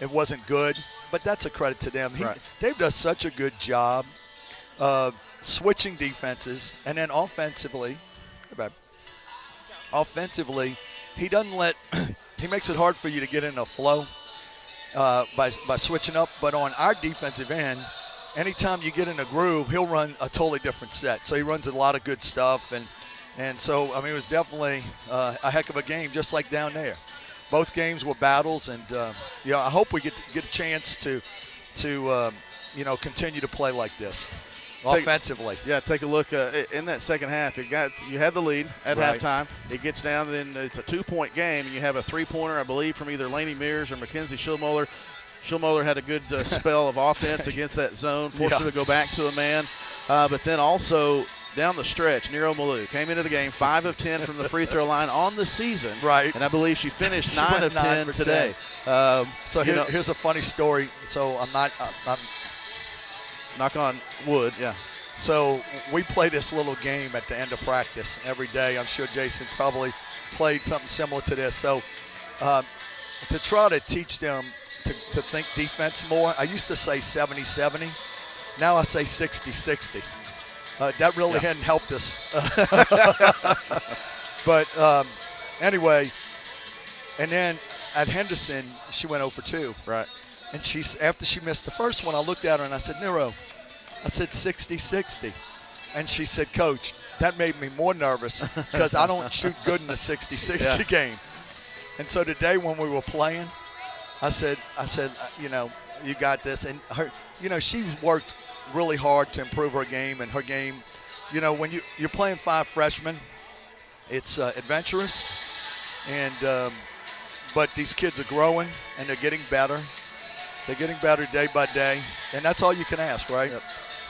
It wasn't good, but that's a credit to them. Dave does such a good job of switching defenses, and then offensively, he doesn't let he makes it hard for you to get in a flow by switching up. But on our defensive end, anytime you get in a groove, he'll run a totally different set. So he runs a lot of good stuff, and so I mean it was definitely a heck of a game, just like down there. Both games were battles, and I hope we get a chance to continue to play like this. Offensively. Take a look in that second half. You had the lead at halftime. It gets down, then it's a 2-point game, and you have a 3-pointer, I believe, from either Lainey Mears or Mackenzie Schillmuller. Schillmuller had a good spell of offense against that zone, forced her to go back to a man. But then also down the stretch, Nero Malou came into the game 5 of 10 from the free throw line on the season. Right. And I believe she finished 9 of 10 today. Here's a funny story. So I'm knock on wood, yeah. So we play this little game at the end of practice every day. I'm sure Jason probably played something similar to this. So to try to teach them to think defense more, I used to say 70-70. Now I say 60-60. That really hadn't helped us. But anyway, and then at Henderson, she went 0 for 2. Right. And after she missed the first one, I looked at her and I said, Nero, I said 60-60. And she said, Coach, that made me more nervous because I don't shoot good in the 60-60 game. And so today when we were playing, I said, you got this. And her, she's worked really hard to improve her game, and her game, when you're playing 5 freshmen, it's adventurous, and but these kids are growing and they're getting better. They're getting better day by day, and that's all you can ask, right? Yep.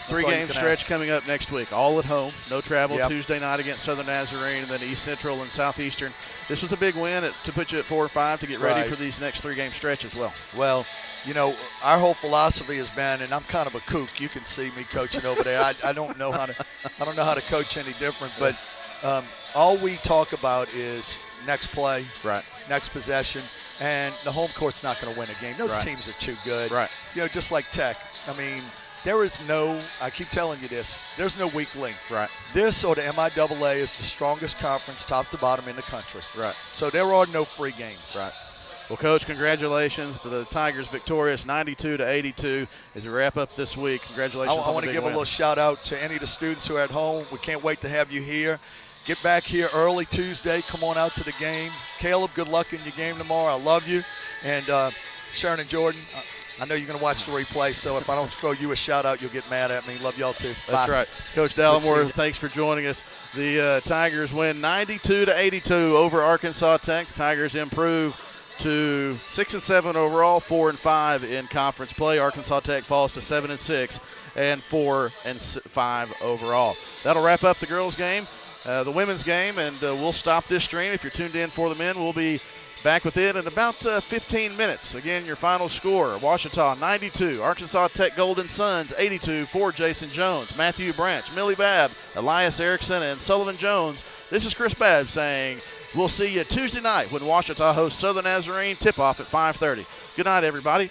3-game stretch coming up next week, all at home. No travel. Tuesday night against Southern Nazarene, and then East Central and Southeastern. This was a big win to put you at 4 or 5 to get ready for these next 3-game stretch as well. Well, our whole philosophy has been, and I'm kind of a kook. You can see me coaching over there. I don't know how to coach any different, but all we talk about is next play, next possession, and the home court's not going to win a game. Those teams are too good. Right. Just like Tech. I mean, there is no, I keep telling you this, there's no weak link. Right. This or the MIAA is the strongest conference top to bottom in the country. Right. So there are no free games. Right. Well, Coach, congratulations to the Tigers, victorious 92-82 as we wrap up this week. Congratulations. I want to give a little shout out to any of the students who are at home. We can't wait to have you here. Get back here early Tuesday. Come on out to the game. Caleb, good luck in your game tomorrow. I love you. And Sharon and Jordan, I know you're going to watch the replay, so if I don't throw you a shout out, you'll get mad at me. Love y'all too. That's Bye. right. Coach Dallimore, thanks for joining us. The Tigers win 92-82 over Arkansas Tech. The Tigers improve to 6-7 overall, 4-5 in conference play. Arkansas Tech falls to 7-6 and 4-5 overall. That'll wrap up the girls' game, the women's game, and we'll stop this stream. If you're tuned in for the men, we'll be back with it in about 15 minutes. Again, your final score: Ouachita 92, Arkansas Tech Golden Suns 82 for Jason Jones, Matthew Branch, Millie Babb, Elias Erickson, and Sullivan Jones. This is Chris Babb saying we'll see you Tuesday night when Ouachita hosts Southern Nazarene. Tip-off at 5:30. Good night, everybody.